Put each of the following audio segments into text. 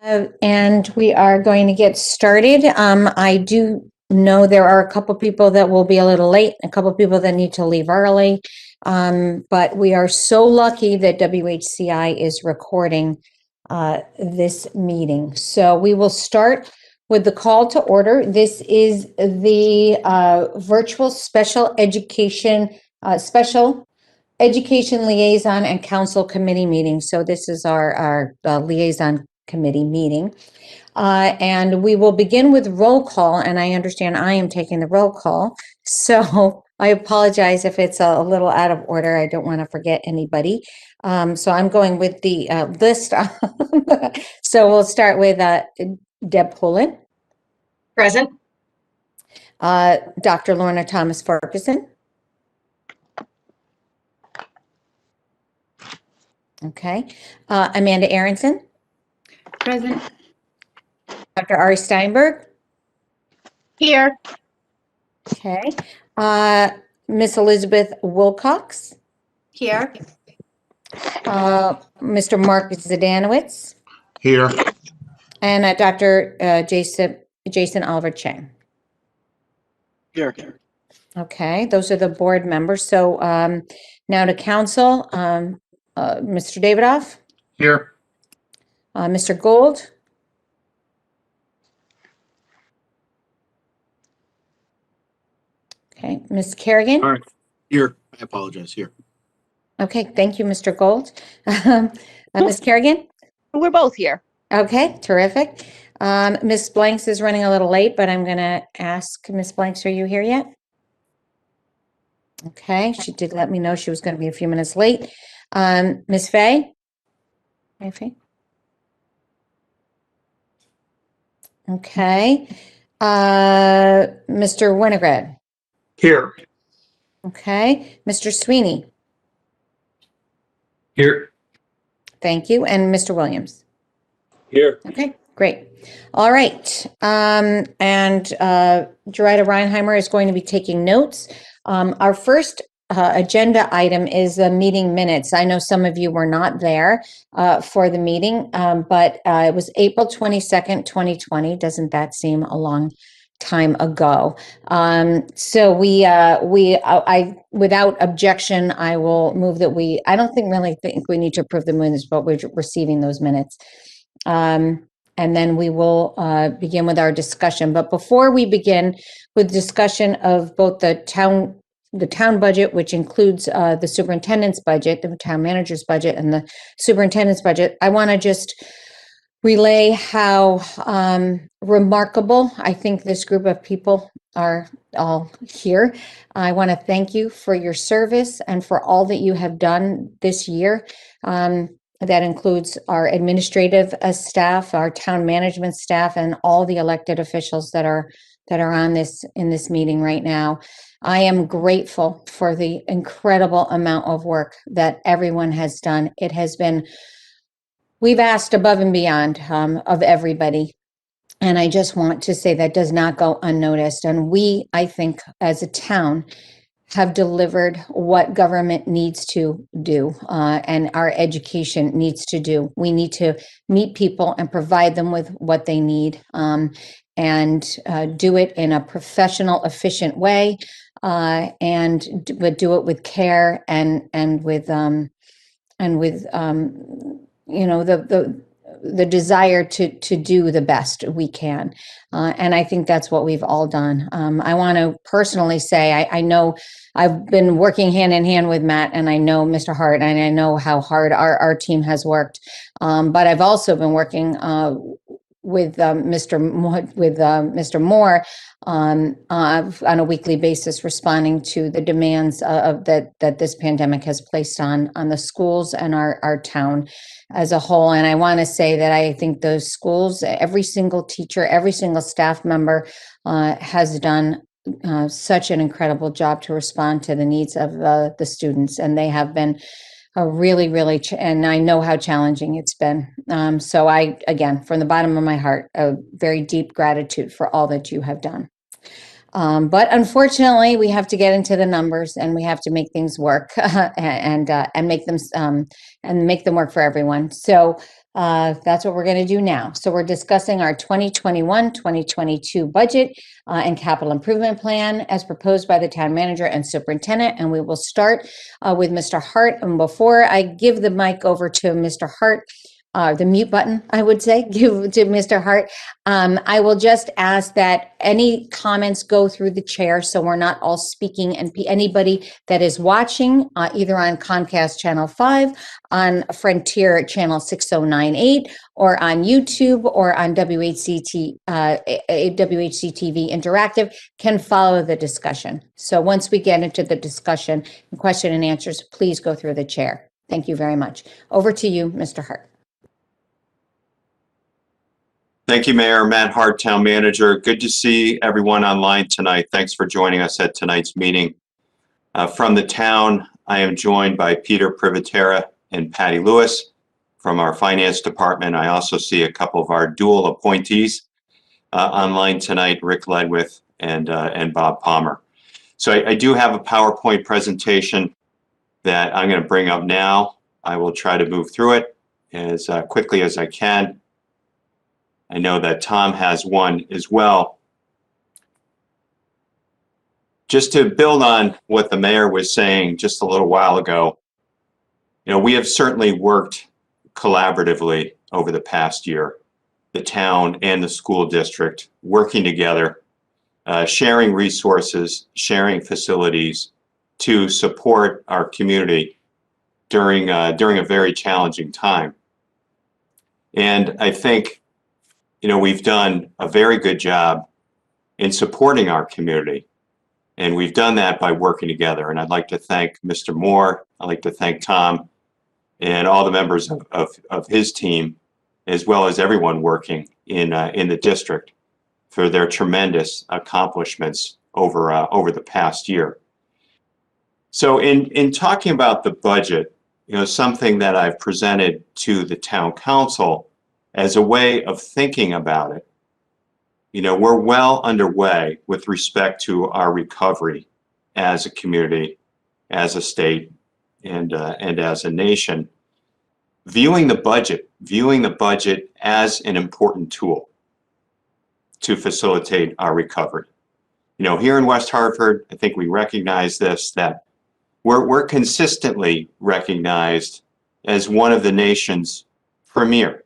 And we are going to get started. I do know there are a couple people that will be a little late, a couple people that need to leave early. But we are so lucky that WHCI is recording this meeting. So we will start with the call to order. This is the virtual special education liaison and council committee meeting. So this is our liaison committee meeting. And we will begin with roll call, and I understand I am taking the roll call. So I apologize if it's a little out of order. I don't want to forget anybody. So I'm going with the list. So we'll start with Deb Pullen. Present. Dr. Lorna Thomas Ferguson. Okay. Amanda Aronson. Present. Dr. Ari Steinberg. Here. Okay. Miss Elizabeth Wilcox. Here. Mr. Mark Zdanowitz. Here. And Dr. Jason Oliver Chang. Here. Okay, those are the board members. So now to council, Mr. Davidoff. Here. Mr. Gold. Okay, Ms. Kerrigan. All right. Here. I apologize. Here. Okay, thank you, Mr. Gold. Ms. Kerrigan. We're both here. Okay, terrific. Ms. Blanks is running a little late, but I'm going to ask Ms. Blanks, are you here yet? Okay, she did let me know she was going to be a few minutes late. Ms. Fay? Hi, Fay. Okay. Mr. Winograd? Here. Okay. Mr. Sweeney? Here. Thank you. And Mr. Williams? Here. Okay, great. All right. And Gerida Reinheimer is going to be taking notes. Our first agenda item is the meeting minutes. I know some of you were not there for the meeting, but it was April 22nd, 2020. Doesn't that seem a long time ago? So without objection, I will move that I don't really think we need to approve the minutes, but we're receiving those minutes. And then we will begin with our discussion. But before we begin with discussion of both the town budget, which includes the superintendent's budget, the town manager's budget, and the superintendent's budget, I want to just relay how remarkable I think this group of people are all here. I want to thank you for your service and for all that you have done this year. That includes our administrative staff, our town management staff, and all the elected officials that are on in this meeting right now. I am grateful for the incredible amount of work that everyone has done. It has been, we've asked above and beyond of everybody. And I just want to say that does not go unnoticed. And we, I think, as a town, have delivered what government needs to do and our education needs to do. We need to meet people and provide them with what they need and do it in a professional, efficient way, but do it with care and with the desire to do the best we can. And I think that's what we've all done. I want to personally say, I know I've been working hand in hand with Matt, and I know Mr. Hart, and I know how hard our team has worked. But I've also been working with Mr. Moore on a weekly basis, responding to the demands that this pandemic has placed on the schools and our town as a whole. And I want to say that I think those schools, every single teacher, every single staff member has done such an incredible job to respond to the needs of the students. And they have been really, really, and I know how challenging it's been. So I, again, from the bottom of my heart, a very deep gratitude for all that you have done. But unfortunately, we have to get into the numbers and we have to make things work and make them work for everyone. So That's what we're going to do now. So we're discussing our 2021-2022 budget and capital improvement plan as proposed by the town manager and superintendent. And we will start with Mr. Hart. And before I give the mic over to Mr. Hart, the mute button, I would say, give to Mr. Hart. I will just ask that any comments go through the chair so we're not all speaking, and anybody that is watching either on Comcast Channel 5, on Frontier Channel 6098, or on YouTube or on WHCT, WHCTV Interactive can follow the discussion. So once we get into the discussion and question and answers, please go through the chair. Thank you very much. Over to you, Mr. Hart. Thank you, Mayor. Matt Hart, Town Manager. Good to see everyone online tonight. Thanks for joining us at tonight's meeting. From the town, I am joined by Peter Privatera and Patty Lewis from our Finance Department. I also see a couple of our dual appointees online tonight, Rick Ledwith and Bob Palmer. So I do have a PowerPoint presentation that I'm going to bring up now. I will try to move through it as quickly as I can. I know that Tom has one as well. Just to build on what the mayor was saying just a little while ago, we have certainly worked collaboratively over the past year, the town and the school district working together, sharing resources, sharing facilities to support our community during a very challenging time. And I think we've done a very good job in supporting our community, and we've done that by working together. And I'd like to thank Mr. Moore. I'd like to thank Tom and all the members of his team, as well as everyone working in the district for their tremendous accomplishments over the past year. So in talking about the budget, something that I've presented to the town council as a way of thinking about it, we're well underway with respect to our recovery as a community, as a state, and as a nation, viewing the budget as an important tool to facilitate our recovery. Here in West Hartford, I think we recognize this, that we're consistently recognized as one of the nation's premier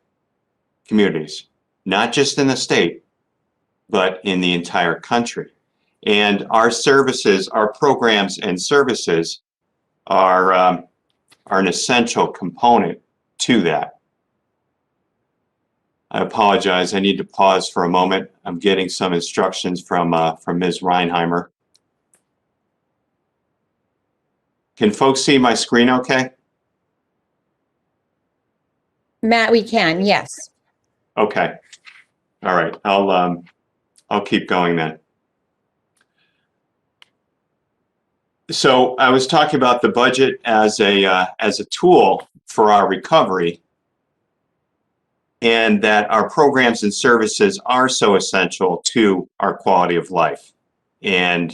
communities, not just in the state, but in the entire country. And our services, our programs and services are an essential component to that. I apologize, I need to pause for a moment. I'm getting some instructions from Ms. Reinheimer. Can folks see my screen okay? Matt, we can, yes. Okay. All right. I'll keep going then. So I was talking about the budget as a tool for our recovery, and that our programs and services are so essential to our quality of life, and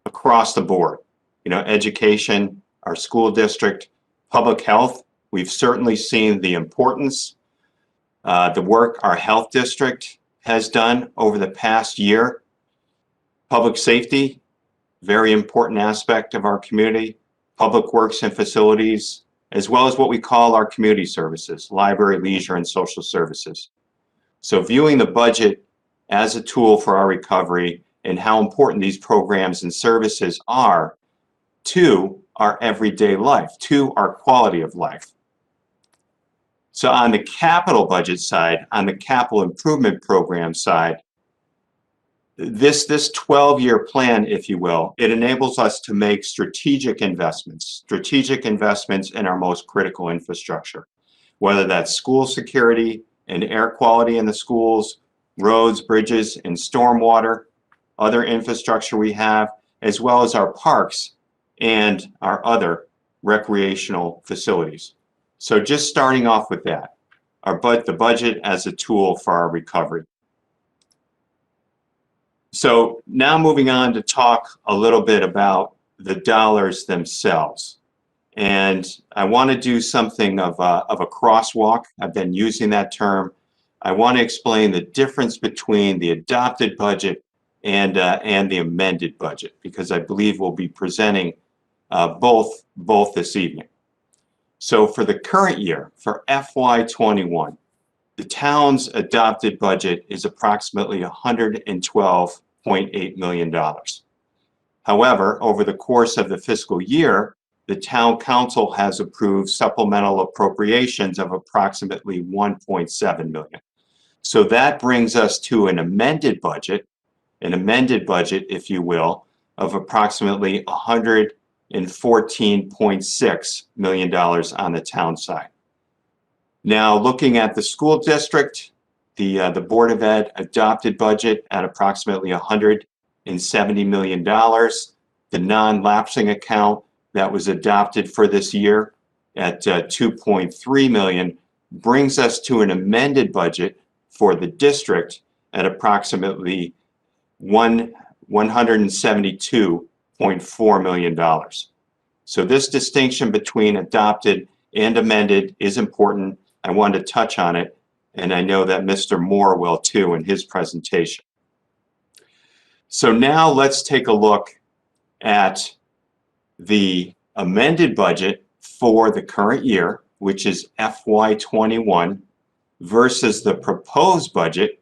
across the board, education, our school district, public health. We've certainly seen the importance, the work our health district has done over the past year. Public safety, very important aspect of our community. Public works and facilities, as well as what we call our community services, library, leisure, and social services. So viewing the budget as a tool for our recovery and how important these programs and services are to our everyday life, to our quality of life. So on the capital budget side, on the capital improvement program side, this 12-year plan, if you will, it enables us to make strategic investments in our most critical infrastructure, whether that's school security and air quality in the schools, roads, bridges, and stormwater, other infrastructure we have, as well as our parks and our other recreational facilities. So just starting off with that, the budget as a tool for our recovery. So now moving on to talk a little bit about the dollars themselves And I want to do something of a crosswalk. I've been using that term. I want to explain the difference between the adopted budget and the amended budget, because I believe we'll be presenting both this evening. So for the current year, for FY21, the town's adopted budget is approximately $112.8 million. However, over the course of the fiscal year, the town council has approved supplemental appropriations of approximately $1.7 million. So that brings us to an amended budget, if you will, of approximately $114.6 million on the town side. Now, looking at the school district, the Board of Ed adopted budget at approximately $170 million. The non-lapsing account that was adopted for this year at $2.3 million brings us to an amended budget for the district at approximately $172.4 million. So this distinction between adopted and amended is important. I wanted to touch on it, and I know that Mr. Moore will too in his presentation. So now let's take a look at the amended budget for the current year, which is FY21, versus the proposed budget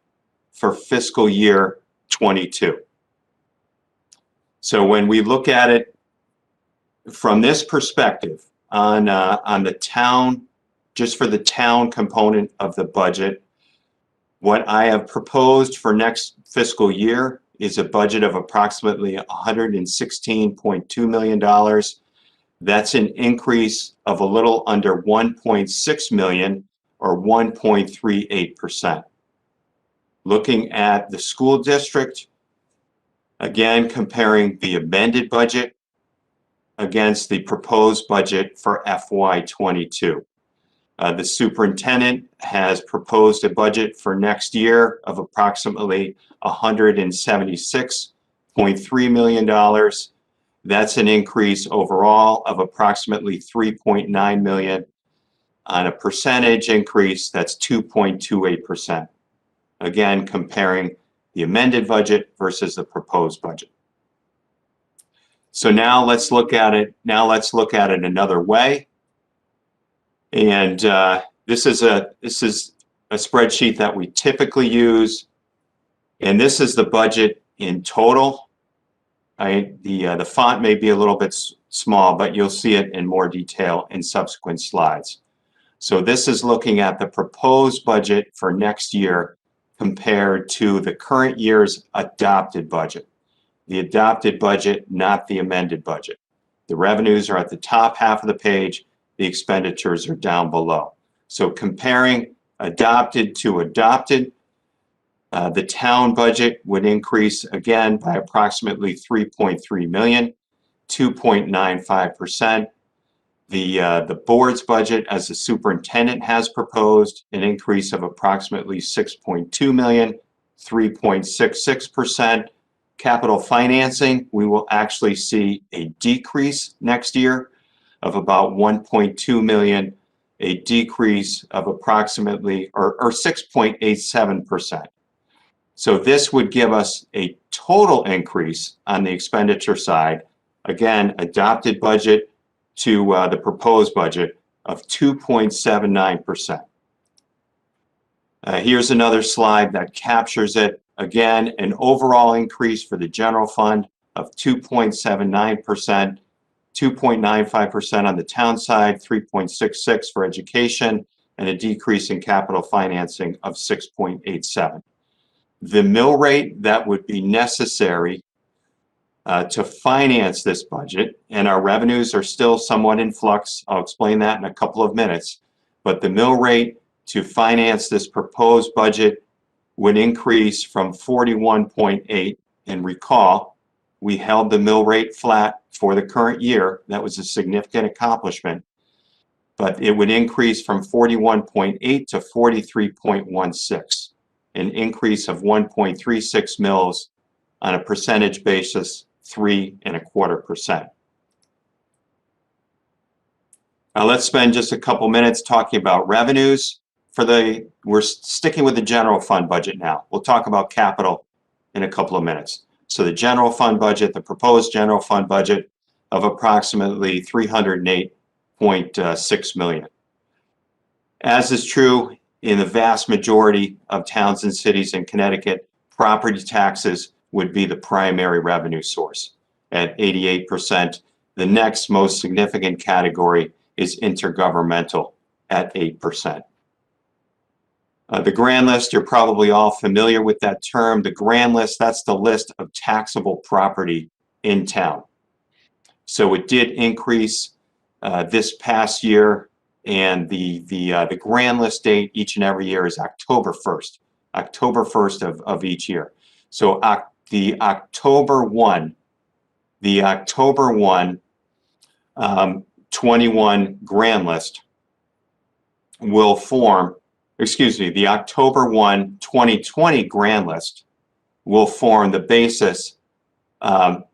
for fiscal year 22. So when we look at it from this perspective on the town, just for the town component of the budget, what I have proposed for next fiscal year is a budget of approximately $116.2 million. That's an increase of a little under 1.6 million, or 1.38%. Looking at the school district, again, comparing the amended budget against the proposed budget for FY22. The superintendent has proposed a budget for next year of approximately $176.3 million. That's an increase overall of approximately 3.9 million. On a percentage increase, that's 2.28%. Again, comparing the amended budget versus the proposed budget. So now let's look at it. Another way. And this is a spreadsheet that we typically use, and this is the budget in total. The font may be a little bit small, but you'll see it in more detail in subsequent slides. So this is looking at the proposed budget for next year compared to the current year's adopted budget. The adopted budget, not the amended budget. The revenues are at the top half of the page. The expenditures are down below. So comparing adopted to adopted, the town budget would increase again by approximately 3.3 million, 2.95%. The board's budget, as the superintendent has proposed, an increase of approximately 6.2 million, 3.66%. Capital financing, we will actually see a decrease next year of about 1.2 million, a decrease of approximately or 6.87%. So this would give us a total increase on the expenditure side, again, adopted budget to the proposed budget of 2.79%. Here's another slide that captures it. Again, an overall increase for the general fund of 2.79%, 2.95% on the town side, 3.66% for education, and a decrease in capital financing of 6.87%. The mill rate that would be necessary to finance this budget, and our revenues are still somewhat in flux. I'll explain that in a couple of minutes. But the mill rate to finance this proposed budget would increase from 41.8, and recall, we held the mill rate flat for the current year. That was a significant accomplishment. But it would increase from 41.8 to 43.16, an increase of 1.36 mils on a percentage basis, 3.25%. Let's spend just a couple minutes talking about revenues. We're sticking with the general fund budget now. We'll talk about capital in a couple of minutes. So the general fund budget, the proposed general fund budget of approximately $308.6 million. As is true in the vast majority of towns and cities in Connecticut, property taxes would be the primary revenue source at 88%. The next most significant category is intergovernmental at 8%. The grand list, you're probably all familiar with that term. The grand list, that's the list of taxable property in town. So it did increase this past year, and the grand list date each and every year is October 1st, October 1st of each year. So the October 1, 21 grand list will form, the October 1, 2020 grand list will form the basis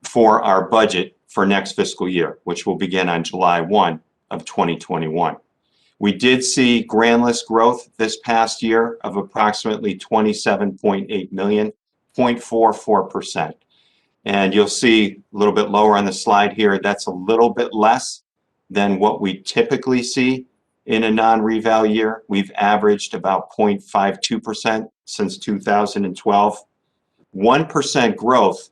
for our budget for next fiscal year, which will begin on July 1 of 2021. We did see grand list growth this past year of approximately $27.8 million, 0.44%. And you'll see a little bit lower on the slide here, that's a little bit less than what we typically see in a non-reval year. We've averaged about 0.52% since 2012. 1% growth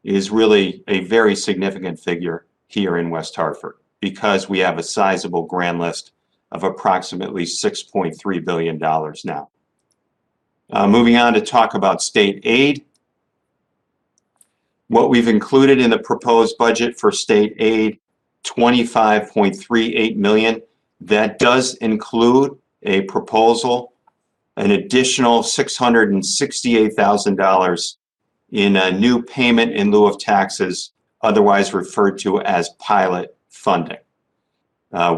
is really a very significant figure here in West Hartford because we have a sizable grand list of approximately $6.3 billion now. Moving on to talk about state aid. What we've included in the proposed budget for state aid, $25.38 million. That does include a proposal, an additional $668,000 in a new payment in lieu of taxes, otherwise referred to as pilot funding.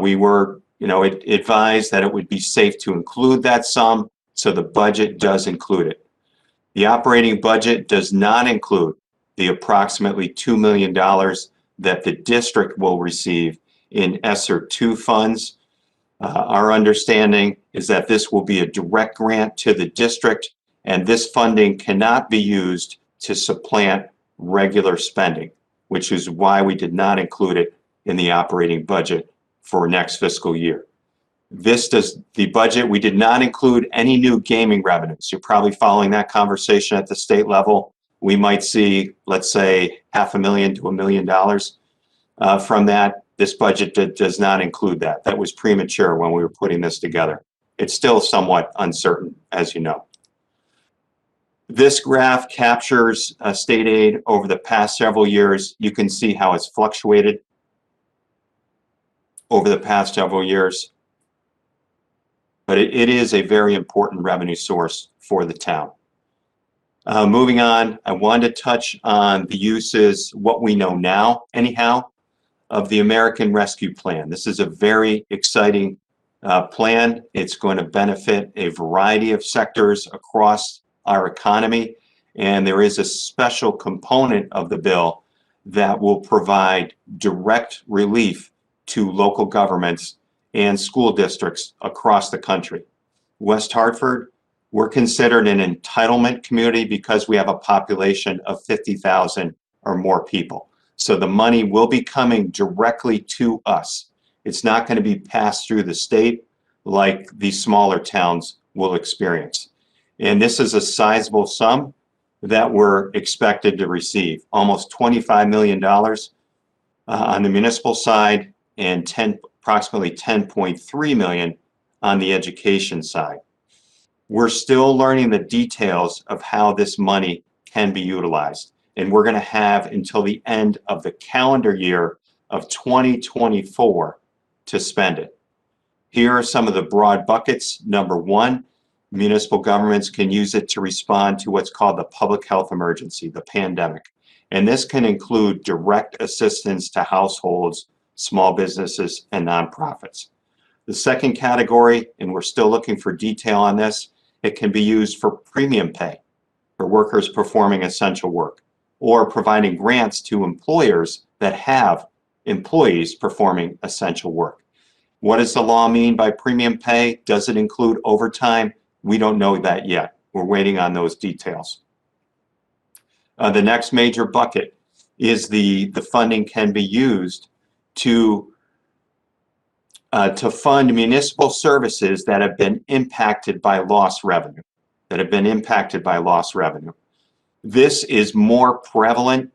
We were, advised that it would be safe to include that sum, so the budget does include it. The operating budget does not include the approximately $2 million that the district will receive in ESSER 2 funds. Our understanding is that this will be a direct grant to the district, and this funding cannot be used to supplant regular spending, which is why we did not include it in the operating budget for next fiscal year. The budget, we did not include any new gaming revenues. You're probably following that conversation at the state level. We might see, let's say, $500,000 to $1 million from that. This budget does not include that. That was premature when we were putting this together. It's still somewhat uncertain, as you know. This graph captures state aid over the past several years. You can see how it's fluctuated over the past several years. But it is a very important revenue source for the town. Moving on, I wanted to touch on the uses, what we know now, anyhow, of the American Rescue Plan. This is a very exciting plan. It's going to benefit a variety of sectors across our economy, and there is a special component of the bill that will provide direct relief to local governments and school districts across the country. West Hartford, we're considered an entitlement community because we have a population of 50,000 or more people. So the money will be coming directly to us. It's not going to be passed through the state like the smaller towns will experience. And this is a sizable sum that we're expected to receive, almost $25 million on the municipal side and approximately $10.3 million on the education side. We're still learning the details of how this money can be utilized, and we're going to have until the end of the calendar year of 2024 to spend it. Here are some of the broad buckets. Number one, municipal governments can use it to respond to what's called the public health emergency, the pandemic. And this can include direct assistance to households, small businesses, and nonprofits. The second category, and we're still looking for detail on this, it can be used for premium pay for workers performing essential work, or providing grants to employers that have employees performing essential work. What does the law mean by premium pay? Does it include overtime? We don't know that yet. We're waiting on those details. The next major bucket is the funding can be used to fund municipal services that have been impacted by lost revenue, This is more prevalent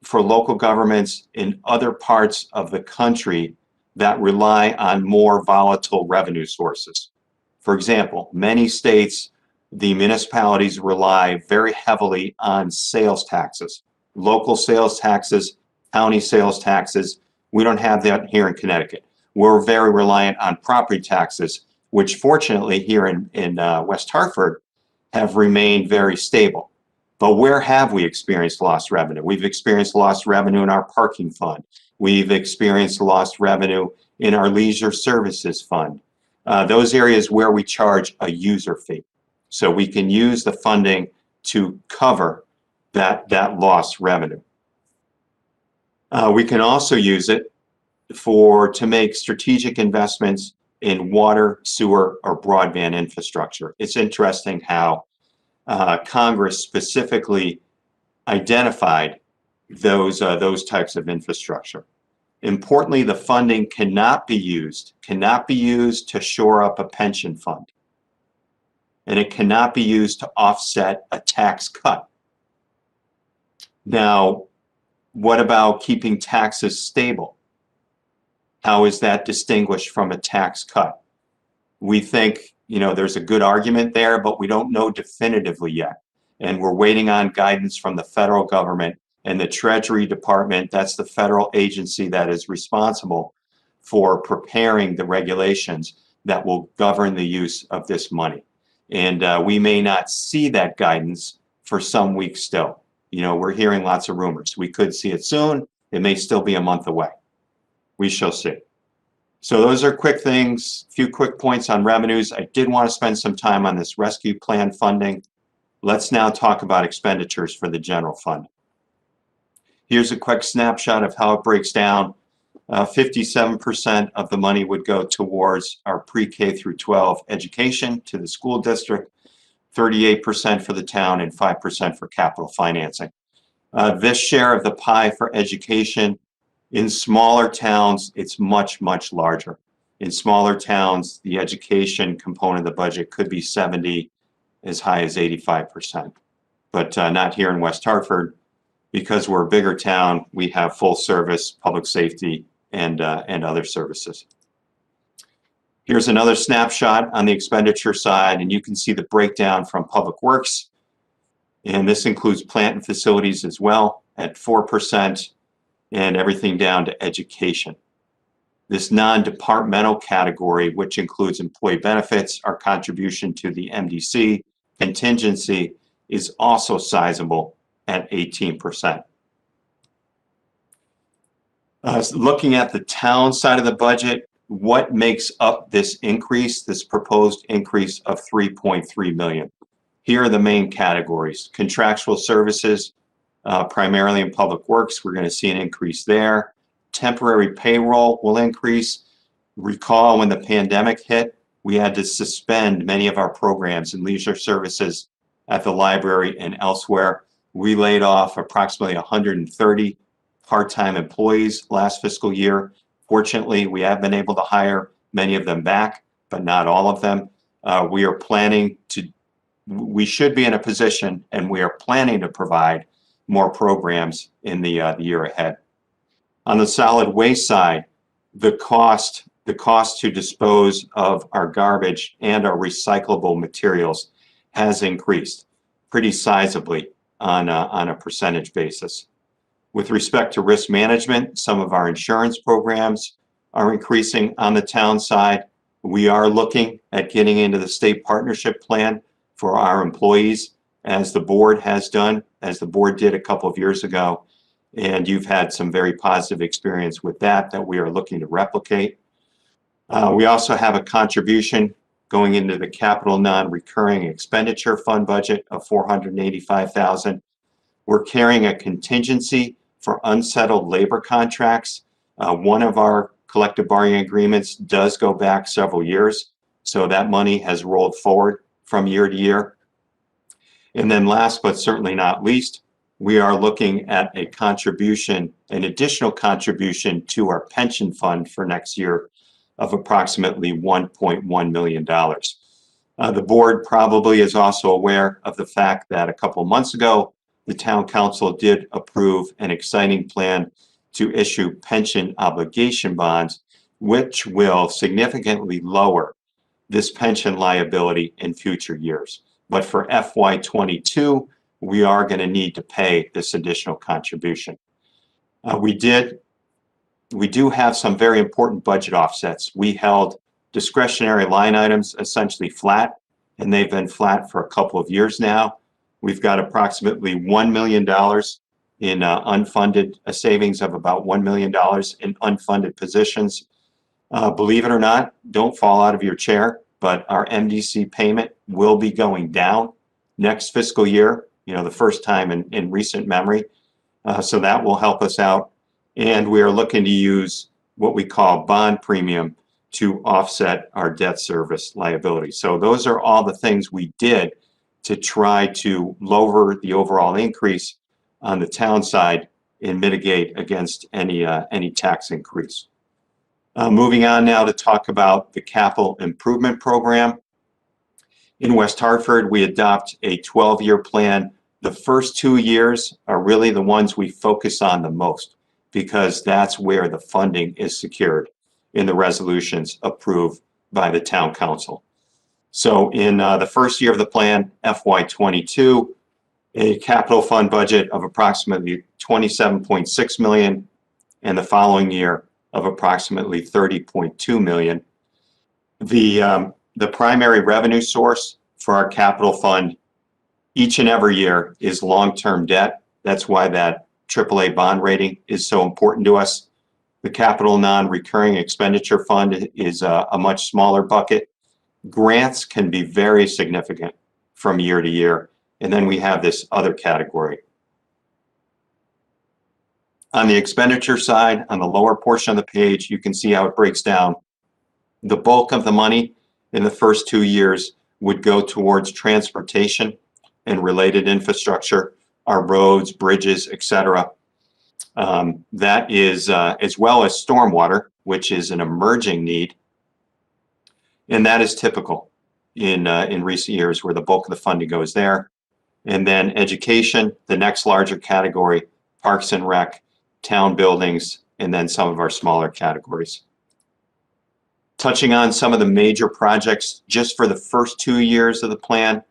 for local governments in other parts of the country that rely on more volatile revenue sources. For example, many states, the municipalities rely very heavily on sales taxes, local sales taxes, county sales taxes. We don't have that here in Connecticut. We're very reliant on property taxes, which fortunately here in West Hartford have remained very stable. But where have we experienced lost revenue? We've experienced lost revenue in our parking fund. We've experienced lost revenue in our leisure services fund. Those areas where we charge a user fee. So we can use the funding to cover that lost revenue. We can also use it to make strategic investments in water, sewer, or broadband infrastructure. It's interesting how Congress specifically identified those types of infrastructure. Importantly, the funding cannot be used to shore up a pension fund, and it cannot be used to offset a tax cut. Now, what about keeping taxes stable? How is that distinguished from a tax cut? We think, there's a good argument there, but we don't know definitively yet. And we're waiting on guidance from the federal government and the Treasury Department. That's the federal agency that is responsible for preparing the regulations that will govern the use of this money. And we may not see that guidance for some weeks still. We're hearing lots of rumors. We could see it soon. It may still be a month away. We shall see. So those are quick things, a few quick points on revenues. I did want to spend some time on this rescue plan funding. Let's now talk about expenditures for the general fund. Here's a quick snapshot of how it breaks down. 57% of the money would go towards our pre-K through 12 education to the school district, 38% for the town, and 5% for capital financing. This share of the pie for education, in smaller towns, it's much, much larger. In smaller towns, the education component of the budget could be 70, as high as 85%. But not here in West Hartford. Because we're a bigger town, we have full service, public safety, and other services. Here's another snapshot on the expenditure side, and you can see the breakdown from Public Works. And this includes plant and facilities as well at 4%, and everything down to education. This non-departmental category, which includes employee benefits, our contribution to the MDC contingency, is also sizable at 18%. Looking at the town side of the budget, what makes up this increase, this proposed increase of $3.3 million? Here are the main categories. Contractual services, primarily in Public Works, we're going to see an increase there. Temporary payroll will increase. Recall when the pandemic hit, we had to suspend many of our programs in leisure services at the library and elsewhere. We laid off approximately 130 part-time employees last fiscal year. Fortunately, we have been able to hire many of them back, but not all of them. We should be in a position, and we are planning to provide more programs in the year ahead. On the solid waste side, the cost to dispose of our garbage and our recyclable materials has increased pretty sizably on a percentage basis. With respect to risk management, some of our insurance programs are increasing on the town side. We are looking at getting into the state partnership plan for our employees, as the board has done, as the board did a couple of years ago. And you've had some very positive experience with that we are looking to replicate. We also have a contribution going into the capital non-recurring expenditure fund budget of $485,000. We're carrying a contingency for unsettled labor contracts. One of our collective bargaining agreements does go back several years. So that money has rolled forward from year to year. And then last but certainly not least, we are looking at a contribution, an additional contribution to our pension fund for next year of approximately $1.1 million. The board probably is also aware of the fact that a couple months ago, the town council did approve an exciting plan to issue pension obligation bonds, which will significantly lower this pension liability in future years. But for FY22, we are going to need to pay this additional contribution. We do have some very important budget offsets. We held discretionary line items essentially flat, and they've been flat for a couple of years now. We've got approximately $1 million in unfunded, a savings of about $1 million in unfunded positions. Believe it or not, don't fall out of your chair, but our MDC payment will be going down next fiscal year, the first time in recent memory. So that will help us out. And we are looking to use what we call bond premium to offset our debt service liability. So those are all the things we did to try to lower the overall increase on the town side and mitigate against any tax increase. Moving on now to talk about the capital improvement program. In West Hartford, we adopt a 12-year plan. The first 2 years are really the ones we focus on the most because that's where the funding is secured in the resolutions approved by the town council. So in the first year of the plan, FY22, a capital fund budget of approximately $27.6 million, and the following year of approximately $30.2 million. The primary revenue source for our capital fund each and every year is long-term debt. That's why that AAA bond rating is so important to us. The capital non-recurring expenditure fund is a much smaller bucket. Grants can be very significant from year to year. And then we have this other category. On the expenditure side, on the lower portion of the page, you can see how it breaks down. The bulk of the money in the first 2 years would go towards transportation and related infrastructure, our roads, bridges, etc. That is, as well as stormwater, which is an emerging need. And that is typical in recent years where the bulk of the funding goes there. And then education, the next larger category, parks and rec, town buildings, and then some of our smaller categories. Touching on some of the major projects just for the first 2 years of the plan,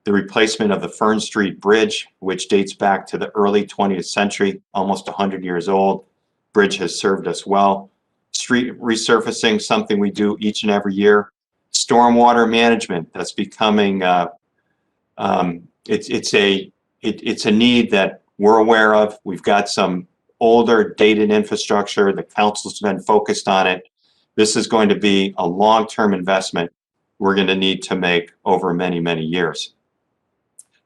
the replacement of the Fern Street Bridge, which dates back to the early 20th century, almost 100 years old. Bridge has served us well. Street resurfacing, something we do each and every year. Stormwater management, that's becoming, it's a need that we're aware of. We've got some older dated infrastructure. The council's been focused on it. This is going to be a long-term investment we're going to need to make over many, many years.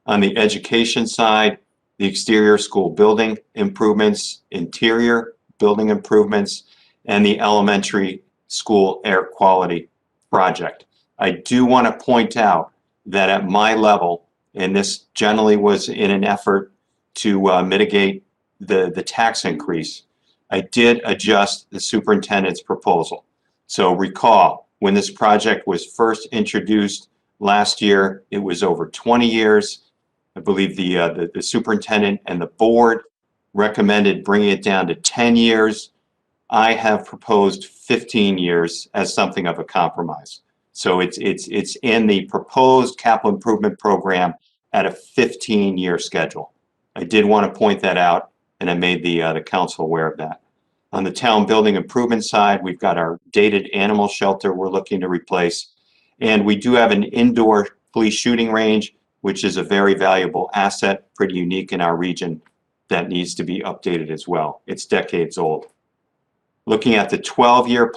On the education side, the exterior school building improvements, interior building improvements, and the elementary school air quality project. I do want to point out that at my level, and this generally was in an effort to mitigate the tax increase, I did adjust the superintendent's proposal. So recall, when this project was first introduced last year, it was over 20 years. I believe the superintendent and the board recommended bringing it down to 10 years. I have proposed 15 years as something of a compromise. So it's in the proposed capital improvement program at a 15-year schedule. I did want to point that out, and I made the council aware of that. On the town building improvement side, we've got our dated animal shelter we're looking to replace, and we do have an indoor police shooting range, which is a very valuable asset, pretty unique in our region, that needs to be updated as well. It's decades old. Looking at the 12-year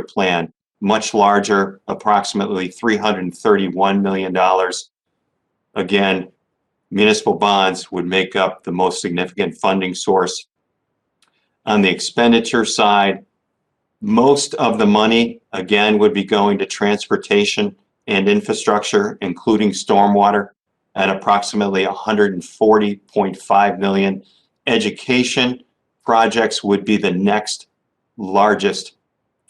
plan, much larger, approximately $331 million. Again, municipal bonds would make up the most significant funding source. On the expenditure side, Most of the money, again, would be going to transportation and infrastructure, including stormwater, at approximately $140.5 million. Education projects would be the next largest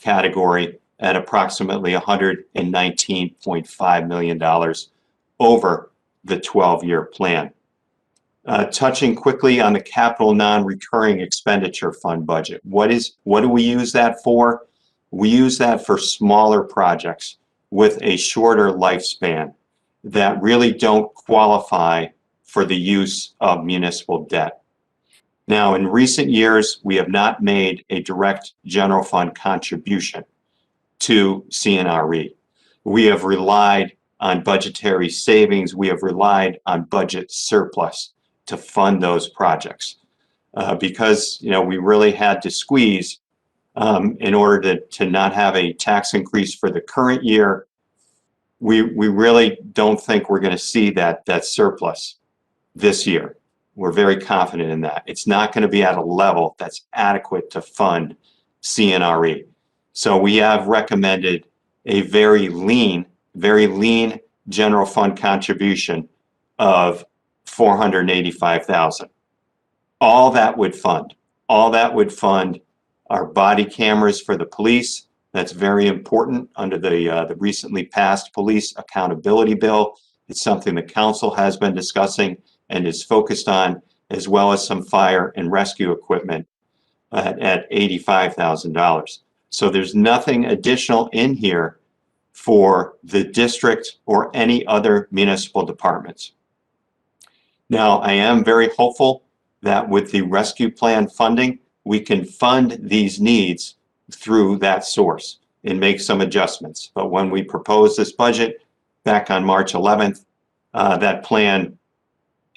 category at approximately $119.5 million over the 12-year plan. Touching quickly on the capital non-recurring expenditure fund budget. What do we use that for? We use that for smaller projects with a shorter lifespan that really don't qualify for the use of municipal debt. Now, in recent years, we have not made a direct general fund contribution to CNRE. We have relied on budgetary savings. We have relied on budget surplus to fund those projects because we really had to squeeze in order to not have a tax increase for the current year. We really don't think we're going to see that surplus this year. We're very confident in that. It's not going to be at a level that's adequate to fund CNRE. So we have recommended a very lean general fund contribution of $485,000. All that would fund our body cameras for the police. That's very important under the recently passed police accountability bill. It's something the council has been discussing and is focused on, as well as some fire and rescue equipment at $85,000. So there's nothing additional in here for the district or any other municipal departments. Now, I am very hopeful that with the rescue plan funding, we can fund these needs through that source and make some adjustments. But when we proposed this budget back on March 11th, that plan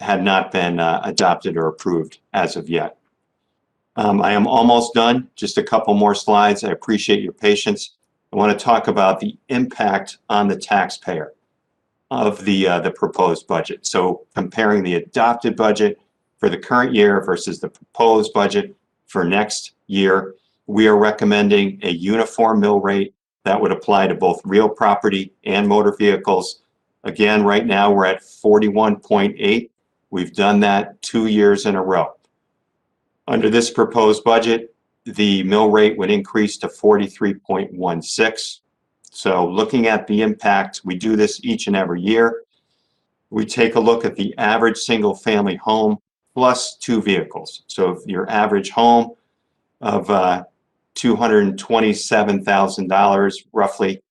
had not been adopted or approved as of yet. I am almost done, just a couple more slides. I appreciate your patience. I want to talk about the impact on the taxpayer of the proposed budget. So comparing the adopted budget for the current year versus the proposed budget for next year, we are recommending a uniform mill rate that would apply to both real property and motor vehicles. Again, right now we're at 41.8. We've done that 2 years in a row. Under this proposed budget, the mill rate would increase to 43.16. So looking at the impact, we do this each and every year. We take a look at the average single family home plus 2 vehicles. So if your average home of $227,000 roughly,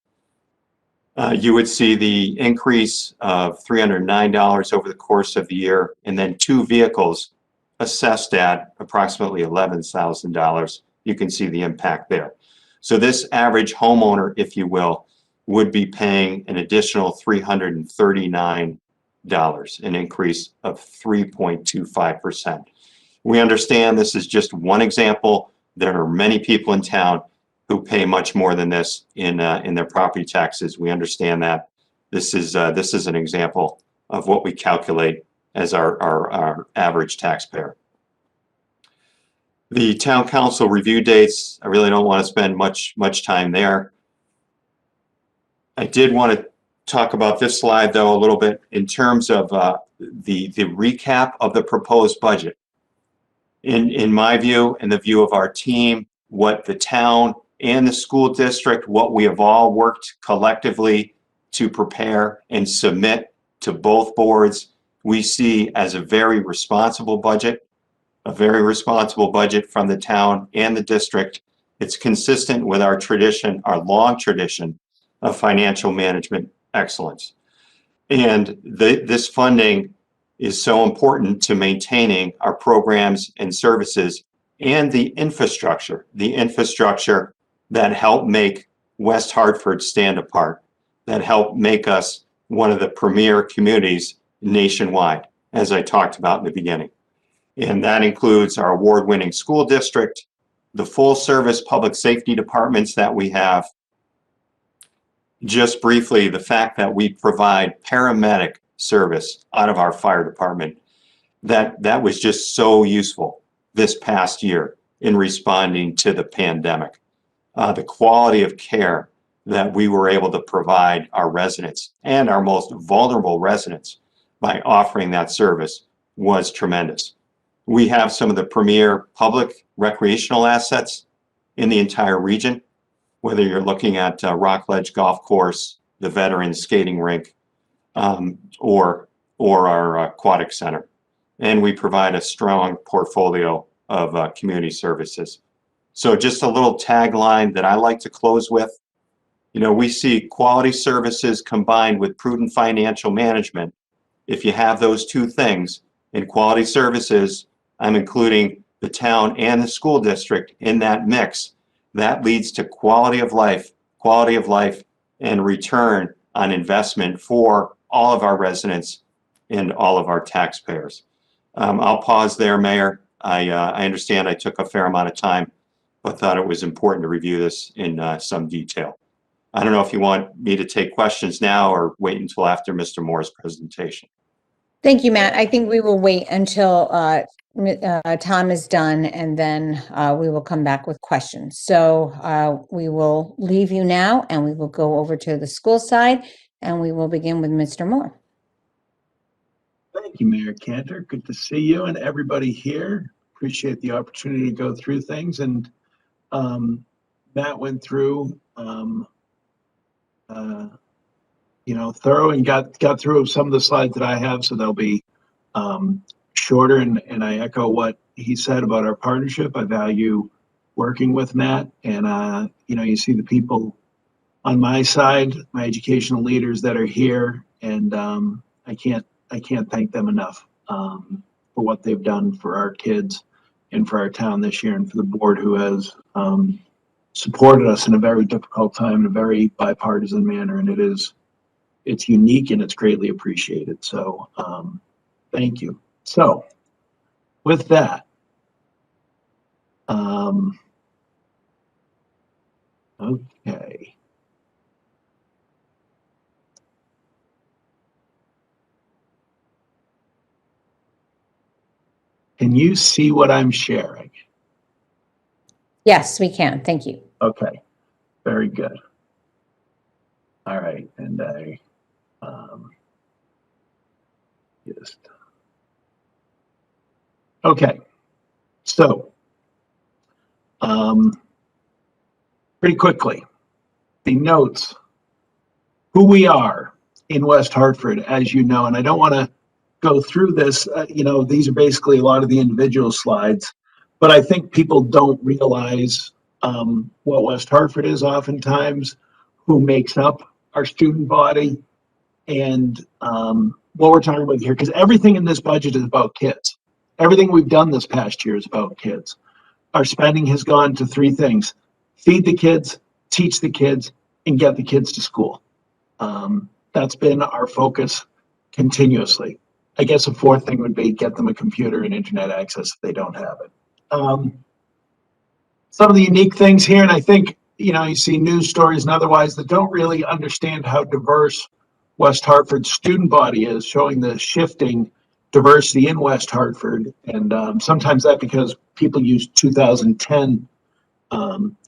you would see the increase of $309 over the course of the year, and then 2 vehicles assessed at approximately $11,000. You can see the impact there. So this average homeowner, if you will, would be paying an additional $339, an increase of 3.25%. We understand this is just one example. There are many people in town who pay much more than this in their property taxes. We understand that. This is an example of what we calculate as our average taxpayer. The town council review dates, I really don't want to spend much time there. I did want to talk about this slide though a little bit in terms of the recap of the proposed budget. In my view, in the view of our team, what the town and the school district, what we have all worked collectively to prepare and submit to both boards, we see as a very responsible budget from the town and the district. It's consistent with our tradition, our long tradition of financial management excellence. And this funding is so important to maintaining our programs and services and the infrastructure that help make West Hartford stand apart, that help make us one of the premier communities nationwide, as I talked about in the beginning. And that includes our award-winning school district, the full-service public safety departments that we have. Just briefly, the fact that we provide paramedic service out of our fire department, that was just so useful this past year in responding to the pandemic. the quality of care that we were able to provide our residents and our most vulnerable residents by offering that service was tremendous. We have some of the premier public recreational assets in the entire region, whether you're looking at Rockledge Golf Course, the Veterans Skating Rink, or our aquatic center. And we provide a strong portfolio of community services. So just a little tagline that I like to close with. You know, we see quality services combined with prudent financial management. If you have those two things in quality services, I'm including the town and the school district in that mix. That leads to quality of life and return on investment for all of our residents and all of our taxpayers. I'll pause there, Mayor. I understand I took a fair amount of time, but thought it was important to review this in some detail. I don't know if you want me to take questions now or wait until after Mr. Moore's presentation. Thank you, Matt. I think we will wait until Tom is done, and then we will come back with questions. So we will leave you now, and we will go over to the school side, and we will begin with Mr. Moore. Thank you, Mayor Cantor. Good to see you and everybody here. Appreciate the opportunity to go through things. And Matt went through, thorough and got through some of the slides that I have, so they'll be shorter. And I echo what he said about our partnership. I value working with Matt, and you see the people on my side, my educational leaders that are here, and I can't thank them enough for what they've done for our kids and for our town this year, and for the board who has supported us in a very difficult time in a very bipartisan manner. And it's unique and it's greatly appreciated. So thank you. So with that, okay. Can you see what I'm sharing? Yes, we can. Thank you. Okay, very good. All right, and I just, okay, so pretty quickly, the notes, who we are in West Hartford, as you know, and I don't want to go through this, these are basically a lot of the individual slides, but I think people don't realize what West Hartford is oftentimes, who makes up our student body, and what we're talking about here, because everything in this budget is about kids. Everything we've done this past year is about kids. Our spending has gone to three things: feed the kids, teach the kids, and get the kids to school. That's been our focus continuously. I guess a fourth thing would be get them a computer and internet access if they don't have it. Some of the unique things here, and I think, you see news stories and otherwise that don't really understand how diverse West Hartford's student body is, showing the shifting diversity in West Hartford. And sometimes that because people use 2010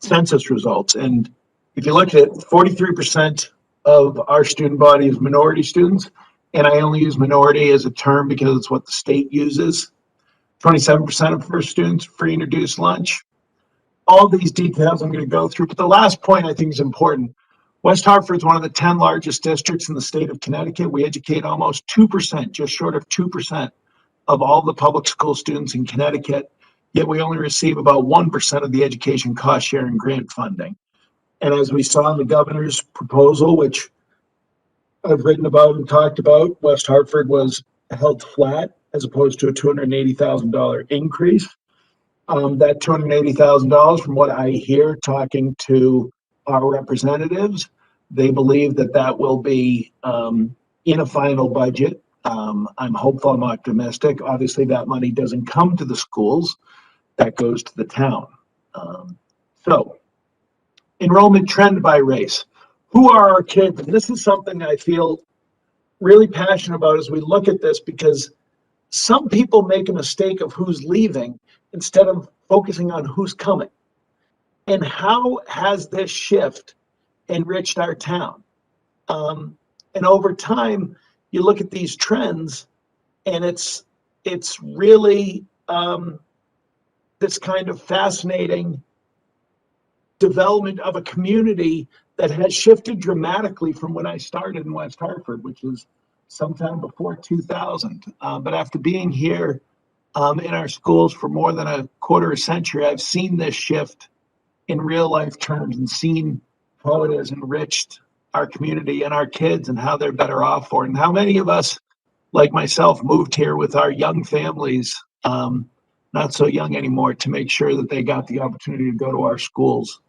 census results. And if you look at 43% of our student body is minority students, and I only use minority as a term because it's what the state uses. 27% of first students free and reduced lunch. All these details I'm going to go through, but the last point I think is important. West Hartford is one of the 10 largest districts in the state of Connecticut. We educate almost 2%, just short of 2% of all the public school students in Connecticut, yet we only receive about 1% of the education cost sharing grant funding. And as we saw in the governor's proposal, which I've written about and talked about, West Hartford was held flat as opposed to a $280,000 increase. That $280,000, from what I hear talking to our representatives, they believe that will be in a final budget. I'm hopeful, I'm optimistic. Obviously, that money doesn't come to the schools, that goes to the town. So, enrollment trend by race. Who are our kids? And this is something I feel really passionate about as we look at this, because some people make a mistake of who's leaving instead of focusing on who's coming. And how has this shift enriched our town? And over time, you look at these trends, and it's really this kind of fascinating development of a community that has shifted dramatically from when I started in West Hartford, which was sometime before 2000. But after being here in our schools for more than a quarter century, I've seen this shift in real life terms and seen how it has enriched our community and our kids and how they're better off for it. And how many of us, like myself, moved here with our young families, not so young anymore, to make sure that they got the opportunity to go to our schools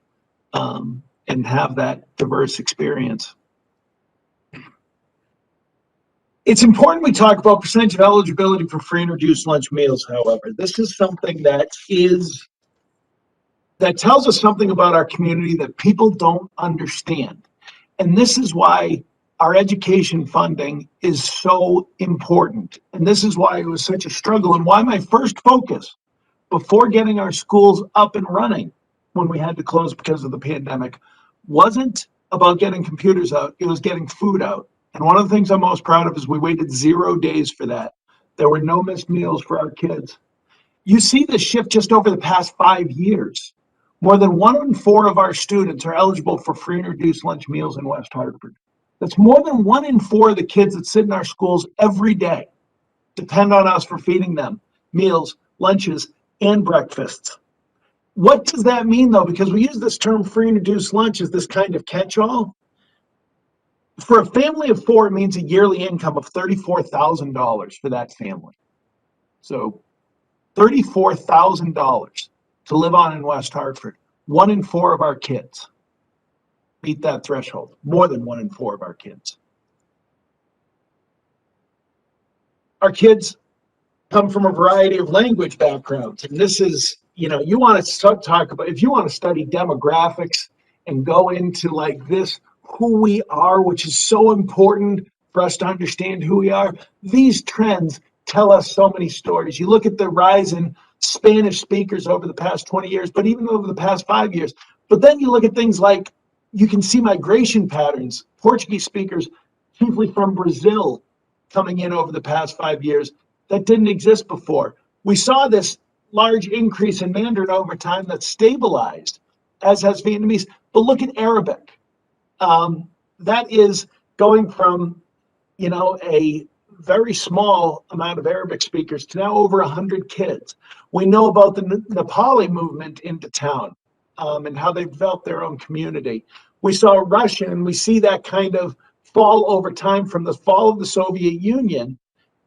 and have that diverse experience. It's important we talk about percentage of eligibility for free and reduced lunch meals, however. This is something that tells us something about our community that people don't understand. And this is why our education funding is so important. And this is why it was such a struggle, and why my first focus before getting our schools up and running when we had to close because of the pandemic wasn't about getting computers out, it was getting food out. And one of the things I'm most proud of is we waited 0 days for that. There were no missed meals for our kids. You see this shift just over the past 5 years. More than 1 in 4 of our students are eligible for free and reduced lunch meals in West Hartford. That's more than 1 in 4 of the kids that sit in our schools every day depend on us for feeding them meals, lunches, and breakfasts. What does that mean, though? Because we use this term free and reduced lunch as this kind of catch-all. For a family of 4, it means a yearly income of $34,000 for that family. So $34,000 to live on in West Hartford. 1 in 4 of our kids meet that threshold. More than 1 in 4 of our kids. Our kids come from a variety of language backgrounds. And this is, you want to talk about, if you want to study demographics and go into like this, who we are, which is so important for us to understand who we are, these trends tell us so many stories. You look at the rise in Spanish speakers over the past 20 years, but even over the past 5 years. But then you look at things like, you can see migration patterns, Portuguese speakers, chiefly from Brazil, coming in over the past 5 years that didn't exist before. We saw this large increase in Mandarin over time that stabilized, as has Vietnamese. But look at Arabic. That is going from, a very small amount of Arabic speakers to now over 100 kids. We know about the Nepali movement into town and how they've developed their own community. We saw Russian, and we see that kind of fall over time from the fall of the Soviet Union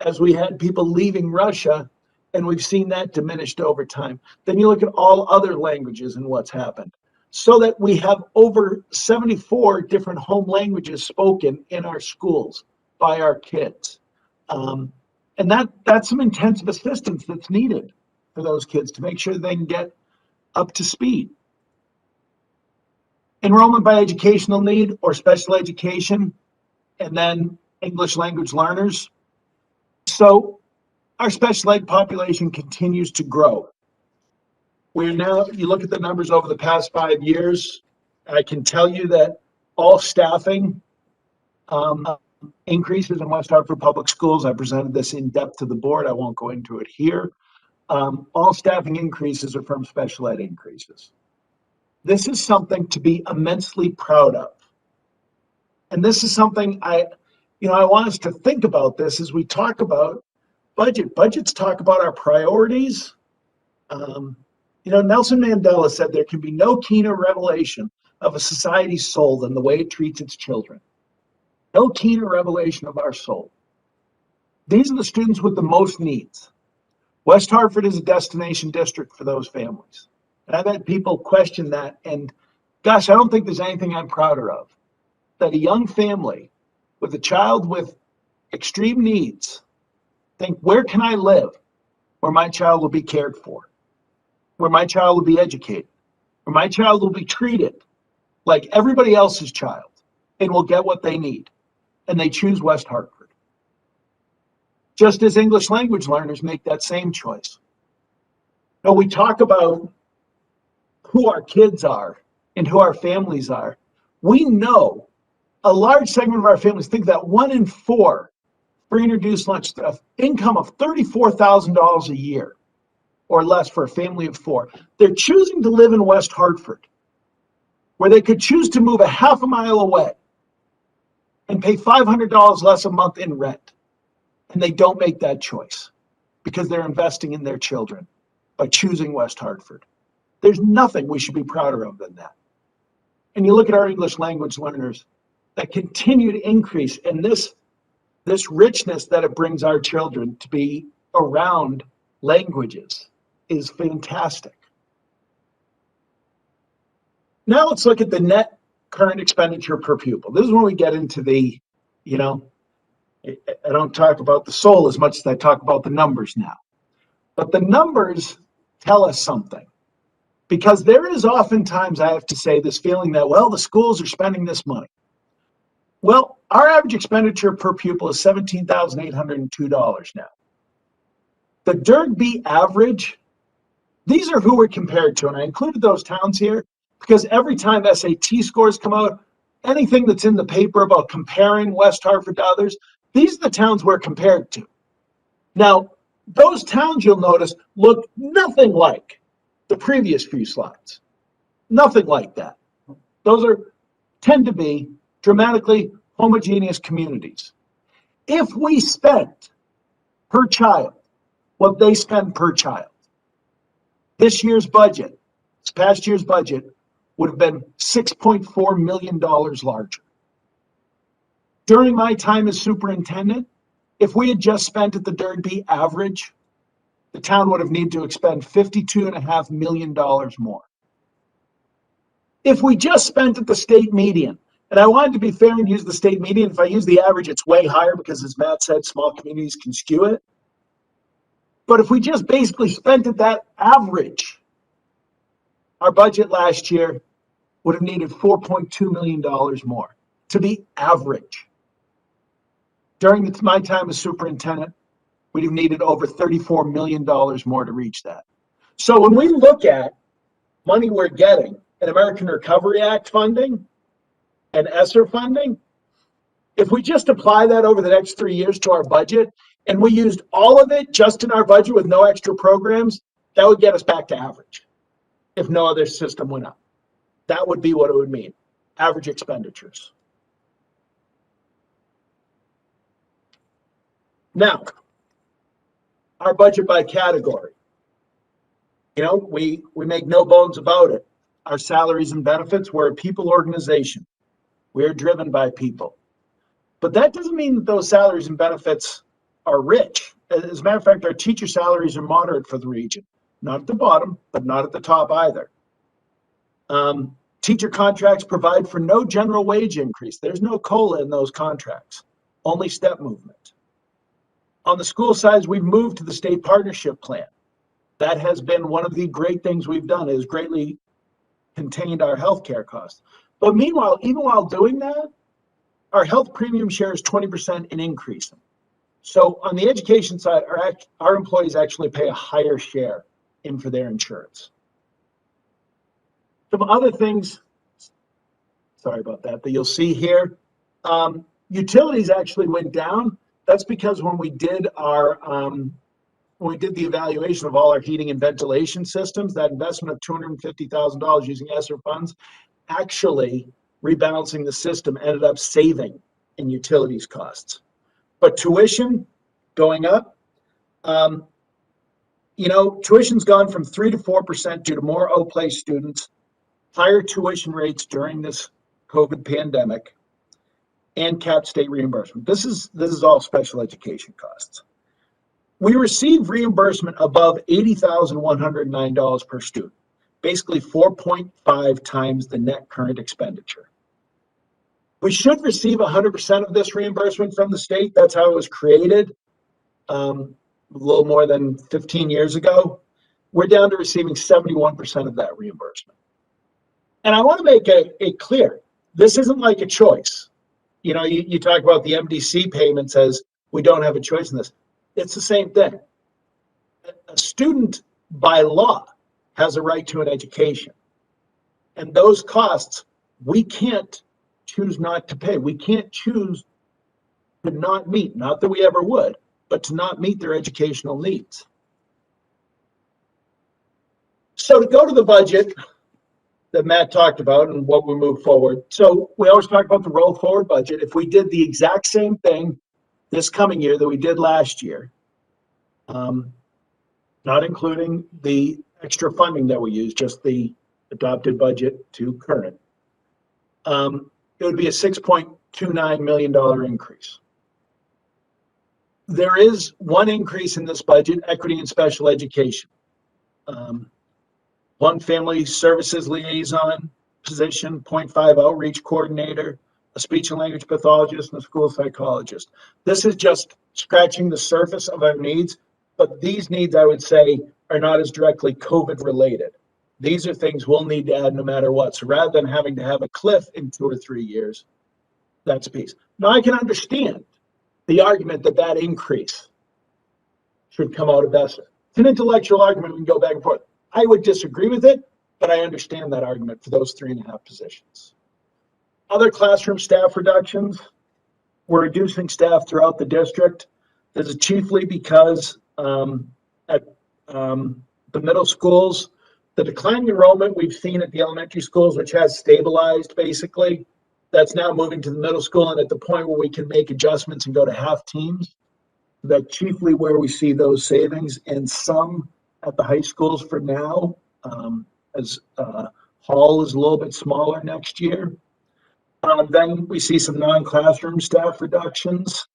as we had people leaving Russia, and we've seen that diminished over time. Then you look at all other languages and what's happened, so that we have over 74 different home languages spoken in our schools by our kids. And that's some intensive assistance that's needed for those kids to make sure they can get up to speed. Enrollment by educational need or special education, and then English language learners. So our special ed population continues to grow. We're now, you look at the numbers over the past 5 years, I can tell you that all staffing increases in West Hartford Public Schools. I presented this in depth to the board. I won't go into it here. All staffing increases are from special ed increases. This is something to be immensely proud of. And this is something I want us to think about this as we talk about budget. Budgets talk about our priorities. Nelson Mandela said there can be no keener revelation of a society's soul than the way it treats its children. No keener revelation of our soul. These are the students with the most needs. West Hartford is a destination district for those families. And I've had people question that, and gosh, I don't think there's anything I'm prouder of. That a young family with a child with extreme needs think, where can I live where my child will be cared for, where my child will be educated, where my child will be treated like everybody else's child and will get what they need. And they choose West Hartford. Just as English language learners make that same choice. Now, we talk about who our kids are and who our families are, we know a large segment of our families think that 1 in 4 free and reduced lunch, income of $34,000 a year or less for a family of 4. They're choosing to live in West Hartford, where they could choose to move a half a mile away and pay $500 less a month in rent. And they don't make that choice because they're investing in their children by choosing West Hartford. There's nothing we should be prouder of than that. And you look at our English language learners, that continued increase in this richness that it brings our children to be around languages is fantastic. Now let's look at the net current expenditure per pupil. This is when we get into the, I don't talk about the soul as much as I talk about the numbers now. But the numbers tell us something. Because there is oftentimes, I have to say, this feeling that, well, the schools are spending this money. Well, our average expenditure per pupil is $17,802 now. The DIRG-B average, these are who we're compared to, and I included those towns here because every time SAT scores come out, anything that's in the paper about comparing West Hartford to others, these are the towns we're compared to. Now, those towns, you'll notice, look nothing like the previous few slides. Nothing like that. Those tend to be dramatically homogeneous communities. If we spent per child what they spend per child, this past year's budget would have been $6.4 million larger. During my time as superintendent, if we had just spent at the DIRG-B average, the town would have needed to expend $52.5 million more. If we just spent at the state median, and I wanted to be fair and use the state median, if I use the average, it's way higher because, as Matt said, small communities can skew it. But if we just basically spent at that average, our budget last year would have needed $4.2 million more to be average. During my time as superintendent, we'd have needed over $34 million more to reach that. So when we look at money we're getting in American Recovery Act funding and ESSER funding, if we just apply that over the next 3 years to our budget, and we used all of it just in our budget with no extra programs, that would get us back to average if no other system went up. That would be what it would mean, average expenditures. Now, our budget by category. We make no bones about it. Our salaries and benefits, we're a people organization. We are driven by people. But that doesn't mean that those salaries and benefits are rich. As a matter of fact, our teacher salaries are moderate for the region. Not at the bottom, but not at the top either. Teacher contracts provide for no general wage increase. There's no COLA in those contracts, only step movement. On the school side, we've moved to the state partnership plan. That has been one of the great things we've done, is greatly contained our healthcare costs. But meanwhile, even while doing that, our health premium share is 20% and increasing. So on the education side, our employees actually pay a higher share in for their insurance. Some other things, sorry about that you'll see here. Utilities actually went down. That's because when we did the evaluation of all our heating and ventilation systems, that investment of $250,000 using ESSER funds, actually rebalancing the system ended up saving in utilities costs. But tuition going up, tuition's gone from 3 to 4% due to more O-place students, higher tuition rates during this COVID pandemic, and capped state reimbursement. This is all special education costs. We receive reimbursement above $80,109 per student, basically 4.5 times the net current expenditure. We should receive 100% of this reimbursement from the state. That's how it was created a little more than 15 years ago. We're down to receiving 71% of that reimbursement. And I want to make it clear, this isn't like a choice. You talk about the MDC payments as we don't have a choice in this. It's the same thing. A student by law has a right to an education. And those costs, we can't choose not to pay. We can't choose to not meet, not that we ever would, but to not meet their educational needs. So to go to the budget that Matt talked about and what we move forward. So we always talk about the roll forward budget. If we did the exact same thing this coming year that we did last year, not including the extra funding that we used, just the adopted budget to current, it would be a $6.29 million increase. There is one increase in this budget, equity and special education. One family services liaison position, 0.5 outreach coordinator, a speech and language pathologist, and a school psychologist. This is just scratching the surface of our needs, but these needs, I would say, are not as directly COVID related. These are things we'll need to add no matter what. So rather than having to have a cliff in 2 or 3 years, that's a piece. Now I can understand the argument that that increase should come out of ESSER. It's an intellectual argument. We can go back and forth. I would disagree with it, but I understand that argument for those 3.5 positions. Other classroom staff reductions, we're reducing staff throughout the district. This is chiefly because at the middle schools, the declining enrollment we've seen at the elementary schools, which has stabilized basically, that's now moving to the middle school and at the point where we can make adjustments and go to half teams. That's chiefly where we see those savings, and some at the high schools for now, as Hall is a little bit smaller next year. Then we see some non-classroom staff reductions.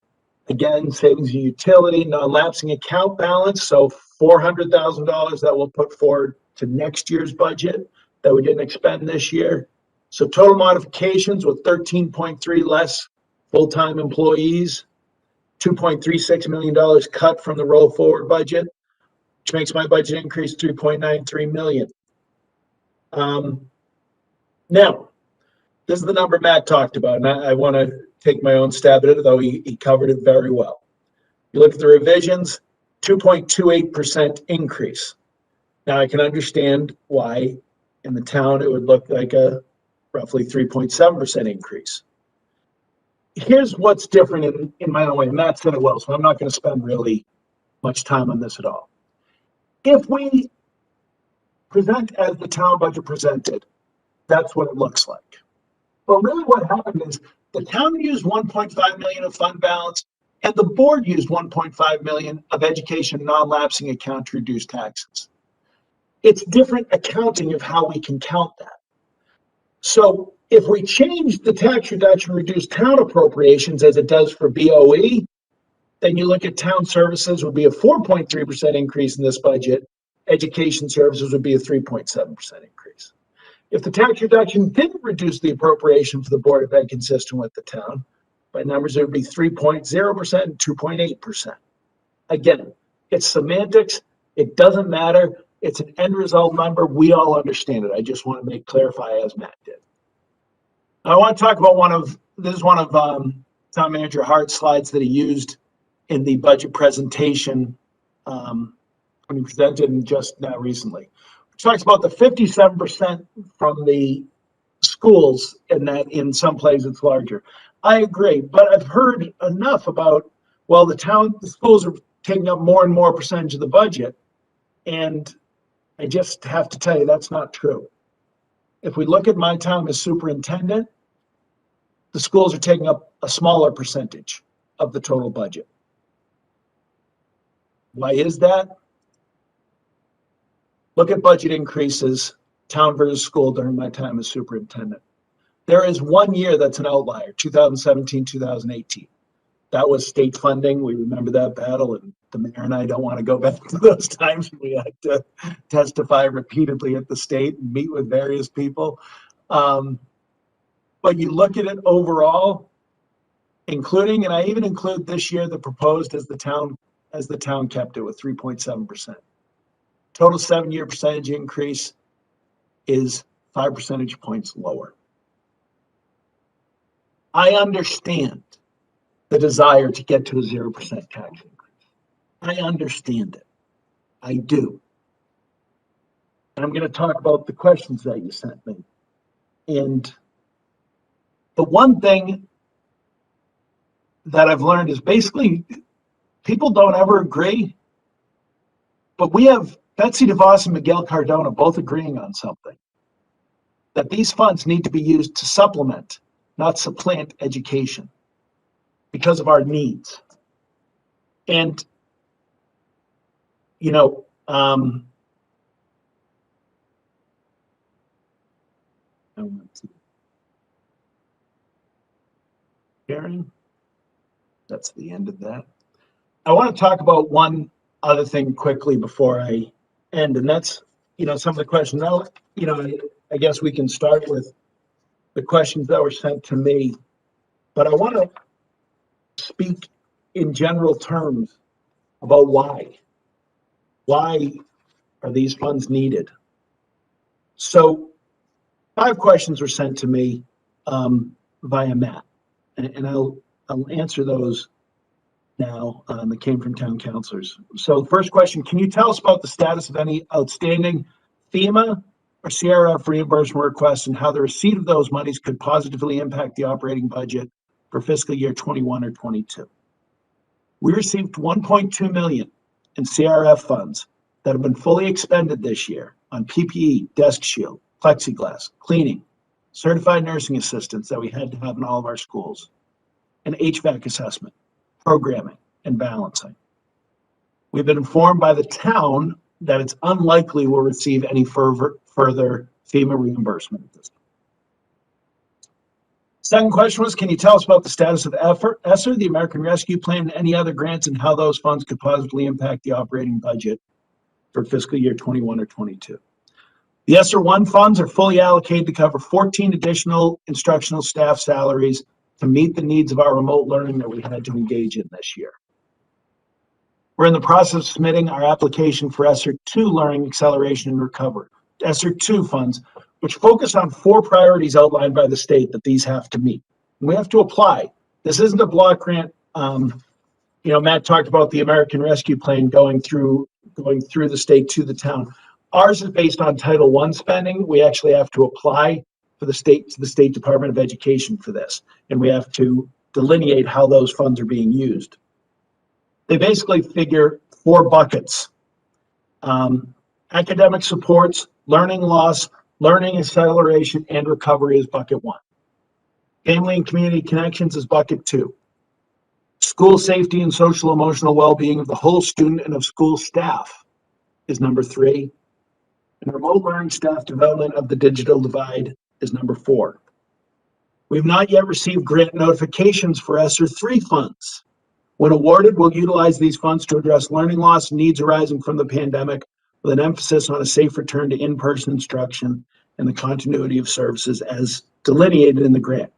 Again, savings in utility, non-lapsing account balance, so $400,000 that we'll put forward to next year's budget that we didn't expend this year. So total modifications with 13.3 less full-time employees, $2.36 million cut from the roll forward budget, which makes my budget increase $3.93 million. Now, this is the number Matt talked about, and I want to take my own stab at it, though he covered it very well. You look at the revisions, 2.28% increase. Now, I can understand why in the town it would look like a roughly 3.7% increase. Here's what's different in my own way. Matt said it well, so I'm not going to spend really much time on this at all. If we present as the town budget presented, that's what it looks like. But really what happened is the town used 1.5 million of fund balance and the board used 1.5 million of education non-lapsing account to reduce taxes. It's different accounting of how we can count that. So if we change the tax reduction, reduce town appropriations as it does for BOE, then you look at town services would be a 4.3% increase in this budget. Education services would be a 3.7% increase. If the tax reduction didn't reduce the appropriation for the Board of Ed consistent with the town, by numbers, it would be 3.0% and 2.8%. Again, it's semantics. It doesn't matter. It's an end result number. We all understand it. I just want to clarify as Matt did. I want to talk about this is one of Town Manager Hart's slides that he used in the budget presentation when he presented just now recently. Which talks about the 57% from the schools, and that in some places it's larger. I agree, but I've heard enough about, well, the schools are taking up more and more percentage of the budget, and I just have to tell you that's not true. If we look at my time as superintendent, the schools are taking up a smaller percentage of the total budget. Why is that? Look at budget increases, town versus school during my time as superintendent. There is 1 year that's an outlier, 2017, 2018. That was state funding. We remember that battle, and the mayor and I don't want to go back to those times when we had to testify repeatedly at the state and meet with various people. But you look at it overall, including, and I even include this year the proposed as the town kept it with 3.7%. Total 7-year percentage increase is 5 percentage points lower. I understand the desire to get to a 0% tax increase. I understand it. I do. And I'm going to talk about the questions that you sent me And the one thing that I've learned is basically people don't ever agree, but we have Betsy DeVos and Miguel Cardona both agreeing on something, that these funds need to be used to supplement, not supplant education because of our needs. And, you know, Karen, that's the end of that. I want to talk about one other thing quickly before I end, and that's, you know, some of the questions. Now, you know, I guess we can start with the questions that were sent to me, but I want to speak in general terms about why. Why are these funds needed? So 5 questions were sent to me via Matt, and I'll answer those now that came from town councilors. So first question, can you tell us about the status of any outstanding FEMA or CRF reimbursement requests and how the receipt of those monies could positively impact the operating budget for fiscal year 21 or 22? We received 1.2 million in CRF funds that have been fully expended this year on PPE, desk shield, plexiglass, cleaning, certified nursing assistants that we had to have in all of our schools, and HVAC assessment, programming, and balancing. We've been informed by the town that it's unlikely we'll receive any further FEMA reimbursement at this time. Second question was, can you tell us about the status of ESSER, the American Rescue Plan, and any other grants and how those funds could positively impact the operating budget for fiscal year 21 or 22? The ESSER 1 funds are fully allocated to cover 14 additional instructional staff salaries to meet the needs of our remote learning that we had to engage in this year. We're in the process of submitting our application for ESSER 2 Learning Acceleration and Recovery, ESSER 2 funds, which focus on 4 priorities outlined by the state that these have to meet. And we have to apply. This isn't a block grant. You know, Matt talked about the American Rescue Plan going through the state to the town. Ours is based on Title I spending. We actually have to apply for the state to the State Department of Education for this, and we have to delineate how those funds are being used. They basically figure 4 buckets. Academic supports, learning loss, learning acceleration, and recovery is bucket 1. Family and community connections is bucket 2. School safety and social emotional well-being of the whole student and of school staff is number 3. And remote learning staff development of the digital divide is number 4. We've not yet received grant notifications for ESSER 3 funds. When awarded, we'll utilize these funds to address learning loss needs arising from the pandemic with an emphasis on a safe return to in-person instruction and the continuity of services as delineated in the grant.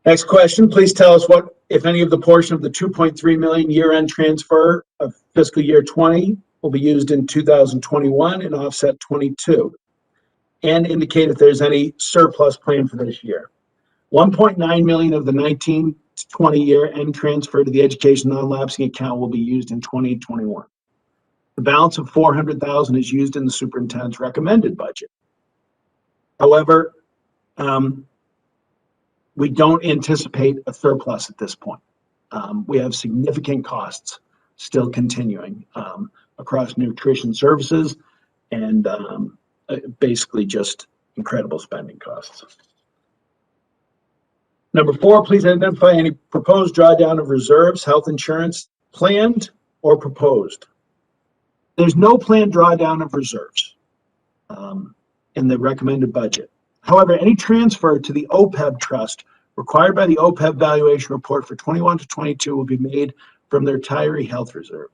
Next question, please tell us what, if any, of the portion of the 2.3 million year-end transfer of fiscal year 20 will be used in 2021 and offset 22, and indicate if there's any surplus planned for this year. 1.9 million of the 19 to 20 year-end transfer to the education non-lapsing account will be used in 2021. The balance of 400,000 is used in the superintendent's recommended budget. However, we don't anticipate a surplus at this point. We have significant costs still continuing across nutrition services and basically just incredible spending costs. Number 4, please identify any proposed drawdown of reserves, health insurance, planned or proposed. There's no planned drawdown of reserves in the recommended budget. However, any transfer to the OPEB trust required by the OPEB valuation report for 21 to 22 will be made from their retiree health reserve.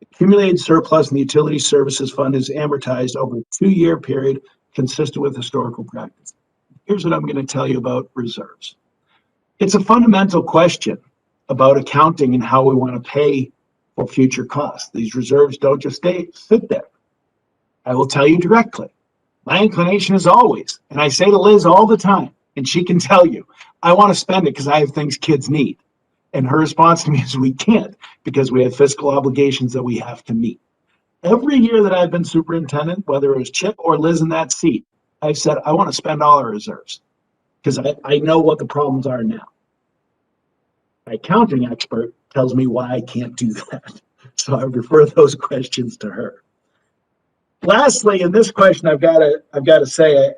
Accumulated surplus in the utility services fund is amortized over a 2-year period consistent with historical practice. Here's what I'm going to tell you about reserves. It's a fundamental question about accounting and how we want to pay for future costs. These reserves don't just sit there. I will tell you directly. My inclination is always, and I say to Liz all the time, and she can tell you, I want to spend it because I have things kids need. And her response to me is we can't because we have fiscal obligations that we have to meet. Every year that I've been superintendent, whether it was Chip or Liz in that seat, I said, I want to spend all our reserves because I know what the problems are now. My accounting expert tells me why I can't do that. So I refer those questions to her. Lastly, in this question, I've got to say,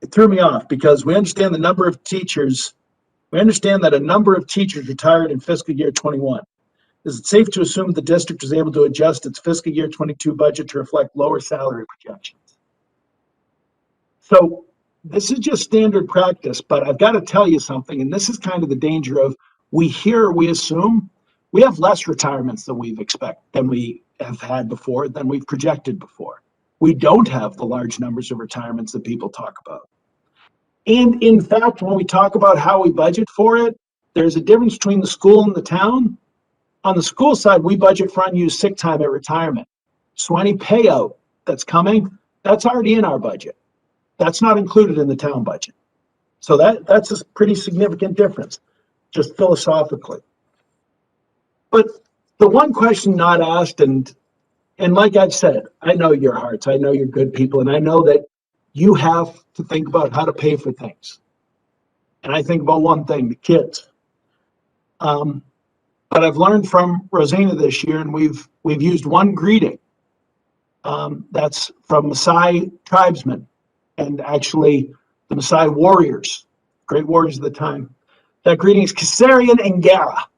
it threw me off because we understand the number of teachers. We understand that a number of teachers retired in fiscal year 21. Is it safe to assume the district was able to adjust its fiscal year 22 budget to reflect lower salary projections? So this is just standard practice, but I've got to tell you something, and this is kind of the danger of we assume we have less retirements than than we have had before, than we've projected before. We don't have the large numbers of retirements that people talk about. And in fact, when we talk about how we budget for it, there's a difference between the school and the town. On the school side, we budget for unused sick time at retirement. So any payout that's coming, that's already in our budget. That's not included in the town budget. So that's a pretty significant difference, just philosophically. But the one question not asked, and like I've said, I know your hearts, I know you're good people, and I know that you have to think about how to pay for things. And I think about one thing, the kids. But I've learned from Rosanna this year, and we've used one greeting. That's from Maasai tribesmen, and actually the Maasai warriors, great warriors of the time. That greeting is Kasarian and Gara.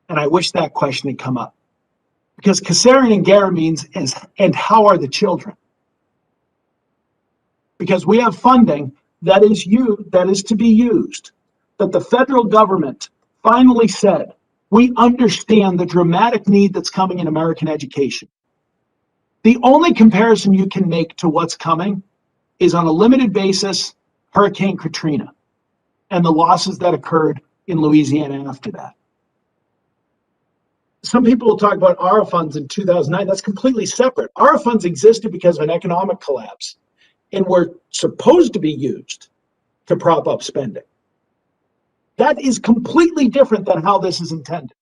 And I wish that question had come up. Because Kasarian and Gara means, and how are the children? Because we have funding that is to be used, that the federal government finally said, we understand the dramatic need that's coming in American education. The only comparison you can make to what's coming is on a limited basis, Hurricane Katrina and the losses that occurred in Louisiana after that. Some people will talk about ARA funds in 2009. That's completely separate. ARA funds existed because of an economic collapse and were supposed to be used to prop up spending. That is completely different than how this is intended.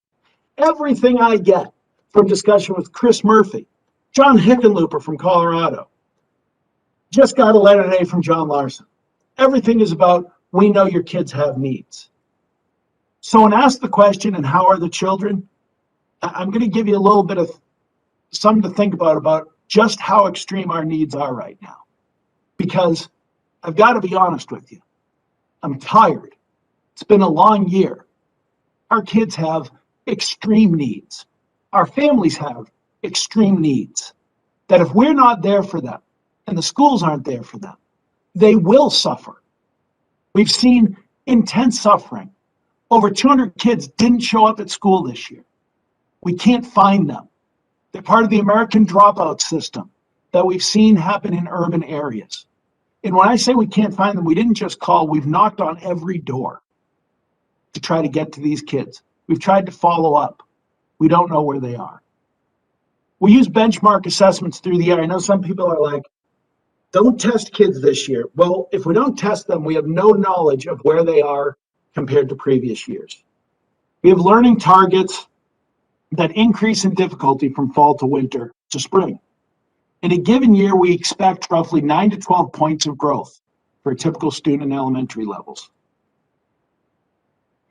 Everything I get from discussion with Chris Murphy, John Hickenlooper from Colorado, just got a letter today from John Larson. Everything is about, we know your kids have needs. So when asked the question, and how are the children, I'm going to give you a little bit of something to think about just how extreme our needs are right now. Because I've got to be honest with you. I'm tired. It's been a long year. Our kids have extreme needs. Our families have extreme needs. That if we're not there for them, and the schools aren't there for them, they will suffer. We've seen intense suffering. Over 200 kids didn't show up at school this year. We can't find them. They're part of the American dropout system that we've seen happen in urban areas. And when I say we can't find them, we didn't just call, we've knocked on every door to try to get to these kids. We've tried to follow up. We don't know where they are. We use benchmark assessments through the year. I know some people are like, don't test kids this year. Well, if we don't test them, we have no knowledge of where they are compared to previous years. We have learning targets that increase in difficulty from fall to winter to spring. In a given year, we expect roughly 9 to 12 points of growth for a typical student in elementary levels.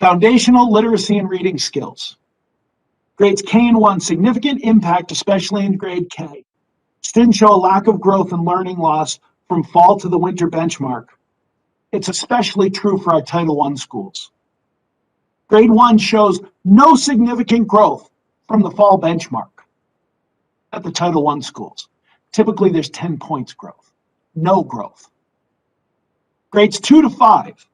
Foundational literacy and reading skills. Grades K and 1, significant impact, especially in grade K. Students show a lack of growth and learning loss from fall to the winter benchmark. It's especially true for our Title I schools. Grade 1 shows no significant growth from the fall benchmark at the Title I schools. Typically, there's 10 points growth, no growth. Grades 2 to 5,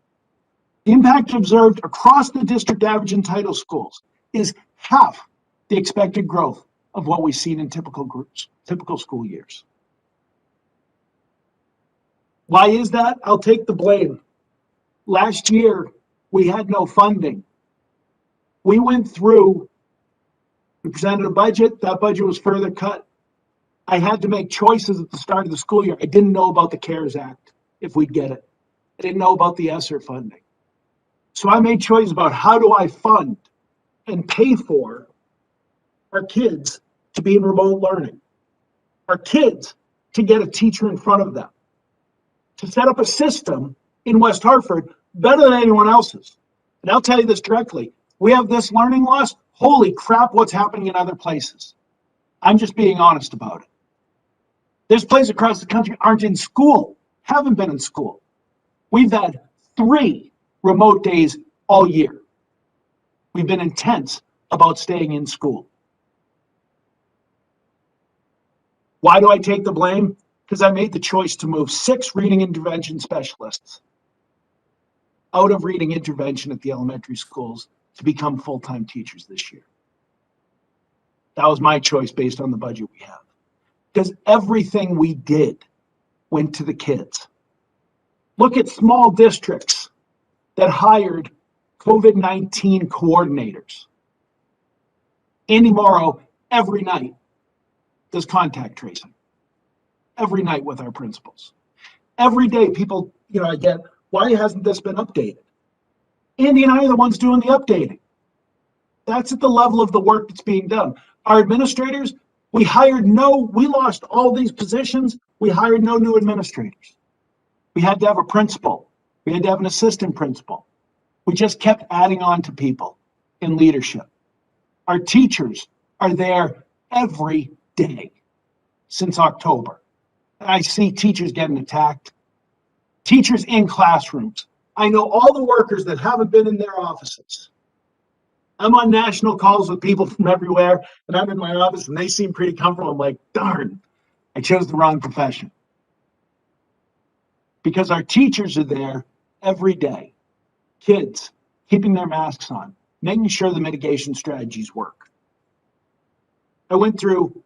the impact observed across the district average in title schools is half the expected growth of what we've seen in typical groups, typical school years. Why is that? I'll take the blame. Last year, we had no funding. We went through, we presented a budget, that budget was further cut. I had to make choices at the start of the school year. I didn't know about the CARES Act, if we'd get it. I didn't know about the ESSER funding. So I made choices about how do I fund and pay for our kids to be in remote learning, our kids to get a teacher in front of them, to set up a system in West Hartford better than anyone else's. And I'll tell you this directly. We have this learning loss. Holy crap, what's happening in other places? I'm just being honest about it. There's places across the country aren't in school, haven't been in school. We've had 3 remote days all year. We've been intense about staying in school. Why do I take the blame? Because I made the choice to move 6 reading intervention specialists out of reading intervention at the elementary schools to become full-time teachers this year. That was my choice based on the budget we have. Because everything we did went to the kids. Look at small districts that hired COVID-19 coordinators. Andy Morrow, every night, does contact tracing. Every night with our principals. Every day people, I get, why hasn't this been updated? Andy and I are the ones doing the updating. That's at the level of the work that's being done. Our administrators, we lost all these positions. We hired no new administrators. We had to have a principal. We had to have an assistant principal. We just kept adding on to people in leadership. Our teachers are there every day since October. I see teachers getting attacked. Teachers in classrooms. I know all the workers that haven't been in their offices. I'm on national calls with people from everywhere, and I'm in my office, and they seem pretty comfortable. I'm like, darn, I chose the wrong profession. Because our teachers are there every day. Kids, keeping their masks on, making sure the mitigation strategies work. I went through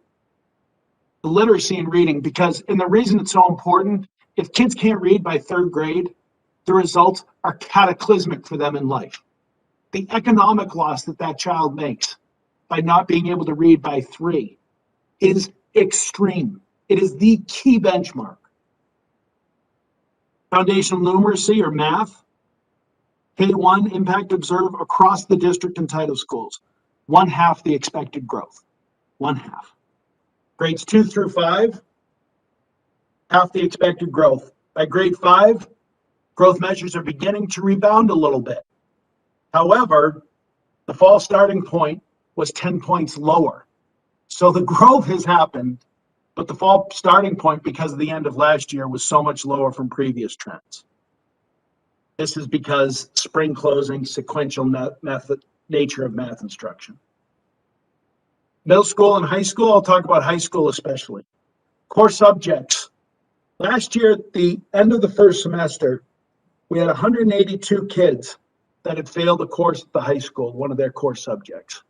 the literacy and reading and the reason it's so important, if kids can't read by 3rd grade, the results are cataclysmic for them in life. The economic loss that child makes by not being able to read by 3 is extreme. It is the key benchmark. Foundational numeracy or math, K1 impact observed across the district and title schools, 1/2 the expected growth, 1/2. Grades 2 through 5, half the expected growth. By grade 5, growth measures are beginning to rebound a little bit. However, the fall starting point was 10 points lower. So the growth has happened, but the fall starting point, because of the end of last year, was so much lower from previous trends. This is because spring closing, sequential nature of math instruction. Middle school and high school, I'll talk about high school especially. Core subjects. Last year, at the end of the first semester, we had 182 kids that had failed a course at the high school, one of their core subjects.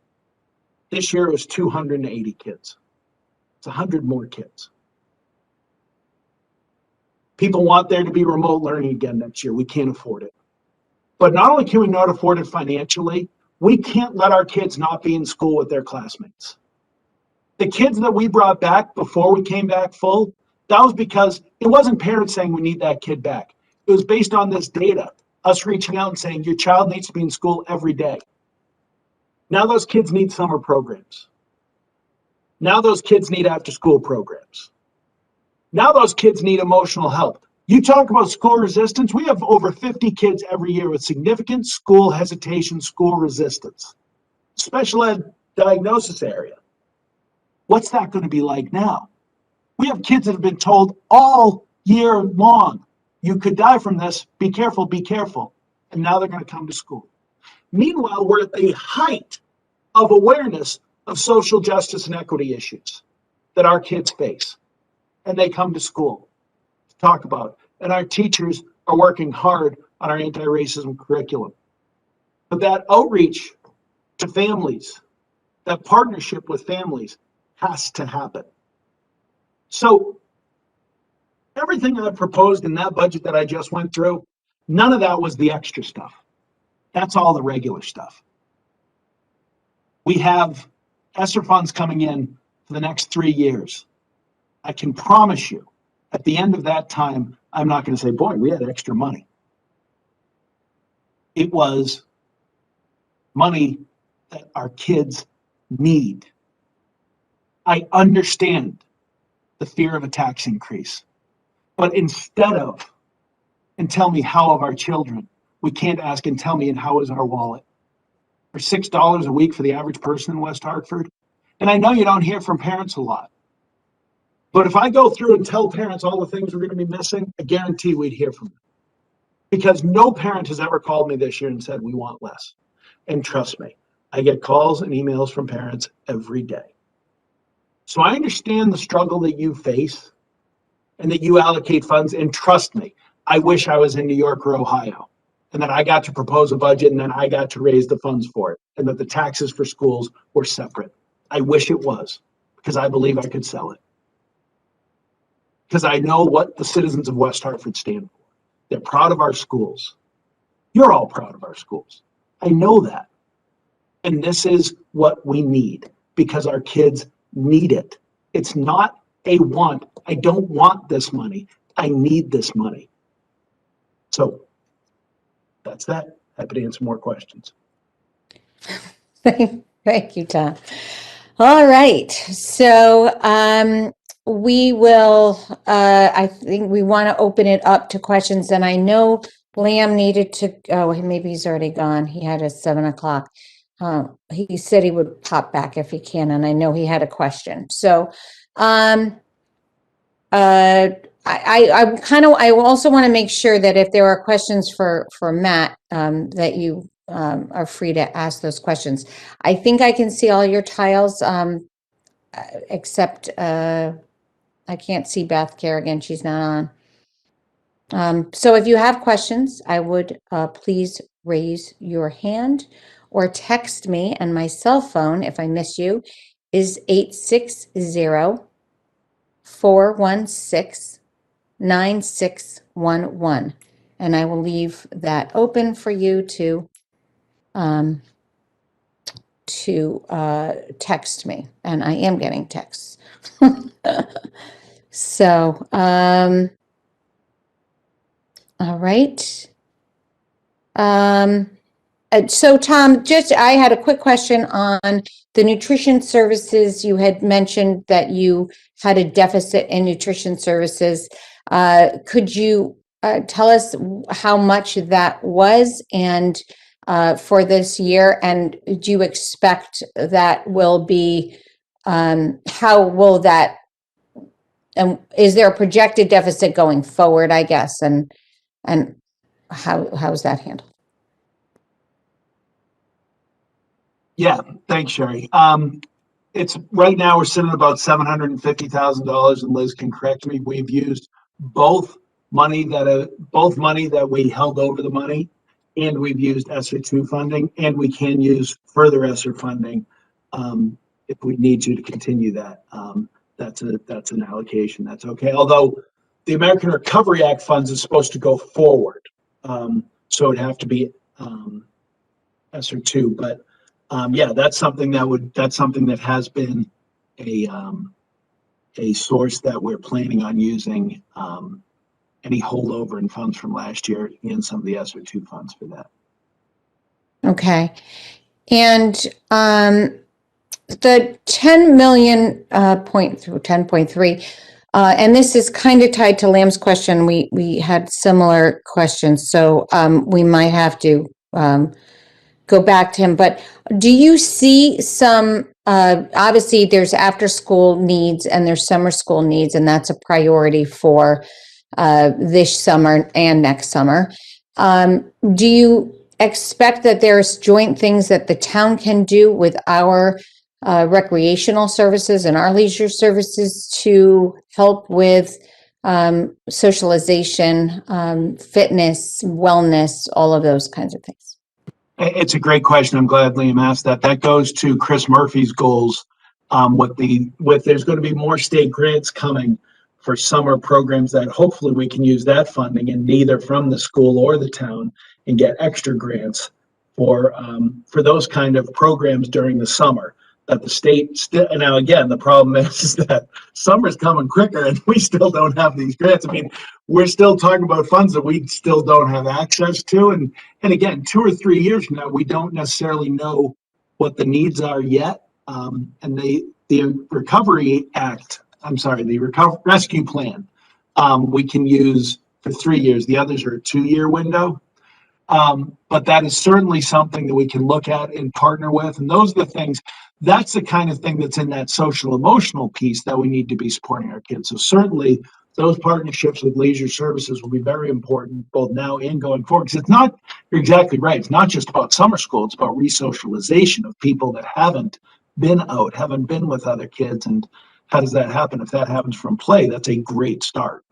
This year it was 280 kids. It's 100 more kids. People want there to be remote learning again next year. We can't afford it. But not only can we not afford it financially, we can't let our kids not be in school with their classmates. The kids that we brought back before we came back full, that was because it wasn't parents saying we need that kid back. It was based on this data, us reaching out and saying your child needs to be in school every day. Now those kids need summer programs. Now those kids need after-school programs. Now those kids need emotional help. You talk about school resistance, we have over 50 kids every year with significant school hesitation, school resistance. Special ed diagnosis area. What's that going to be like now? We have kids that have been told all year long, you could die from this, be careful, be careful. And now they're going to come to school. Meanwhile, we're at the height of awareness of social justice and equity issues that our kids face. And they come to school to talk about it. And our teachers are working hard on our anti-racism curriculum. But that outreach to families, that partnership with families has to happen. So everything I proposed in that budget that I just went through, none of that was the extra stuff. That's all the regular stuff. We have ESSER funds coming in for the next 3 years. I can promise you, at the end of that time, I'm not going to say, boy, we had extra money. It was money that our kids need. I understand the fear of a tax increase. But instead of, and tell me how of our children, we can't ask and tell me and how is our wallet. For $6 a week for the average person in West Hartford. And I know you don't hear from parents a lot. But if I go through and tell parents all the things we're going to be missing, I guarantee we'd hear from them. Because no parent has ever called me this year and said, we want less. And trust me, I get calls and emails from parents every day. So I understand the struggle that you face and that you allocate funds. And trust me, I wish I was in New York or Ohio and that I got to propose a budget and then I got to raise the funds for it and that the taxes for schools were separate. I wish it was because I believe I could sell it. Because I know what the citizens of West Hartford stand for. They're proud of our schools. You're all proud of our schools. I know that. And this is what we need because our kids need it. It's not a want. I don't want this money. I need this money. So that's that. Happy to answer more questions. Thank you, Tom. All right. So we will, I think we want to open it up to questions. And I know Liam needed to, oh, maybe he's already gone. He had a 7 o'clock. He said he would pop back if he can. And I know he had a question. So I also want to make sure that if there are questions for Matt, that you are free to ask those questions. I think I can see all your tiles, except I can't see Beth Kerrigan. She's not on. So if you have questions, I would please raise your hand or text me, and my cell phone, if I miss you, is 860-416-9611. And I will leave that open for you to text me, and I am getting texts. So, all right. So Tom, I had a quick question on the nutrition services. You had mentioned that you had a deficit in nutrition services. Could you tell us how much that was and for this year? And do you expect that will be, how will that, and is there a projected deficit going forward, I guess, and how is that handled? Yeah, thanks, Sherry. It's right now we're sitting at about $750,000, and Liz can correct me. We've used both money that we held over the money, and we've used ESSER 2 funding, and we can use further ESSER funding if we need to continue that. That's an allocation. That's okay. Although the American Recovery Act funds is supposed to go forward, so it'd have to be ESSER 2. But yeah, that's something that has been a source that we're planning on using any holdover in funds from last year and some of the ESSER 2 funds for that. Okay. And the 10 million point through 10.3, and this is kind of tied to Lamb's question. We had similar questions, so we might have to go back to him. But do you see some, obviously there's after school needs and there's summer school needs, and that's a priority for this summer and next summer. Do you expect that there's joint things that the town can do with our recreational services and our leisure services to help with socialization, fitness, wellness, all of those kinds of things? It's a great question. I'm glad Liam asked that. That goes to Chris Murphy's goals. There's going to be more state grants coming for summer programs that hopefully we can use that funding and neither from the school or the town and get extra grants for those kind of programs during the summer that the state still. Now again, the problem is that summer's coming quicker and we still don't have these grants. I mean, we're still talking about funds that we still don't have access to, and again, 2 or 3 years from now, we don't necessarily know what the needs are yet. And the Recovery Act rescue plan, we can use for 3 years. The others are a 2-year window. But that is certainly something that we can look at and partner with. And those are the things, that's the kind of thing that's in that social emotional piece that we need to be supporting our kids. So certainly those partnerships with leisure services will be very important both now and going forward. Because it's not, you're exactly right. It's not just about summer school. It's about resocialization of people that haven't been out, haven't been with other kids. And how does that happen? If that happens from play, that's a great start.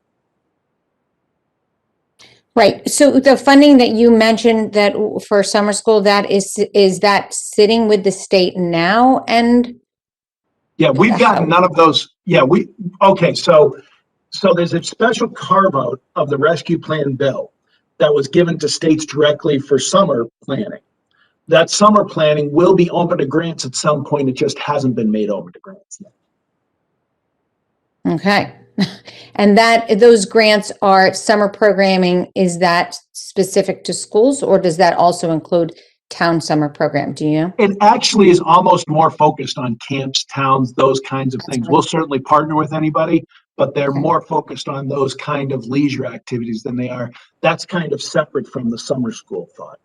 Right. So the funding that you mentioned that for summer school, that is that sitting with the state now? And Yeah, we've gotten none of those. Yeah, so there's a special carve out of the rescue plan bill that was given to states directly for summer planning. That summer planning will be open to grants at some point. It just hasn't been made open to grants yet. okay. And that those grants are summer programming. Is that specific to schools, or does that also include town summer program? Do you know? It actually is almost more focused on camps, towns, those kinds of things. We'll certainly partner with anybody, but they're more focused on those kind of leisure activities than they are. That's kind of separate from the summer school thought.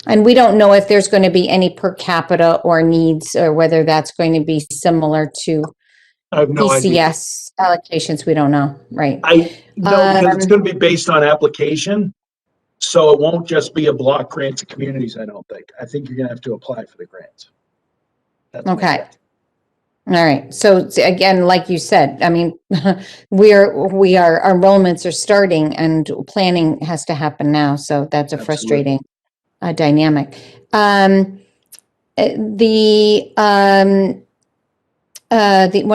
And we don't know if there's going to be any per capita or needs, or whether that's going to be similar to I have no idea. PCS allocations. We don't know, right? Because it's going to be based on application. So it won't just be a block grant to communities, I don't think. I think you're going to have to apply for the grants. That's my Okay. guess. All right. So again, like you said, I mean, our enrollments are starting and planning has to happen now. So that's a Absolutely. frustrating dynamic. One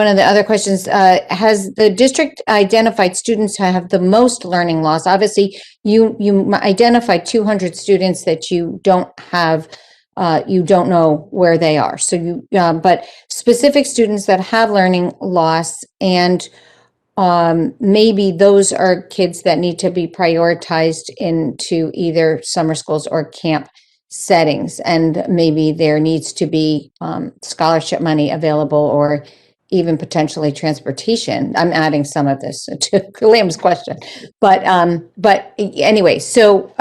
of the other questions, has the district identified students who have the most learning loss? Obviously, you identified 200 students that you don't have, you don't know where they are. So but specific students that have learning loss, and maybe those are kids that need to be prioritized into either summer schools or camp settings, and maybe there needs to be scholarship money available, or even potentially transportation. I'm adding some of this to Liam's question, but anyway, so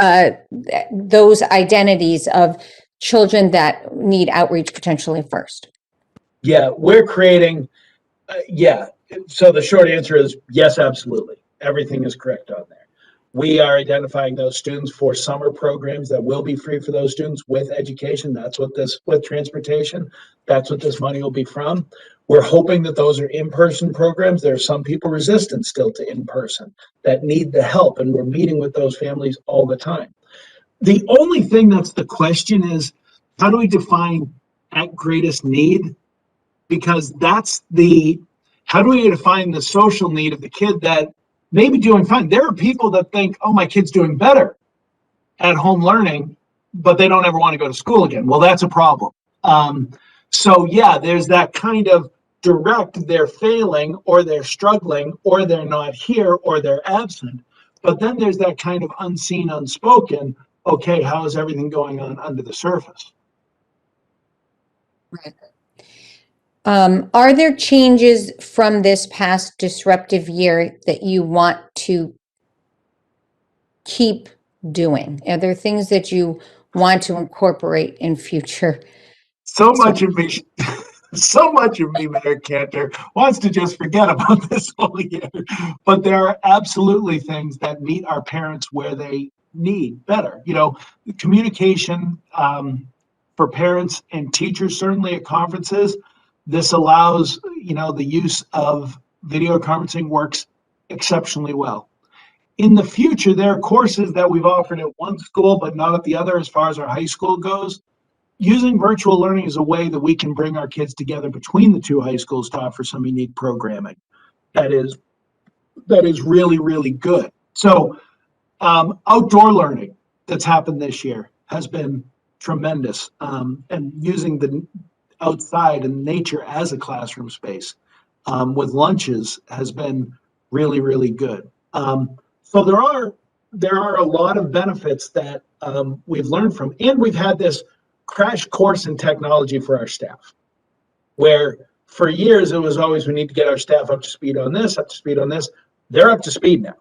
those identities of children that need outreach potentially first. Yeah, we're creating, So the short answer is yes, absolutely. Everything is correct on there. We are identifying those students for summer programs that will be free for those students with education. That's what with transportation, that's what this money will be from. We're hoping that those are in-person programs. There are some people resistant still to in-person that need the help, and we're meeting with those families all the time. The only thing that's the question is, how do we define at greatest need? Because how do we define the social need of the kid that may be doing fine? There are people that think, oh, my kid's doing better at home learning, but they don't ever want to go to school again. Well, that's a problem. So yeah, there's that kind of direct, they're failing, or they're struggling, or they're not here, or they're absent. But then there's that kind of unseen, unspoken, okay, how is everything going on under the surface? Right. Are there changes from this past disruptive year that you want to keep doing? Are there things that you want to incorporate in future? So much of me, Mayor Cantor, wants to just forget about this whole year. But there are absolutely things that meet our parents where they need better. Communication for parents and teachers, certainly at conferences. This allows, the use of video conferencing works exceptionally well. In the future, there are courses that we've offered at one school, but not at the other as far as our high school goes. Using virtual learning is a way that we can bring our kids together between the two high schools to offer some unique programming that is really, really good. So outdoor learning that's happened this year has been tremendous, and using the outside and nature as a classroom space with lunches has been really, really good. So there are a lot of benefits that we've learned from, and we've had this crash course in technology for our staff, where for years, it was always, we need to get our staff up to speed on this, up to speed on this. They're up to speed now.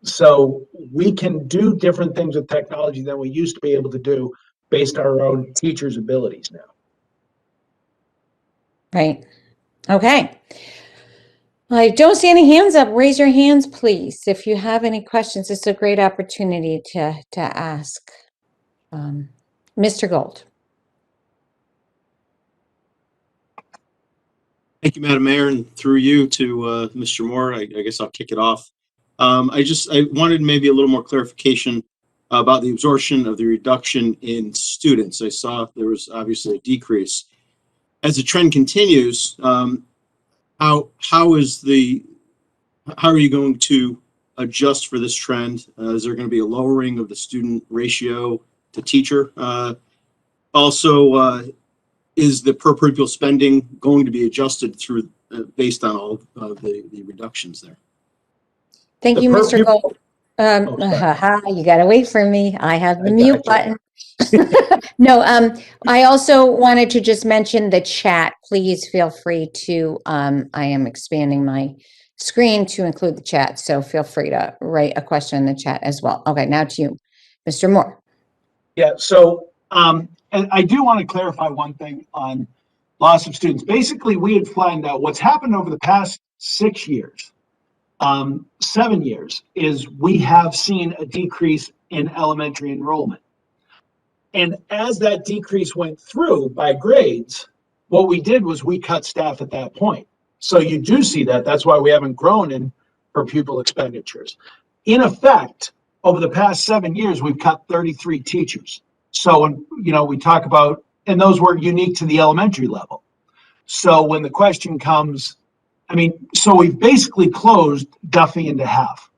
So we can do different things with technology than we used to be able to do based on our own teachers' abilities now. Right. Okay. I don't see any hands up. Raise your hands, please. If you have any questions, it's a great opportunity to ask. Mr. Gold. Thank you, Madam Mayor, and through you to Mr. Moore. I guess I'll kick it off. I wanted maybe a little more clarification about the absorption of the reduction in students. I saw there was obviously a decrease. As the trend continues, how are you going to adjust for this trend? Is there going to be a lowering of the student ratio to teacher? Also, is the per pupil spending going to be adjusted through based on all of the reductions there? Thank The you, per Mr. pupil- Gold. sorry. You got to wait for me. I have the I mute got button. No, I also wanted to just mention the chat. Please feel free to, I am expanding my screen to include the chat. So feel free to write a question in the chat as well. Okay, now to you, Mr. Moore. Yeah, so, and I do want to clarify one thing on loss of students. Basically, we had found out what's happened over the past 6 years, 7 years, is we have seen a decrease in elementary enrollment. And as that decrease went through by grades, what we did was we cut staff at that point. So you do see that. That's why we haven't grown in per pupil expenditures. In effect, over the past 7 years, we've cut 33 teachers. So when, we talk about, and those were unique to the elementary level. So when the question comes, so we've basically closed Duffy into half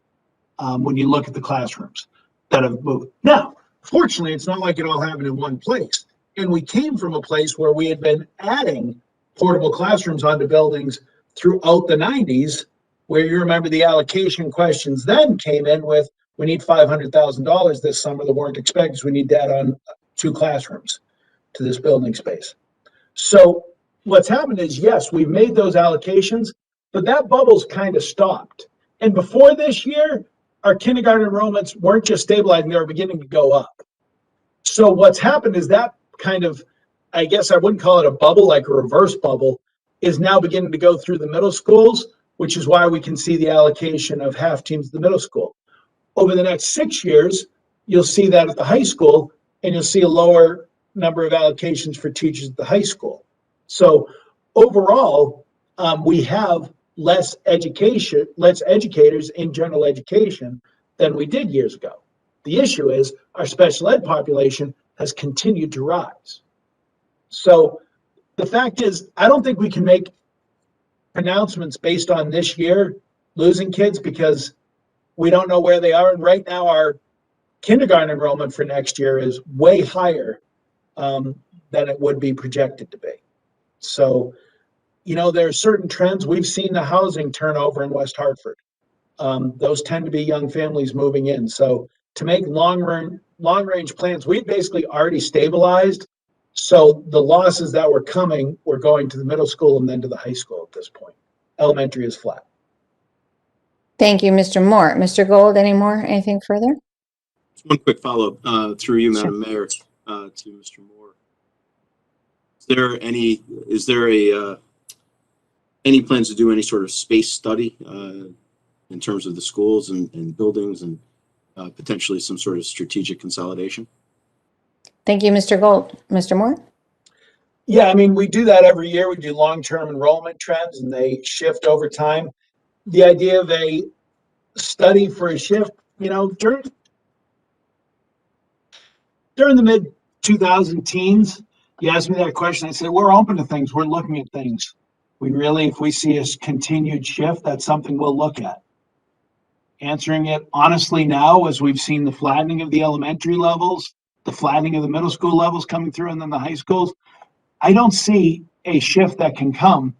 when you look at the classrooms that have moved. Now, fortunately, it's not like it all happened in one place. And we came from a place where we had been adding portable classrooms onto buildings throughout the 90s, where you remember the allocation questions then came in with, we need $500,000 this summer that weren't expected, so we need that on 2 classrooms to this building space. So what's happened is, yes, we've made those allocations, but that bubble's kind of stopped. And before this year, our kindergarten enrollments weren't just stabilizing, they were beginning to go up. So what's happened is that kind of, I guess I wouldn't call it a bubble, like a reverse bubble, is now beginning to go through the middle schools, which is why we can see the allocation of half teams at the middle school. Over the next 6 years, you'll see that at the high school, and you'll see a lower number of allocations for teachers at the high school. So overall, we have less educators in general education than we did years ago. The issue is our special ed population has continued to rise. So the fact is, I don't think we can make pronouncements based on this year losing kids because we don't know where they are. And right now, our kindergarten enrollment for next year is way higher than it would be projected to be. So, there are certain trends. We've seen the housing turnover in West Hartford. Those tend to be young families moving in. So to make long range plans, we've basically already stabilized. So the losses that were coming were going to the middle school and then to the high school at this point. Elementary is flat. Thank you, Mr. Moore. Mr. Gold, anything further? Just one quick follow-up through you, Sure. Madam Mayor, to Mr. Moore. Is there any plans to do any sort of space study in terms of the schools and buildings and potentially some sort of strategic consolidation? Thank you, Mr. Gold. Mr. Moore? Yeah, we do that every year. We do long-term enrollment trends and they shift over time. The idea of a study for a shift, during the mid 2000 teens, you asked me that question. I said, we're open to things. We're looking at things. If we see a continued shift, that's something we'll look at. Answering it honestly now, as we've seen the flattening of the elementary levels, the flattening of the middle school levels coming through, and then the high schools, I don't see a shift that can come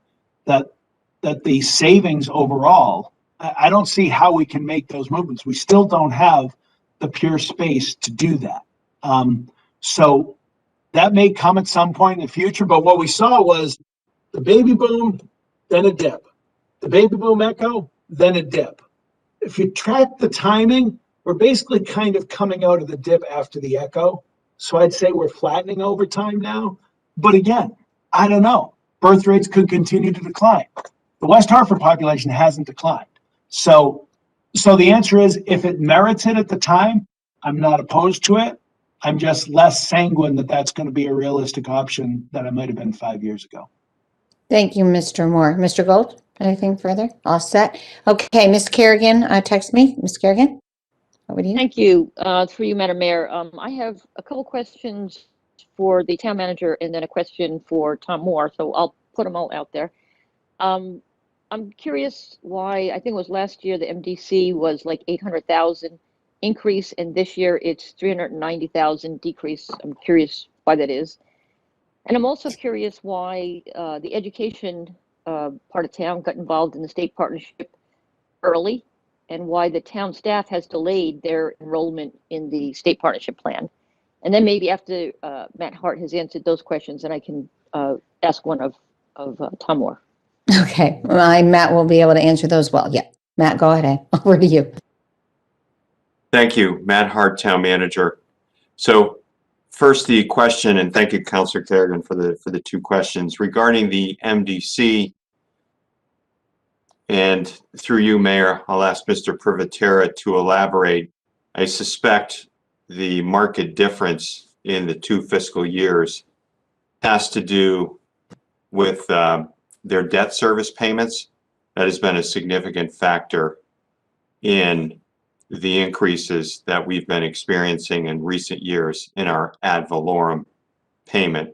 that the savings overall, I don't see how we can make those movements. We still don't have the pure space to do that. So that may come at some point in the future, but what we saw was the baby boom then a dip. The baby boom echo, then a dip. If you track the timing, we're basically kind of coming out of the dip after the echo. So I'd say we're flattening over time now. But again, I don't know. Birth rates could continue to decline. The West Hartford population hasn't declined. So the answer is, if it merits it at the time, I'm not opposed to it. I'm just less sanguine that that's going to be a realistic option than I might have been 5 years ago. Thank you, Mr. Moore. Mr. Gold, anything further? All set? Okay, Ms. Kerrigan, text me. Ms. Kerrigan, over to you. Thank you. Through you, Madam Mayor. I have a couple questions for the town manager and then a question for Tom Moore, so I'll put them all out there. I'm curious why, I think it was last year, the MDC was like 800,000 increase, and this year it's 390,000 decrease. I'm curious why that is. And I'm also curious why the education part of town got involved in the state partnership early, and why the town staff has delayed their enrollment in the state partnership plan. And then maybe after Matt Hart has answered those questions, then I can ask one of Tom Moore. Okay, well, Matt will be able to answer those well. Yeah, Matt, go ahead. Over to you. Thank you, Matt Hart, Town Manager. So first, the question, and thank you, Councilor Kerrigan, for the two questions regarding the MDC. And through you, Mayor, I'll ask Mr. Privatera to elaborate. I suspect the market difference in the two fiscal years has to do with their debt service payments. That has been a significant factor in the increases that we've been experiencing in recent years in our ad valorem payment.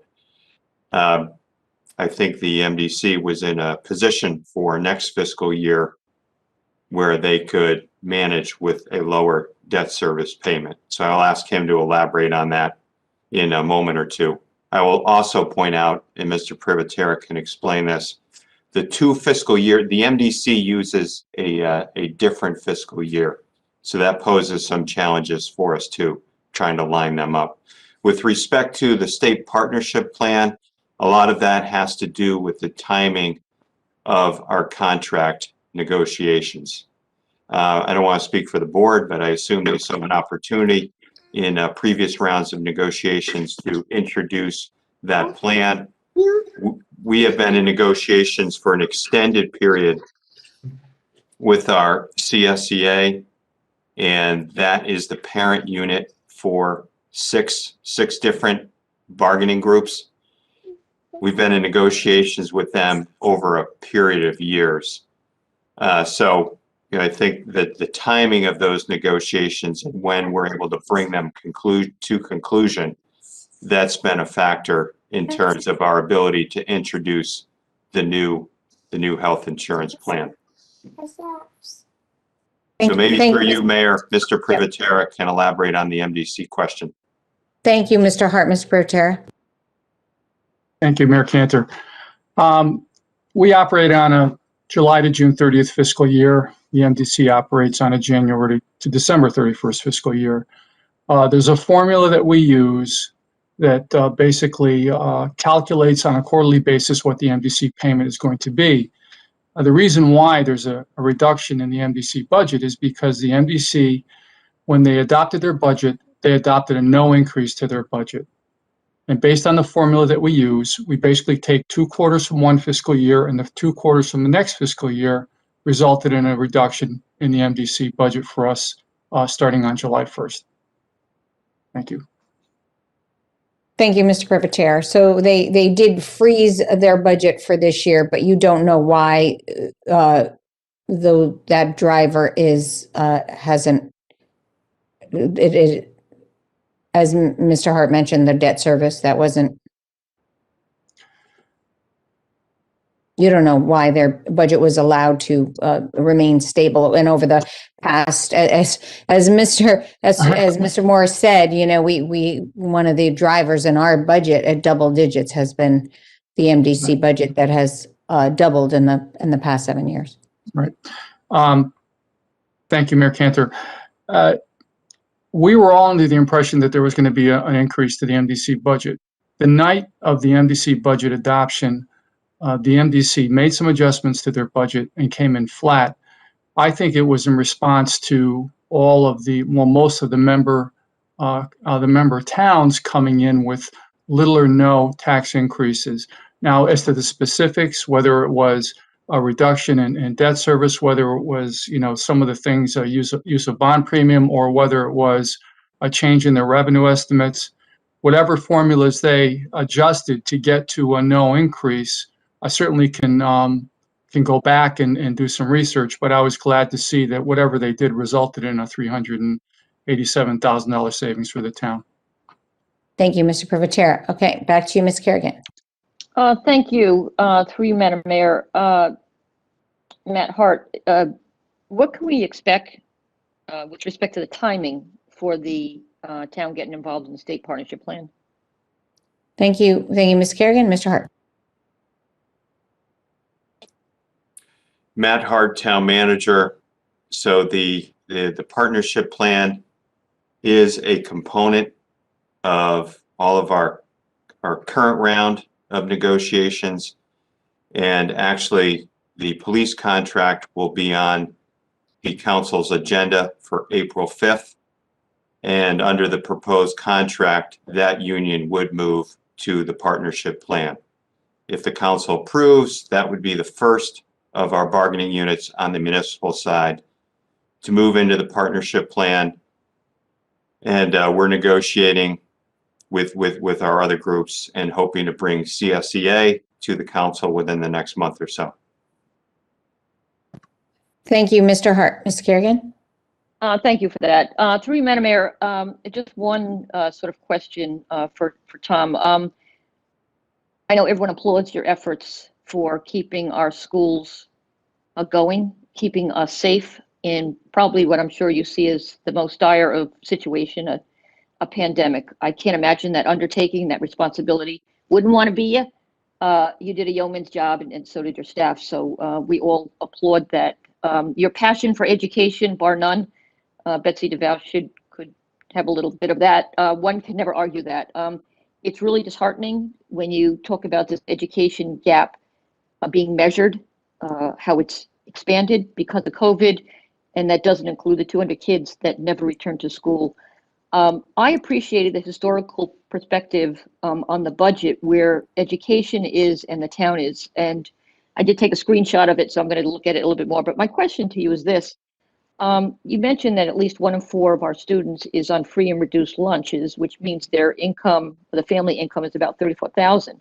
I think the MDC was in a position for next fiscal year where they could manage with a lower debt service payment. So I'll ask him to elaborate on that in a moment or two. I will also point out, and Mr. Privatera can explain this, the two fiscal year, the MDC uses a different fiscal year. So that poses some challenges for us too, trying to line them up. With respect to the state partnership plan, a lot of that has to do with the timing of our contract negotiations. I don't want to speak for the board, but I assume they saw an opportunity in previous rounds of negotiations to introduce that plan. We have been in negotiations for an extended period with our CSEA, and that is the parent unit for six different bargaining groups. We've been in negotiations with them over a period of years. So I think that the timing of those negotiations and when we're able to bring them to conclusion, that's been a factor in terms of our ability to introduce the new health insurance plan. So maybe for you, Mayor, Mr. Privatera can elaborate on the MDC question. Thank you, Mr. Hart. Mr. Privatera. Thank you, Mayor Cantor. We operate on a July to June 30th fiscal year. The MDC operates on a January to December 31st fiscal year. There's a formula that we use that basically calculates on a quarterly basis what the MDC payment is going to be. The reason why there's a reduction in the MDC budget is because the MDC, when they adopted their budget, they adopted a no increase to their budget. And based on the formula that we use, we basically take 2 quarters from one fiscal year and the 2 quarters from the next fiscal year resulted in a reduction in the MDC budget for us starting on July 1st. Thank you. Thank you, Mr. Privatera. So they did freeze their budget for this year, but you don't know why, though that driver is hasn't. As Mr. Hart mentioned, the debt service, that wasn't. You don't know why their budget was allowed to remain stable, and over the past, as Mr. Morris said, you know, we one of the drivers in our budget at double digits has been the MDC budget that has doubled in the past 7 years. Right. Thank you, Mayor Cantor. We were all under the impression that there was going to be an increase to the MDC budget. The night of the MDC budget adoption, the MDC made some adjustments to their budget and came in flat. I think it was in response to most of the member towns coming in with little or no tax increases. Now, as to the specifics, whether it was a reduction in debt service, whether it was, some of the things, use of bond premium, or whether it was a change in their revenue estimates, whatever formulas they adjusted to get to a no increase, I certainly can go back and do some research, but I was glad to see that whatever they did resulted in a $387,000 savings for the town. Thank you, Mr. Privatera. Okay, back to you, Ms. Kerrigan. Thank you, through you, Madam Mayor. Matt Hart, what can we expect with respect to the timing for the town getting involved in the state partnership plan? Thank you, Ms. Kerrigan. Mr. Hart. Matt Hart, Town Manager. So the partnership plan is a component of all of our current round of negotiations, and actually the police contract will be on the council's agenda for April 5th, and under the proposed contract, that union would move to the partnership plan. If the council approves, that would be the first of our bargaining units on the municipal side to move into the partnership plan, and we're negotiating with our other groups and hoping to bring CSEA to the council within the next month or so. Thank you, Mr. Hart. Ms. Kerrigan? Thank you for that. Through you, Madam Mayor, just one sort of question for Tom. I know everyone applauds your efforts for keeping our schools going, keeping us safe in probably what I'm sure you see as the most dire of situation, a pandemic. I can't imagine that undertaking, that responsibility. Wouldn't want to be you. You did a yeoman's job, and so did your staff. So we all applaud that. Your passion for education, bar none. Betsy DeVos could have a little bit of that. One can never argue that. It's really disheartening when you talk about this education gap being measured, how it's expanded because of COVID, and that doesn't include the 200 kids that never returned to school. I appreciated the historical perspective on the budget where education is and the town is. And I did take a screenshot of it, so I'm going to look at it a little bit more. But my question to you is this. You mentioned that at least 1 in 4 of our students is on free and reduced lunches, which means their income, the family income, is about $34,000.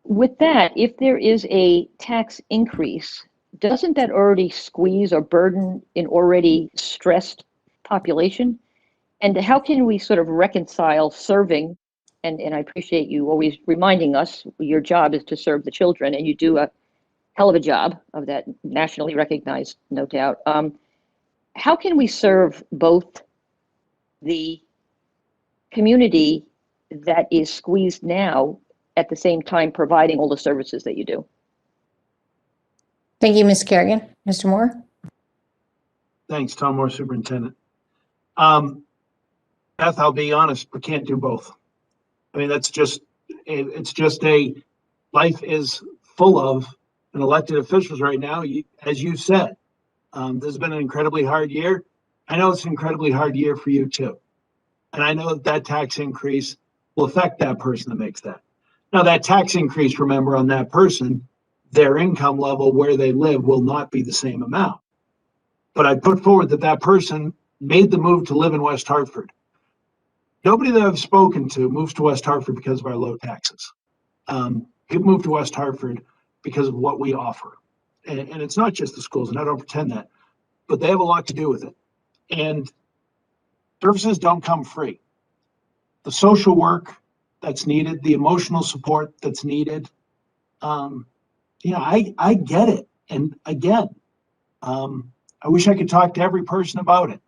With that, if there is a tax increase, doesn't that already squeeze or burden an already stressed population? And how can we sort of reconcile serving, and I appreciate you always reminding us your job is to serve the children, and you do a hell of a job of that, nationally recognized, no doubt. How can we serve both the community that is squeezed now at the same time providing all the services that you do? Thank you, Ms. Kerrigan. Mr. Moore? Thanks, Tom Moore, Superintendent. Beth, I'll be honest, we can't do both. I mean, it's just life is full of elected officials right now. As you said, this has been an incredibly hard year. I know it's an incredibly hard year for you too. And I know that tax increase will affect that person that makes that. Now, that tax increase, remember, on that person, their income level where they live will not be the same amount. But I put forward that person made the move to live in West Hartford. Nobody that I've spoken to moves to West Hartford because of our low taxes. People move to West Hartford because of what we offer. And it's not just the schools, and I don't pretend that, but they have a lot to do with it. And services don't come free. The social work that's needed, the emotional support that's needed, I get it. And again, I wish I could talk to every person about it,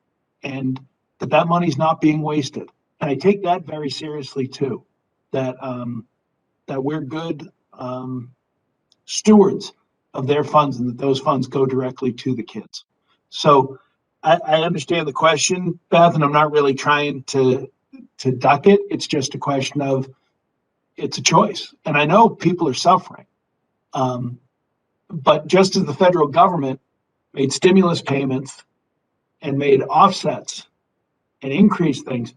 and that money's not being wasted. And I take that very seriously too, that we're good stewards of their funds, and that those funds go directly to the kids. So I understand the question, Beth, and I'm not really trying to duck it. It's just a question of, it's a choice. And I know people are suffering. But just as the federal government made stimulus payments and made offsets and increased things,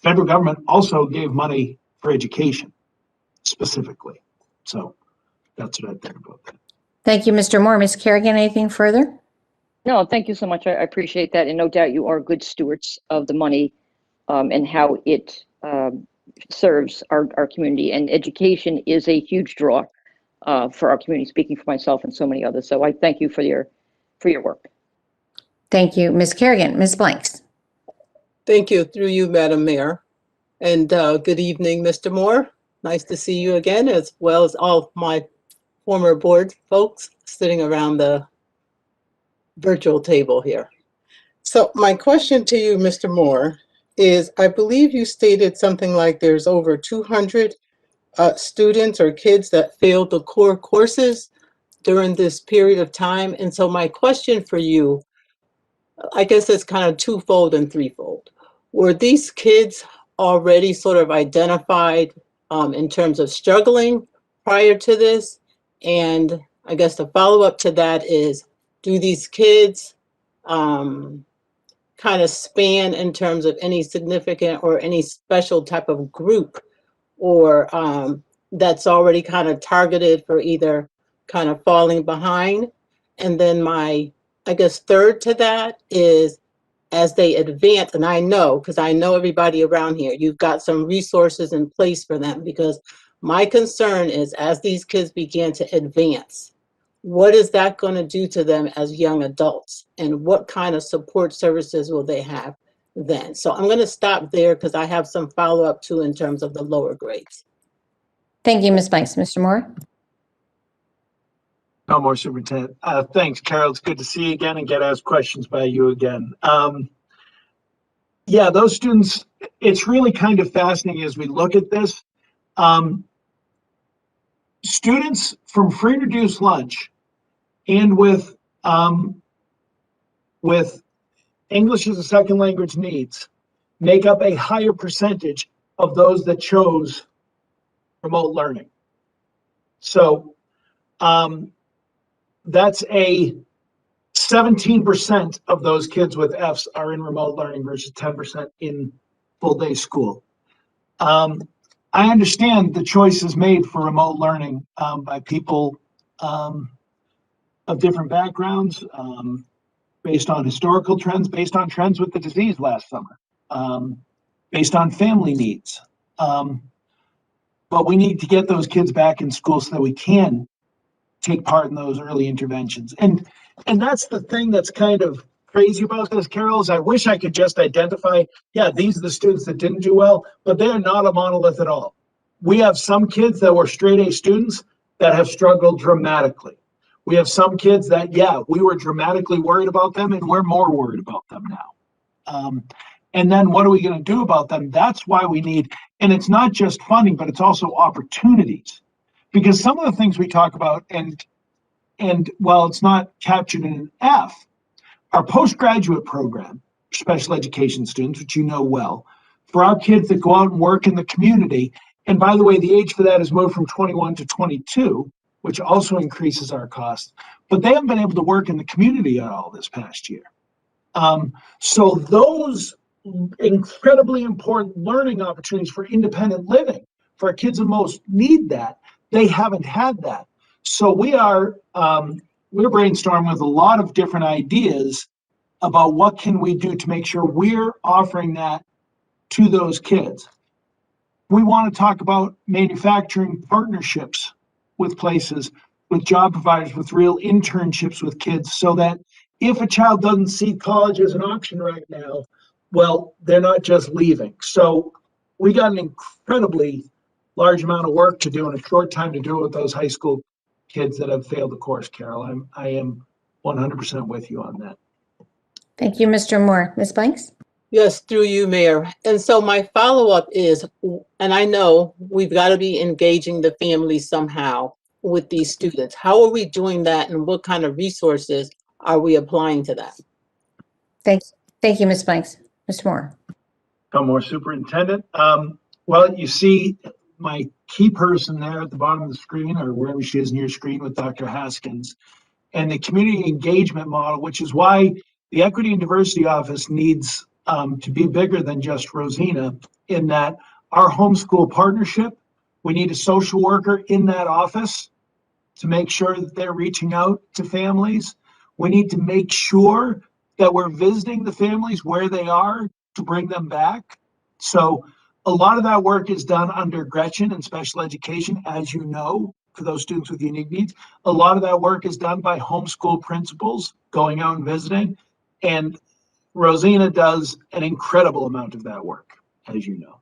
federal government also gave money for education specifically. So that's what I think about that. Thank you, Mr. Moore. Ms. Kerrigan, anything further? No, thank you so much. I appreciate that. And no doubt you are good stewards of the money and how it serves our community. And education is a huge draw for our community, speaking for myself and so many others. So I thank you for your work. Thank you, Ms. Kerrigan. Ms. Blanks? Thank you, through you, Madam Mayor. And good evening, Mr. Moore. Nice to see you again, as well as all my former board folks sitting around the virtual table here. So my question to you, Mr. Moore, is I believe you stated something like there's over 200 students or kids that failed the core courses during this period of time. And so my question for you, I guess it's kind of twofold and threefold. Were these kids already sort of identified in terms of struggling prior to this? And I guess the follow-up to that is, do these kids kind of span in terms of any significant or any special type of group or that's already kind of targeted for either kind of falling behind? And then my, I guess, third to that is, as they advance, and I know, because I know everybody around here, you've got some resources in place for them, because my concern is as these kids begin to advance, what is that going to do to them as young adults? And what kind of support services will they have then? So I'm going to stop there because I have some follow-up too in terms of the lower grades. Thank you, Ms. Blanks. Mr. Moore? No more, Superintendent. Thanks, Carol. It's good to see you again and get asked questions by you again. Yeah, those students, it's really kind of fascinating as we look at this. Students from free and reduced lunch and with English as a second language needs make up a higher percentage of those that chose remote learning. So that's a 17% of those kids with Fs are in remote learning versus 10% in full day school. I understand the choices made for remote learning by people of different backgrounds, based on historical trends, based on trends with the disease last summer, based on family needs. But we need to get those kids back in school so that we can take part in those early interventions. And that's the thing that's kind of crazy about this, Carol, is I wish I could just identify, yeah, these are the students that didn't do well, but they're not a monolith at all. We have some kids that were straight A students that have struggled dramatically. We have some kids that, yeah, we were dramatically worried about them and we're more worried about them now. And then what are we going to do about them? That's why we need, and it's not just funding, but it's also opportunities. Because some of the things we talk about, and while it's not captured in an F, our postgraduate program, special education students, which you know well, for our kids that go out and work in the community, and by the way, the age for that has moved from 21 to 22, which also increases our costs, but they haven't been able to work in the community at all this past year. So those incredibly important learning opportunities for independent living, for our kids that most need that, they haven't had that. So we're brainstorming with a lot of different ideas about what can we do to make sure we're offering that to those kids. We want to talk about manufacturing partnerships with places, with job providers, with real internships with kids, so that if a child doesn't see college as an option right now, well, they're not just leaving. So we got an incredibly large amount of work to do in a short time to do it with those high school kids that have failed the course, Carol. I am 100% with you on that. Thank you, Mr. Moore. Ms. Blanks? Yes, through you, Mayor. And so my follow-up is, and I know we've got to be engaging the families somehow with these students. How are we doing that, and what kind of resources are we applying to that? Thank you, Ms. Blanks. Mr. Moore? Come more, Superintendent. Well, you see, my key person there at the bottom of the screen, or wherever she is in your screen with Dr. Haskins, and the community engagement model, which is why the Equity and Diversity Office needs to be bigger than just Rosina, in that our homeschool partnership, we need a social worker in that office to make sure that they're reaching out to families. We need to make sure that we're visiting the families where they are to bring them back. So a lot of that work is done under Gretchen in special education, as you know, for those students with unique needs. A lot of that work is done by homeschool principals going out and visiting. And Rosina does an incredible amount of that work, as you know,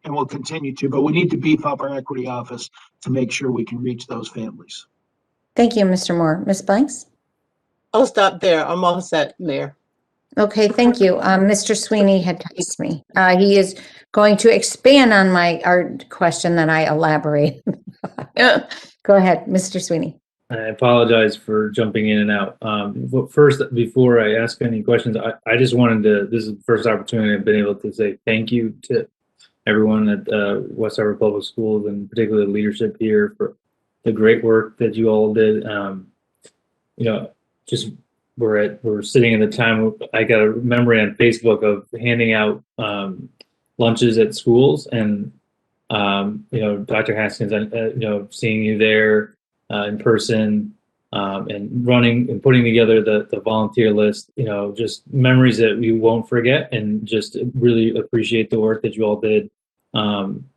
and will continue to, but we need to beef up our equity office to make sure we can reach those families. Thank you, Mr. Moore. Ms. Blanks? I'll stop there. I'm all set, Mayor. Okay, thank you. Mr. Sweeney had texted me. He is going to expand on our question that I elaborate. Go ahead, Mr. Sweeney. I apologize for jumping in and out. But first, before I ask any questions, I just wanted to, this is the first opportunity I've been able to say thank you to everyone at West Hartford Public Schools, and particularly the leadership here, for the great work that you all did. Just we're sitting in the time, I got a memory on Facebook of handing out lunches at schools, and Dr. Haskins, seeing you there in person, and running and putting together the volunteer list, just memories that we won't forget, and just really appreciate the work that you all did.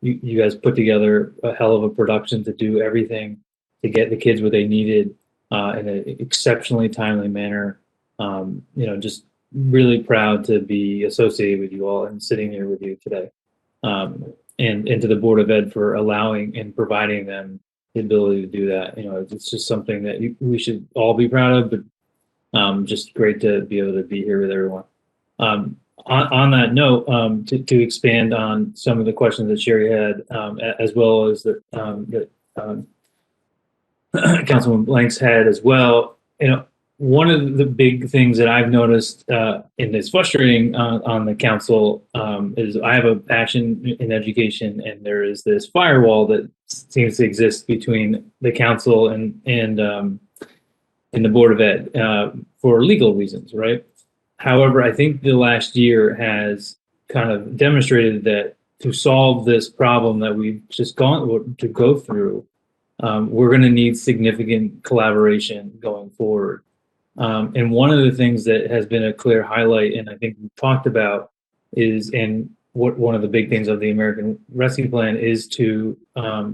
You guys put together a hell of a production to do everything to get the kids what they needed in an exceptionally timely manner. Just really proud to be associated with you all and sitting here with you today. And to the Board of Ed for allowing and providing them the ability to do that. It's just something that we should all be proud of, but just great to be able to be here with everyone. On that note, to expand on some of the questions that Sherry had, as well as that Councilman Blanks had as well, one of the big things that I've noticed, and it's frustrating on the council, is I have a passion in education, and there is this firewall that seems to exist between the council and the Board of Ed for legal reasons, right? However, I think the last year has kind of demonstrated that to solve this problem that we've just gone to go through, we're going to need significant collaboration going forward. And one of the things that has been a clear highlight, and I think we talked about, is, and what one of the big things of the American Rescue Plan is to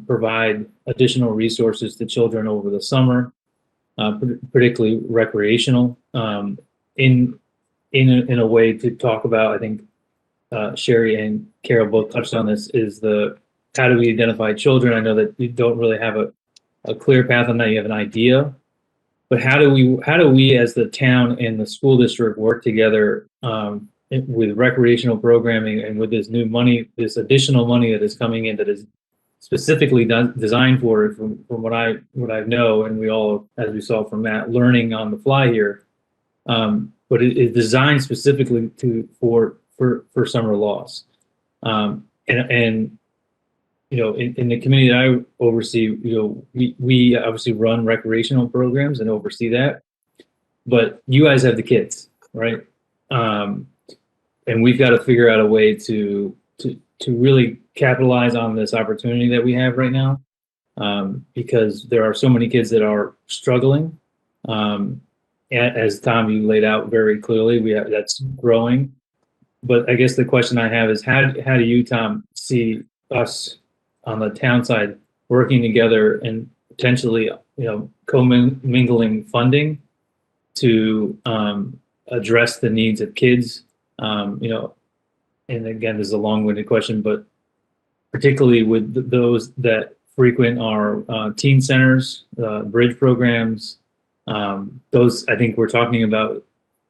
provide additional resources to children over the summer, particularly recreational, in a way to talk about. I think Sherry and Carol both touched on this, is how do we identify children? I know that you don't really have a clear path on that. You have an idea, but how do we as the town and the school district work together with recreational programming, and with this new money, this additional money that is coming in that is specifically designed for it, from what I know, and we all, as we saw from Matt, learning on the fly here, but it is designed specifically for summer loss, and in the community that I oversee, we obviously run recreational programs and oversee that, but you guys have the kids, right? And we've got to figure out a way to really capitalize on this opportunity that we have right now, because there are so many kids that are struggling. As Tom, you laid out very clearly, that's growing. But I guess the question I have is, how do you, Tom, see us on the town side working together and potentially, commingling funding to address the needs of kids? And again, this is a long-winded question, but particularly with those that frequent our teen centers, bridge programs, those, I think we're talking about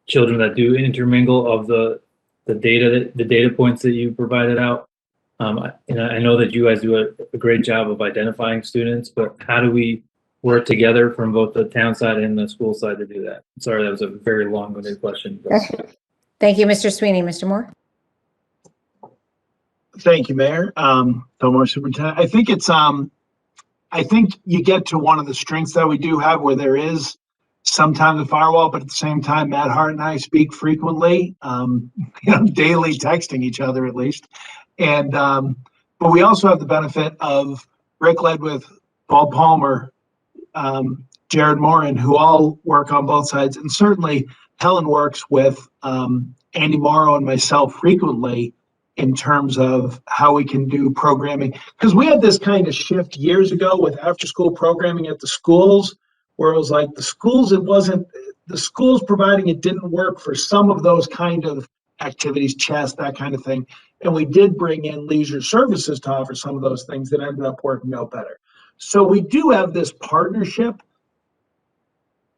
children that do intermingle of the data points that you provided out. And I know that you guys do a great job of identifying students, but how do we work together from both the town side and the school side to do that? Sorry, that was a very long-winded question. Thank you, Mr. Sweeney. Mr. Moore? Thank you, Mayor. Tomar Superintendent. I think you get to one of the strengths that we do have where there is sometimes a firewall, but at the same time, Matt Hart and I speak frequently, daily texting each other at least. And, but we also have the benefit of Rick Ledwith, Paul Palmer, Jared Morin, who all work on both sides. And certainly Helen works with Andy Morrow and myself frequently in terms of how we can do programming. Because we had this kind of shift years ago with after-school programming at the schools, where it was like the schools providing it didn't work for some of those kind of activities, chess, that kind of thing. And we did bring in leisure services to offer some of those things that ended up working out better. So we do have this partnership.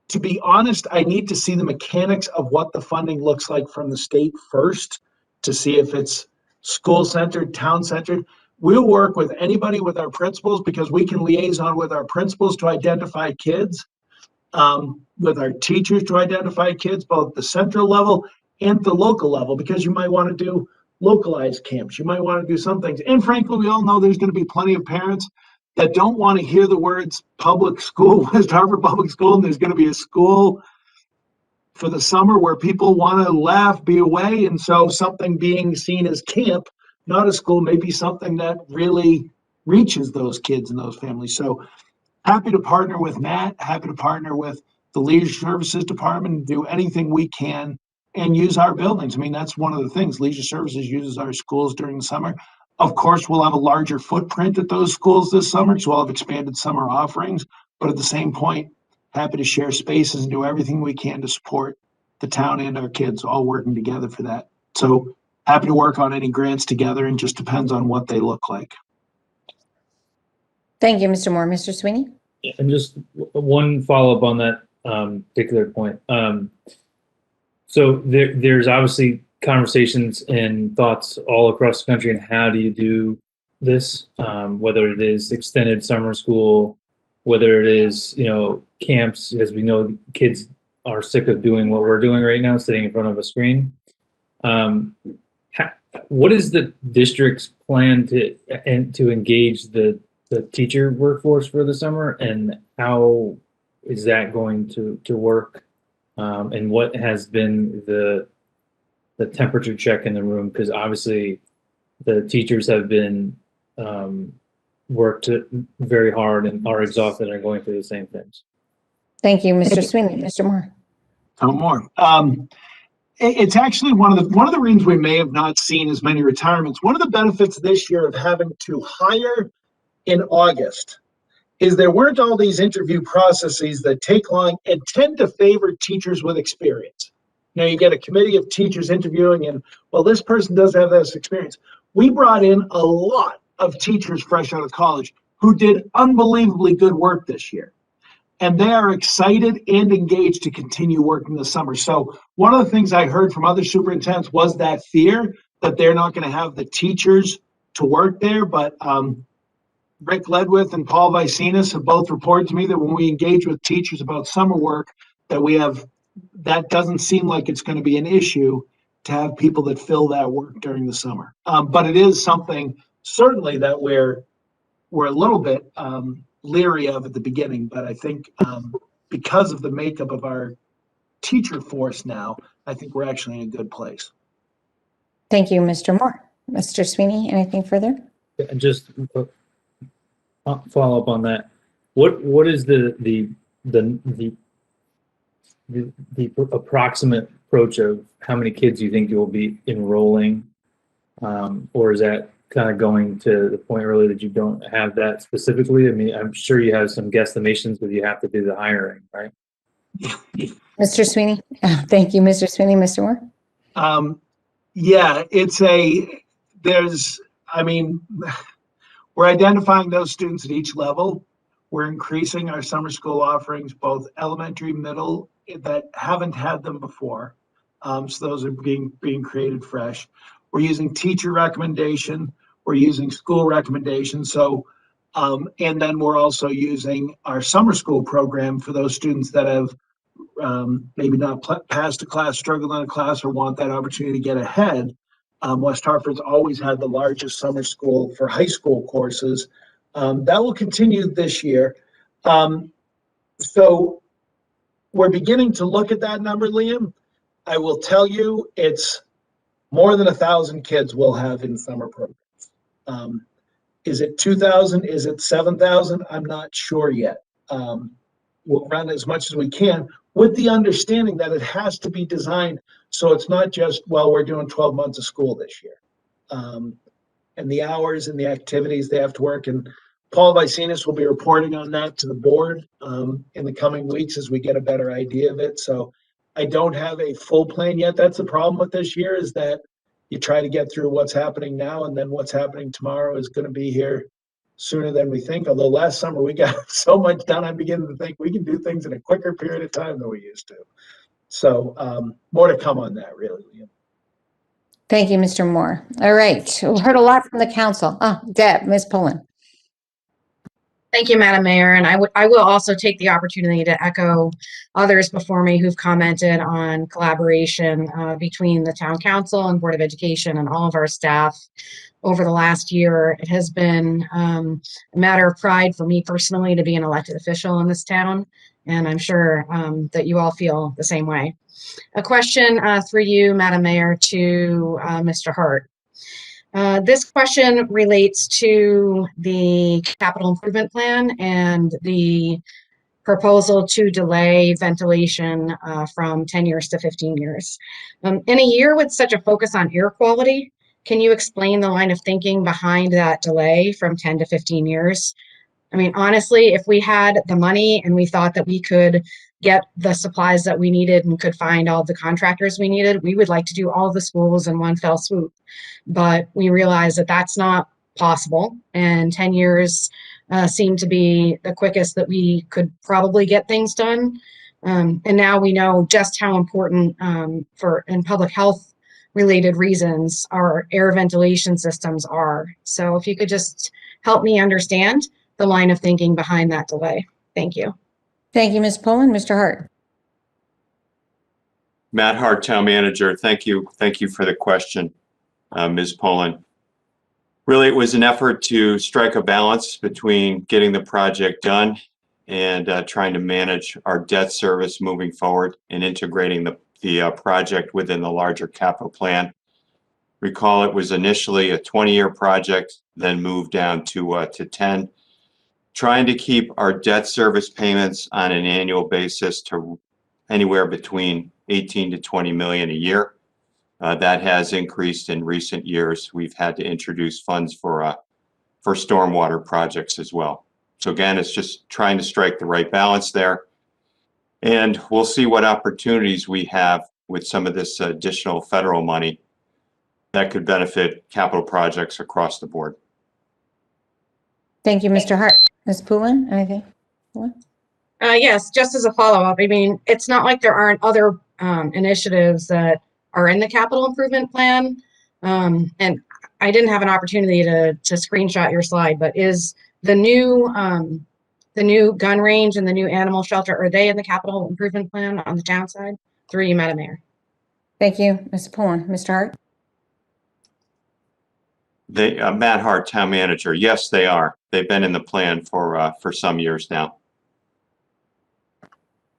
To be honest, I need to see the mechanics of what the funding looks like from the state first to see if it's school-centered, town-centered. We'll work with anybody with our principals because we can liaison with our principals to identify kids, with our teachers to identify kids, both the central level and the local level, because you might want to do localized camps. You might want to do some things. And frankly, we all know there's going to be plenty of parents that don't want to hear the words public school, West Hartford Public School, and there's going to be a school for the summer where people want to laugh, be away. And so something being seen as camp, not a school, may be something that really reaches those kids and those families. So happy to partner with Matt, happy to partner with the Leisure Services Department, do anything we can and use our buildings. I mean, that's one of the things. Leisure Services uses our schools during the summer. Of course, we'll have a larger footprint at those schools this summer, so we'll have expanded summer offerings. But at the same point, happy to share spaces and do everything we can to support the town and our kids all working together for that. So happy to work on any grants together, and just depends on what they look like. Thank you, Mr. Moore. Mr. Sweeney? And just one follow-up on that particular point. So there's obviously conversations and thoughts all across the country on how do you do this, whether it is extended summer school, whether it is, camps, as we know, kids are sick of doing what we're doing right now, sitting in front of a screen. What is the district's plan to engage the teacher workforce for the summer, and how is that going to work? And what has been the temperature check in the room? Because obviously the teachers have been worked very hard and are exhausted and are going through the same things. Thank you, Mr. Sweeney. Mr. Moore? More. It's actually one of the reasons we may have not seen as many retirements. One of the benefits this year of having to hire in August is there weren't all these interview processes that take long and tend to favor teachers with experience. You get a committee of teachers interviewing, and well, this person does have this experience. We brought in a lot of teachers fresh out of college who did unbelievably good work this year. And they are excited and engaged to continue working this summer. So one of the things I heard from other superintendents was that fear that they're not going to have the teachers to work there. But Rick Ledwith and Paul Vicinas have both reported to me that when we engage with teachers about summer work, that doesn't seem like it's going to be an issue to have people that fill that work during the summer. But it is something certainly that we're a little bit leery of at the beginning. But I think because of the makeup of our teacher force now, I think we're actually in a good place. Thank you, Mr. Moore. Mr. Sweeney, anything further? And just follow up on that. What is the approximate approach of how many kids you think you will be enrolling, or is that kind of going to the point really that you don't have that specifically? I mean, I'm sure you have some guesstimations, but you have to do the hiring, right? Mr. Sweeney? Thank you, Mr. Sweeney. Mr. Moore? Yeah, we're identifying those students at each level. We're increasing our summer school offerings, both elementary, middle, that haven't had them before. So those are being created fresh. We're using teacher recommendation. We're using school recommendation. So, and then we're also using our summer school program for those students that have maybe not passed a class, struggled in a class, or want that opportunity to get ahead. West Hartford's always had the largest summer school for high school courses. That will continue this year. So we're beginning to look at that number, Liam. I will tell you, it's more than 1,000 kids we'll have in summer programs. Is it 2,000? Is it 7,000? I'm not sure yet. We'll run as much as we can with the understanding that it has to be designed so it's not just, well, we're doing 12 months of school this year. And the hours and the activities they have to work. And Paul Vicenius will be reporting on that to the board in the coming weeks as we get a better idea of it. So I don't have a full plan yet. That's the problem with this year, is that you try to get through what's happening now, and then what's happening tomorrow is going to be here sooner than we think. Although last summer we got so much done, I'm beginning to think we can do things in a quicker period of time than we used to. So more to come on that, really, Liam. Thank you, Mr. Moore. All right, we heard a lot from the council. Deb, Ms. Pullen. Thank you, Madam Mayor. And I will also take the opportunity to echo others before me who've commented on collaboration between the Town Council and Board of Education and all of our staff over the last year. It has been a matter of pride for me personally to be an elected official in this town, and I'm sure that you all feel the same way. A question through you, Madam Mayor, to Mr. Hart. This question relates to the capital improvement plan and the proposal to delay ventilation from 10 years to 15 years. In a year with such a focus on air quality, can you explain the line of thinking behind that delay from 10 to 15 years? I mean, honestly, if we had the money and we thought that we could get the supplies that we needed and could find all the contractors we needed, we would like to do all the schools in one fell swoop. But we realize that that's not possible, and 10 years seemed to be the quickest that we could probably get things done. And now we know just how important for in public health related reasons our air ventilation systems are. So if you could just help me understand the line of thinking behind that delay. Thank you. Thank you, Ms. Pullen. Mr. Hart. Matt Hart, Town Manager. Thank you. Thank you for the question, Ms. Pullen. Really, it was an effort to strike a balance between getting the project done and trying to manage our debt service moving forward and integrating the project within the larger capital plan. Recall, it was initially a 20-year project, then moved down to 10. Trying to keep our debt service payments on an annual basis to anywhere between 18 to 20 million a year. That has increased in recent years. We've had to introduce funds for stormwater projects as well. So again, it's just trying to strike the right balance there. And we'll see what opportunities we have with some of this additional federal money that could benefit capital projects across the board. Thank you, Mr. Hart. Ms. Pullen, anything? Yes, just as a follow-up, I mean, it's not like there aren't other initiatives that are in the capital improvement plan. And I didn't have an opportunity to screenshot your slide, but is the new gun range and the new animal shelter, are they in the capital improvement plan on the town side? Through you, Madam Mayor. Thank you, Ms. Pullen. Mr. Hart. Matt Hart, Town Manager. Yes, they are. They've been in the plan for some years now.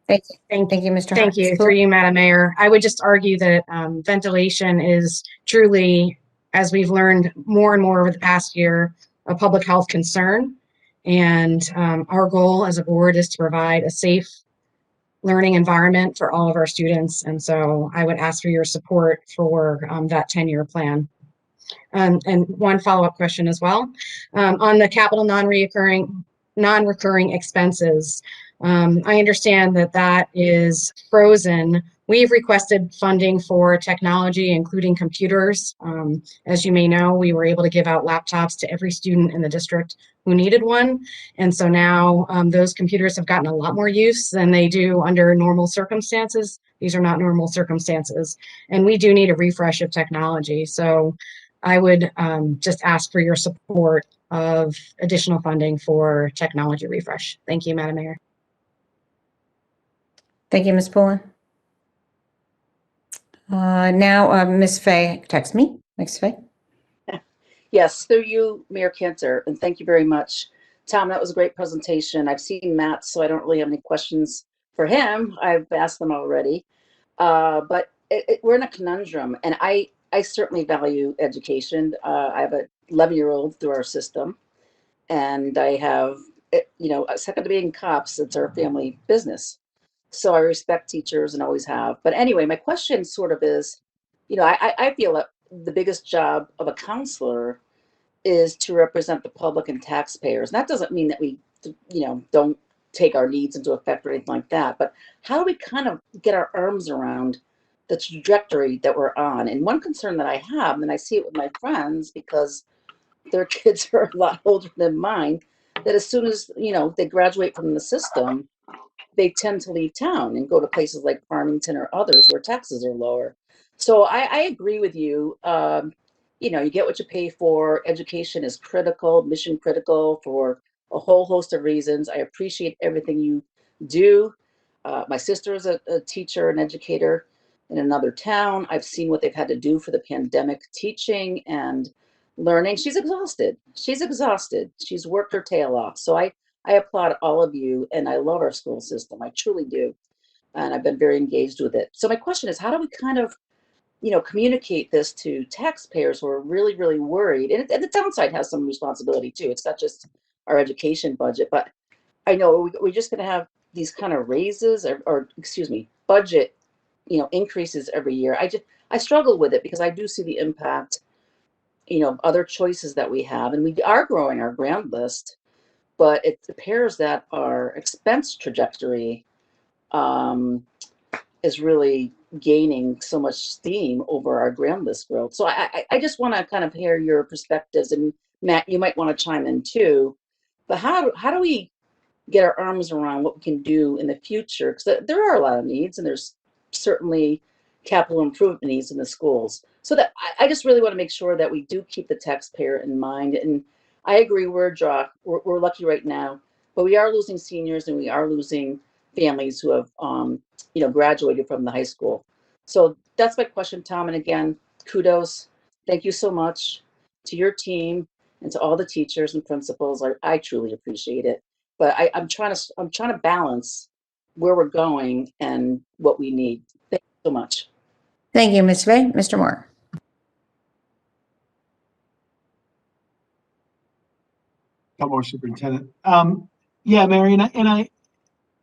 Thank you, Mr. Hart. Thank you. Through you, Madam Mayor. I would just argue that ventilation is truly, as we've learned more and more over the past year, a public health concern. And our goal as a board is to provide a safe learning environment for all of our students. And so I would ask for your support for that 10-year plan. And one follow-up question as well. On the capital non-recurring expenses, I understand that that is frozen. We've requested funding for technology, including computers. As you may know, we were able to give out laptops to every student in the district who needed one. And so now those computers have gotten a lot more use than they do under normal circumstances. These are not normal circumstances. And we do need a refresh of technology. So I would just ask for your support of additional funding for technology refresh. Thank you, Madam Mayor. Thank you, Ms. Pullen. Now, Ms. Fay, text me. Ms. Fay? Yes, through you, Mayor Cantor, and thank you very much. Tom, that was a great presentation. I've seen Matt, so I don't really have any questions for him. I've asked them already. But we're in a conundrum, and I certainly value education. I have a 11-year-old through our system, and I have, second to being cops, it's our family business. So I respect teachers and always have. But anyway, my question sort of is, I feel that the biggest job of a counselor is to represent the public and taxpayers. And that doesn't mean that we, don't take our needs into effect or anything like that. But how do we kind of get our arms around the trajectory that we're on? And one concern that I have, and I see it with my friends because their kids are a lot older than mine, that as soon as, they graduate from the system, they tend to leave town and go to places like Farmington or others where taxes are lower. So I agree with you. You get what you pay for. Education is critical, mission critical for a whole host of reasons. I appreciate everything you do. My sister is a teacher and educator in another town. I've seen what they've had to do for the pandemic, teaching and learning. She's exhausted. She's worked her tail off. So I applaud all of you, and I love our school system. I truly do. And I've been very engaged with it. So my question is, how do we kind of, communicate this to taxpayers who are really, really worried? And the downside has some responsibility too. It's not just our education budget, but I know we're just going to have these kind of raises or excuse me, budget, increases every year. I struggle with it because I do see the impact, other choices that we have, and we are growing our grant list, but it appears that our expense trajectory is really gaining so much steam over our grant list growth. So I just want to kind of hear your perspectives, and Matt, you might want to chime in too. But how do we get our arms around what we can do in the future? Because there are a lot of needs, and there's certainly capital improvement needs in the schools. So that I just really want to make sure that we do keep the taxpayer in mind. And I agree, we're lucky right now, but we are losing seniors and we are losing families who have graduated from the high school. So that's my question, Tom. And again, kudos. Thank you so much to your team and to all the teachers and principals. I truly appreciate it. But I'm trying to balance where we're going and what we need. Thank you so much. Thank you, Ms. Fay. Mr. Moore? More Superintendent. Yeah, Mary, and I,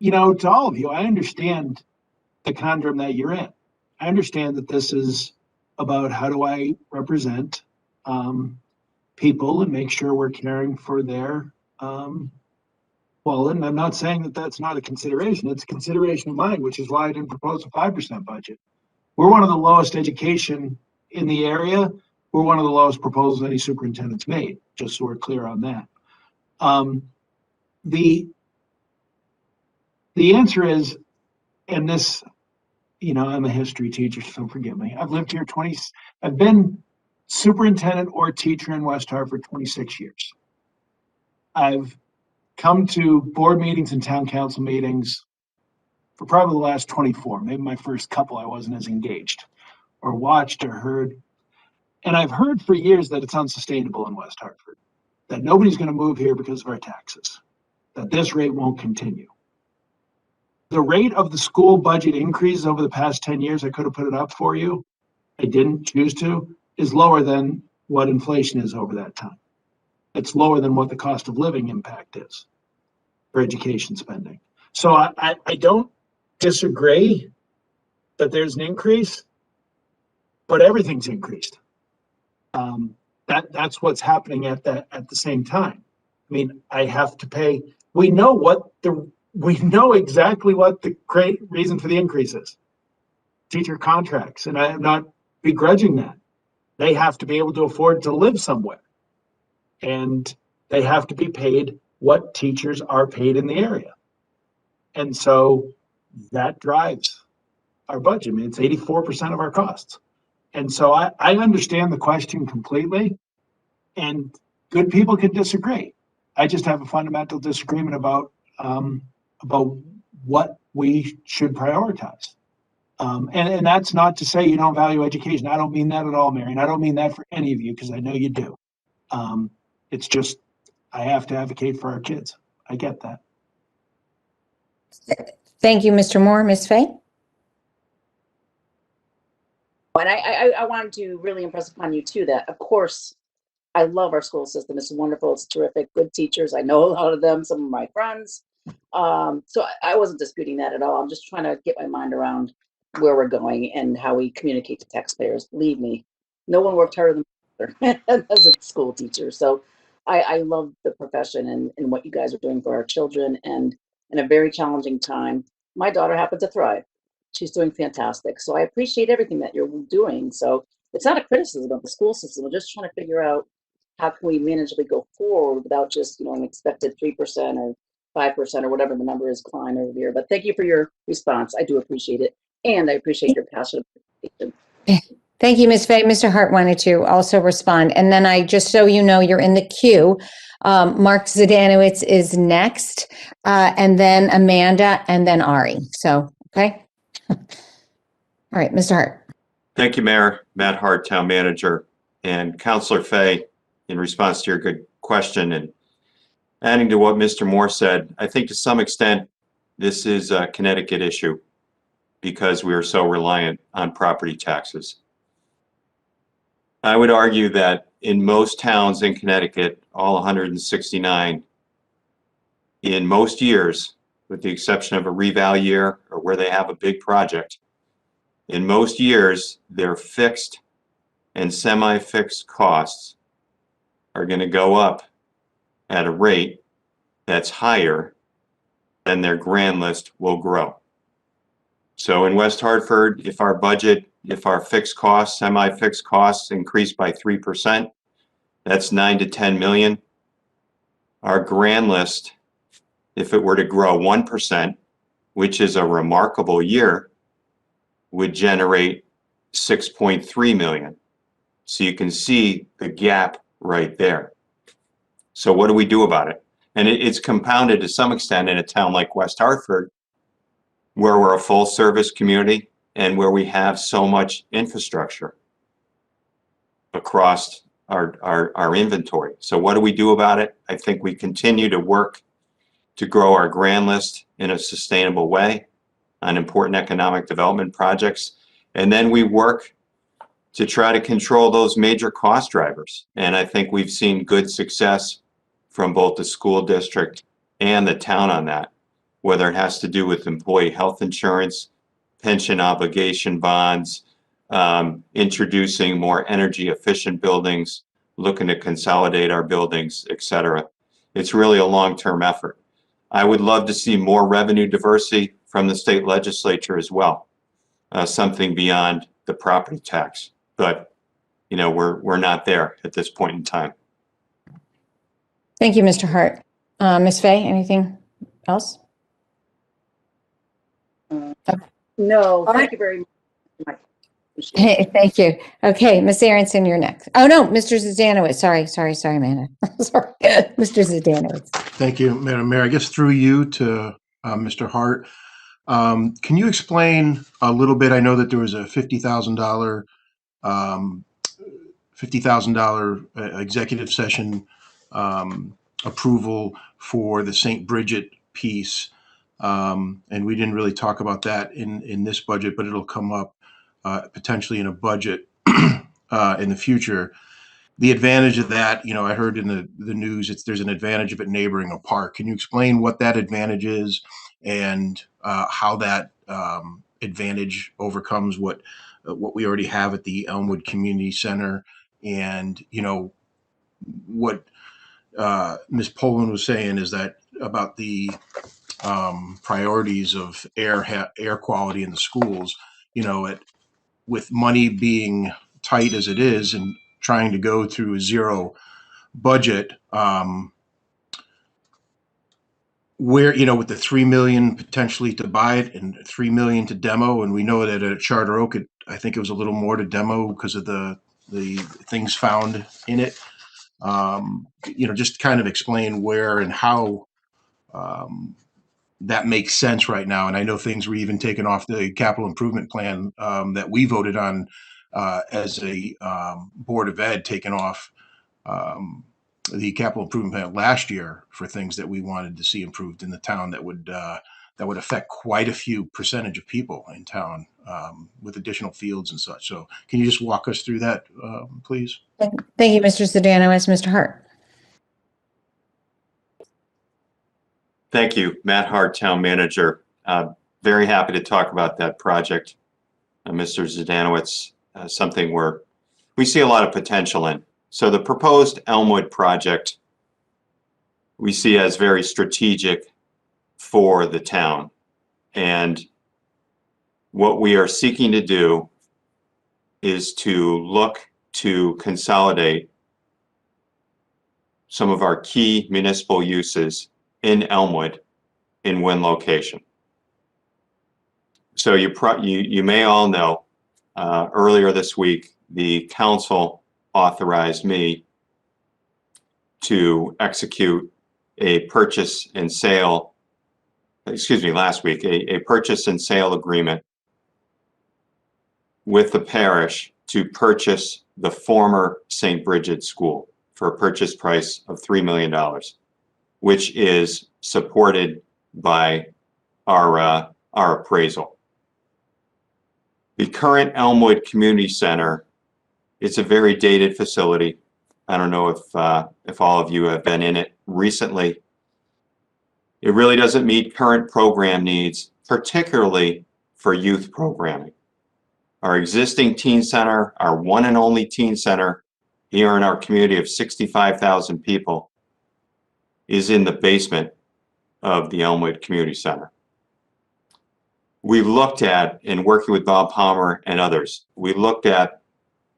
to all of you, I understand the conundrum that you're in. I understand that this is about how do I represent people and make sure we're caring for their well, and I'm not saying that that's not a consideration. It's a consideration of mine, which is why I didn't propose a 5% budget. We're one of the lowest education in the area. We're one of the lowest proposals any superintendent's made, just so we're clear on that. The answer is, and this, I'm a history teacher, so forgive me. I've lived here I've been superintendent or teacher in West Hartford 26 years. I've come to board meetings and town council meetings for probably the last 24. Maybe my first couple I wasn't as engaged or watched or heard. And I've heard for years that it's unsustainable in West Hartford, that nobody's going to move here because of our taxes, that this rate won't continue. The rate of the school budget increase over the past 10 years, I could have put it up for you, I didn't choose to, is lower than what inflation is over that time. It's lower than what the cost of living impact is for education spending. So I don't disagree that there's an increase, but everything's increased. That's what's happening at the same time. I mean, I have to pay. We know exactly what the great reason for the increase is. Teacher contracts, and I am not begrudging that. They have to be able to afford to live somewhere, and they have to be paid what teachers are paid in the area. And so that drives our budget. I mean, it's 84% of our costs. And so I understand the question completely, and good people can disagree. I just have a fundamental disagreement about what we should prioritize. And that's not to say you don't value education. I don't mean that at all, Mary. And I don't mean that for any of you, because I know you do. It's just, I have to advocate for our kids. I get that. Thank you, Mr. Moore. Ms. Fay? And I wanted to really impress upon you too that, of course, I love our school system. It's wonderful. It's terrific. Good teachers. I know a lot of them, some of my friends. So I wasn't disputing that at all. I'm just trying to get my mind around where we're going and how we communicate to taxpayers. Believe me, no one worked harder than me as a school teacher. So I love the profession and what you guys are doing for our children. And in a very challenging time, my daughter happened to thrive. She's doing fantastic. So I appreciate everything that you're doing. So it's not a criticism of the school system. We're just trying to figure out how can we manageably go forward without just, an expected 3% or 5% or whatever the number is climb over here. But thank you for your response. I do appreciate it. And I appreciate your passion. Thank you, Ms. Fay. Mr. Hart wanted to also respond. And then just so you know, you're in the queue. Mark Zdanowitz is next, and then Amanda, and then Ari. So, okay. All right, Mr. Hart. Thank you, Mayor. Matt Hart, Town Manager. And Councilor Fay, in response to your good question and adding to what Mr. Moore said, I think to some extent, this is a Connecticut issue because we are so reliant on property taxes. I would argue that in most towns in Connecticut, all 169, in most years, with the exception of a reval year or where they have a big project, in most years, their fixed and semi-fixed costs are going to go up at a rate that's higher than their grand list will grow. So in West Hartford, if our fixed costs, semi-fixed costs increase by 3%, that's 9 to 10 million. Our grand list, if it were to grow 1%, which is a remarkable year, would generate 6.3 million. So you can see the gap right there. So what do we do about it? And it's compounded to some extent in a town like West Hartford, where we're a full service community and where we have so much infrastructure across our inventory. So what do we do about it? I think we continue to work to grow our grand list in a sustainable way on important economic development projects. And then we work to try to control those major cost drivers. And I think we've seen good success from both the school district and the town on that, whether it has to do with employee health insurance, pension obligation bonds, introducing more energy efficient buildings, looking to consolidate our buildings, et cetera. It's really a long-term effort. I would love to see more revenue diversity from the state legislature as well, something beyond the property tax. But, we're not there at this point in time. Thank you, Mr. Hart. Ms. Fay, anything else? No, All right. thank you very much. Hey, thank you. Okay, Ms. Aronson, you're next. Oh, no, Mr. Zdanowitz. Sorry, Amanda. Sorry, Mr. Zdanowitz. Thank you, Madam Mayor. I guess through you to Mr. Hart. Can you explain a little bit? I know that there was a $50,000 executive session approval for the St. Bridget piece. And we didn't really talk about that in this budget, but it'll come up potentially in a budget in the future. The advantage of that, I heard in the news, there's an advantage of it neighboring a park. Can you explain what that advantage is and how that advantage overcomes what we already have at the Elmwood Community Center? And, what Ms. Poland was saying is that about the priorities of air quality in the schools, with money being tight as it is and trying to go through a zero budget, where, with the 3 million potentially to buy it and 3 million to demo. And we know that at Charter Oak, I think it was a little more to demo because of the things found in it. Just kind of explain where and how that makes sense right now. And I know things were even taken off the capital improvement plan that we voted on as a Board of Ed, taken off the capital improvement plan last year for things that we wanted to see improved in the town that would affect quite a few percentage of people in town with additional fields and such. So can you just walk us through that, please? Thank you, Mr. Zdanovitz. Mr. Hart. Thank you, Matt Hart, Town Manager. Very happy to talk about that project, Mr. Zdanovitz, something where we see a lot of potential in. So the proposed Elmwood project we see as very strategic for the town. And what we are seeking to do is to look to consolidate some of our key municipal uses in Elmwood in one location. So you may all know, earlier this week, the council authorized me to execute a purchase and sale, last week, a purchase and sale agreement with the parish to purchase the former St. Bridget School for a purchase price of $3 million, which is supported by our appraisal. The current Elmwood Community Center, it's a very dated facility. I don't know if all of you have been in it recently. It really doesn't meet current program needs, particularly for youth programming. Our existing teen center, our one and only teen center here in our community of 65,000 people, is in the basement of the Elmwood Community Center. We looked at, in working with Bob Palmer and others, we looked at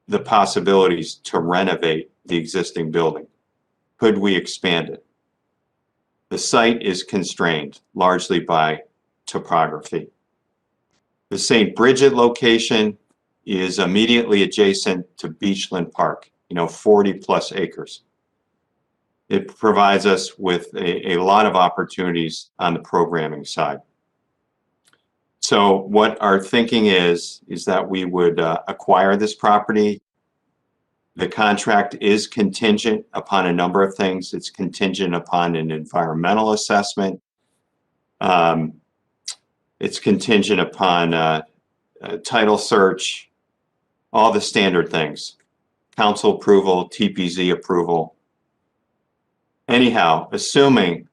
the possibilities to renovate the existing building. Could we expand it? The site is constrained largely by topography. The St. Bridget location is immediately adjacent to Beachland Park, 40 plus acres. It provides us with a lot of opportunities on the programming side. So what our thinking is that we would acquire this property. The contract is contingent upon a number of things. It's contingent upon an environmental assessment. It's contingent upon a title search, all the standard things, council approval, TPZ approval. Anyhow, assuming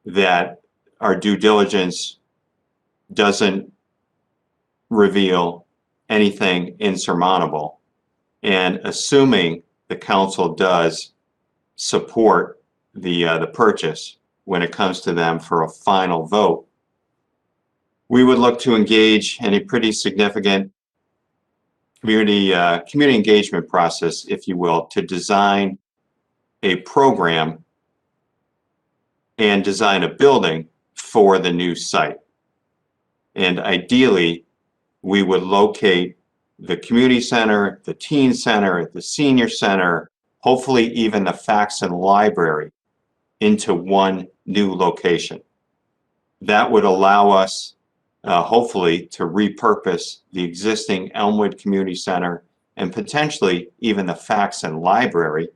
that our due diligence doesn't reveal anything insurmountable, and assuming the council does support the purchase when it comes to them for a final vote, we would look to engage in a pretty significant community engagement process, if you will, to design a program and design a building for the new site. And ideally, we would locate the community center, the teen center, the senior center, hopefully even the fax and library into one new location. That would allow us, hopefully, to repurpose the existing Elmwood Community Center and potentially even the fax and library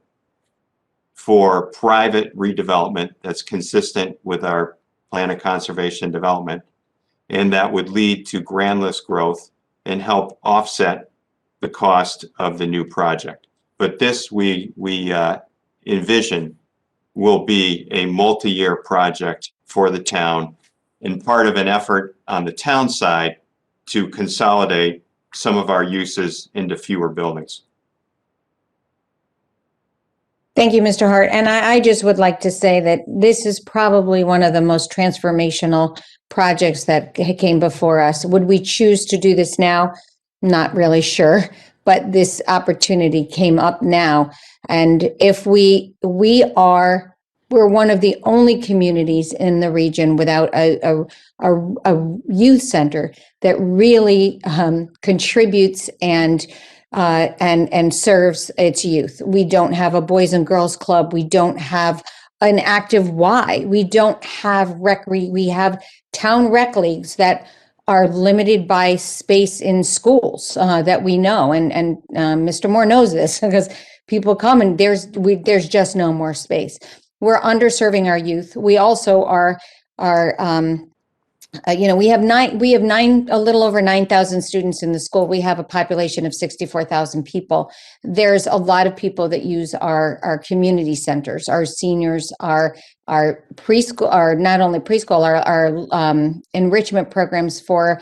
for private redevelopment that's consistent with our plan of conservation development. And that would lead to grand list growth and help offset the cost of the new project. But this we envision will be a multi-year project for the town and part of an effort on the town side to consolidate some of our uses into fewer buildings. Thank you, Mr. Hart. And I just would like to say that this is probably one of the most transformational projects that came before us. Would we choose to do this now? Not really sure, but this opportunity came up now. And if we're one of the only communities in the region without a youth center that really contributes and serves its youth. We don't have a boys and girls club. We don't have an active Y. We don't have we have town rec leagues that are limited by space in schools that we know. And Mr. Moore knows this because people come and there's just no more space. We're underserving our youth. We also are we have a little over 9,000 students in the school. We have a population of 64,000 people. There's a lot of people that use our community centers, our seniors, our preschool, our not only preschool, our enrichment programs for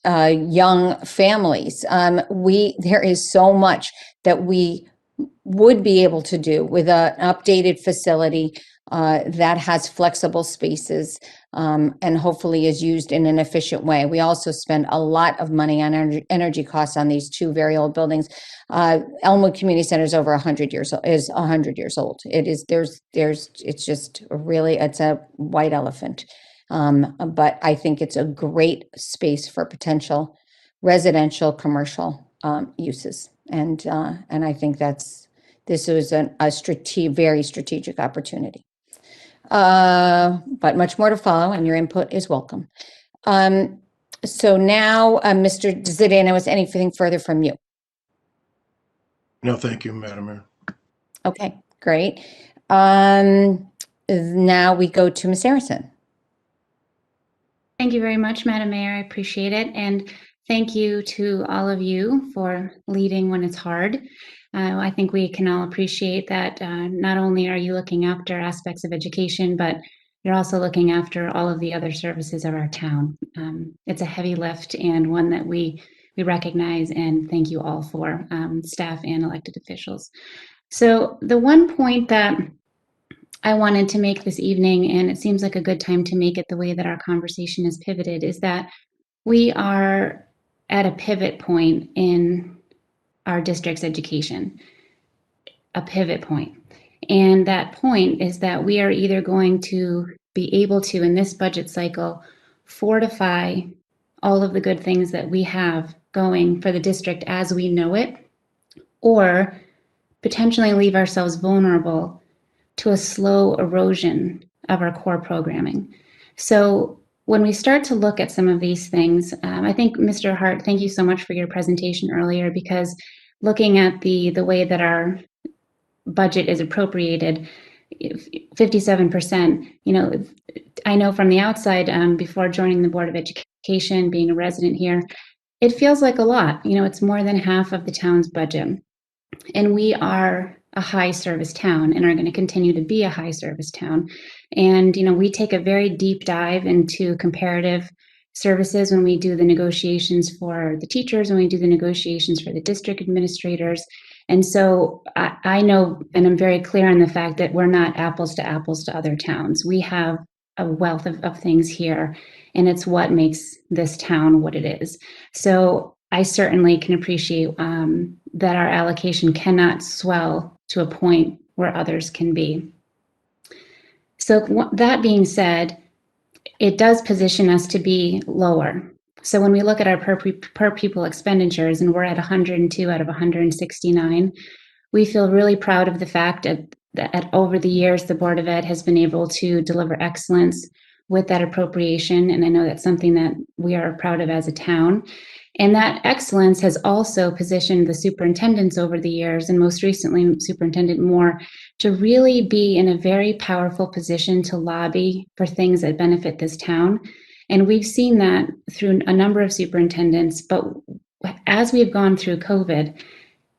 young families. There is so much that we would be able to do with an updated facility that has flexible spaces and hopefully is used in an efficient way. We also spend a lot of money on energy costs on these two very old buildings. Elmwood Community Center is over 100 years old. Is 100 years old. It is. It's just really. It's a white elephant. But I think it's a great space for potential residential, commercial uses, and I think this was a very strategic opportunity. But much more to follow, and your input is welcome. So now, Mr. Zdeno, is anything further from you? No, thank you, Madam Mayor. Okay, great. Now we go to Ms. Harrison. Thank you very much, Madam Mayor. I appreciate it. And thank you to all of you for leading when it's hard. I think we can all appreciate that not only are you looking after aspects of education, but you're also looking after all of the other services of our town. It's a heavy lift and one that we recognize and thank you all for, staff and elected officials. So the one point that I wanted to make this evening, and it seems like a good time to make it the way that our conversation is pivoted, is that we are at a pivot point in our district's education, a pivot point. And that point is that we are either going to be able to, in this budget cycle, fortify all of the good things that we have going for the district as we know it, or potentially leave ourselves vulnerable to a slow erosion of our core programming. So when we start to look at some of these things, I think, Mr. Hart, thank you so much for your presentation earlier, because looking at the way that our budget is appropriated, 57%, I know from the outside, before joining the Board of Education, being a resident here, it feels like a lot. It's more than half of the town's budget. And we are a high service town and are going to continue to be a high service town. And, we take a very deep dive into comparative services when we do the negotiations for the teachers, when we do the negotiations for the district administrators. And so I know, and I'm very clear on the fact that we're not apples to other towns. We have a wealth of things here, and it's what makes this town what it is. So I certainly can appreciate that our allocation cannot swell to a point where others can be. So that being said, it does position us to be lower. So when we look at our per pupil expenditures, and we're at 102 out of 169, we feel really proud of the fact that over the years, the Board of Ed has been able to deliver excellence with that appropriation. And I know that's something that we are proud of as a town. And that excellence has also positioned the superintendents over the years, and most recently Superintendent Moore, to really be in a very powerful position to lobby for things that benefit this town. And we've seen that through a number of superintendents, but as we've gone through COVID,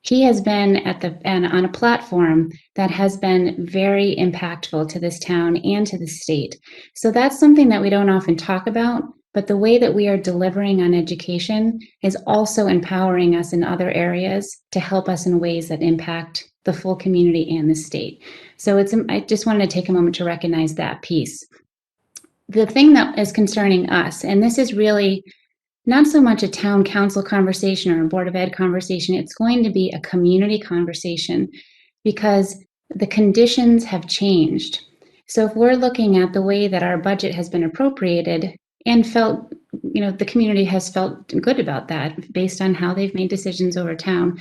he has been on a platform that has been very impactful to this town and to the state. So that's something that we don't often talk about, but the way that we are delivering on education is also empowering us in other areas to help us in ways that impact the full community and the state. So I just wanted to take a moment to recognize that piece. The thing that is concerning us, and this is really not so much a town council conversation or a Board of Ed conversation, it's going to be a community conversation, because the conditions have changed. So if we're looking at the way that our budget has been appropriated and felt, the community has felt good about that based on how they've made decisions over town,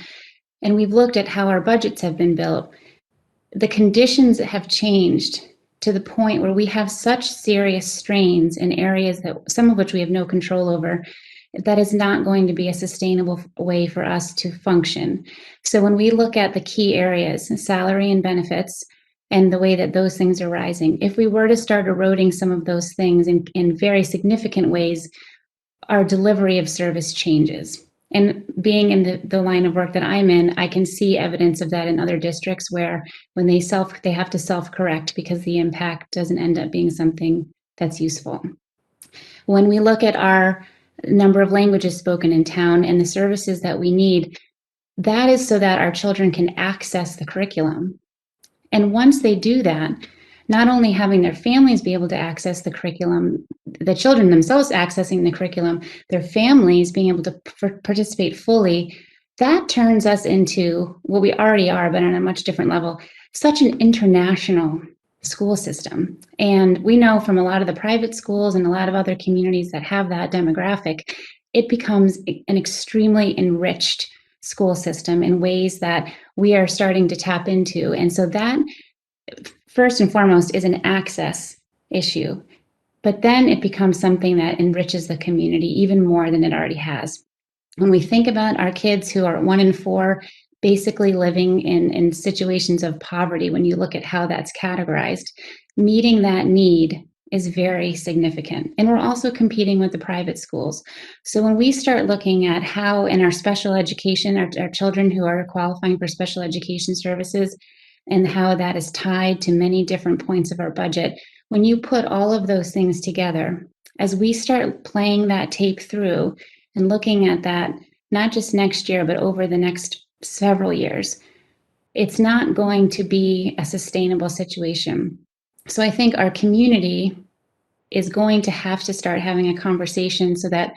and we've looked at how our budgets have been built, the conditions have changed to the point where we have such serious strains in areas that some of which we have no control over, that is not going to be a sustainable way for us to function. So when we look at the key areas, salary and benefits, and the way that those things are rising, if we were to start eroding some of those things in very significant ways, our delivery of service changes. And being in the line of work that I'm in, I can see evidence of that in other districts where when they have to self-correct because the impact doesn't end up being something that's useful. When we look at our number of languages spoken in town and the services that we need, that is so that our children can access the curriculum. And once they do that, not only having their families be able to access the curriculum, the children themselves accessing the curriculum, their families being able to participate fully, that turns us into what we already are, but on a much different level, such an international school system. And we know from a lot of the private schools and a lot of other communities that have that demographic, it becomes an extremely enriched school system in ways that we are starting to tap into. And so that, first and foremost, is an access issue. But then it becomes something that enriches the community even more than it already has. When we think about our kids who are 1 in 4 basically living in situations of poverty, when you look at how that's categorized, meeting that need is very significant. And we're also competing with the private schools. So when we start looking at how in our special education, our children who are qualifying for special education services, and how that is tied to many different points of our budget, when you put all of those things together, as we start playing that tape through and looking at that, not just next year, but over the next several years, it's not going to be a sustainable situation. So I think our community is going to have to start having a conversation so that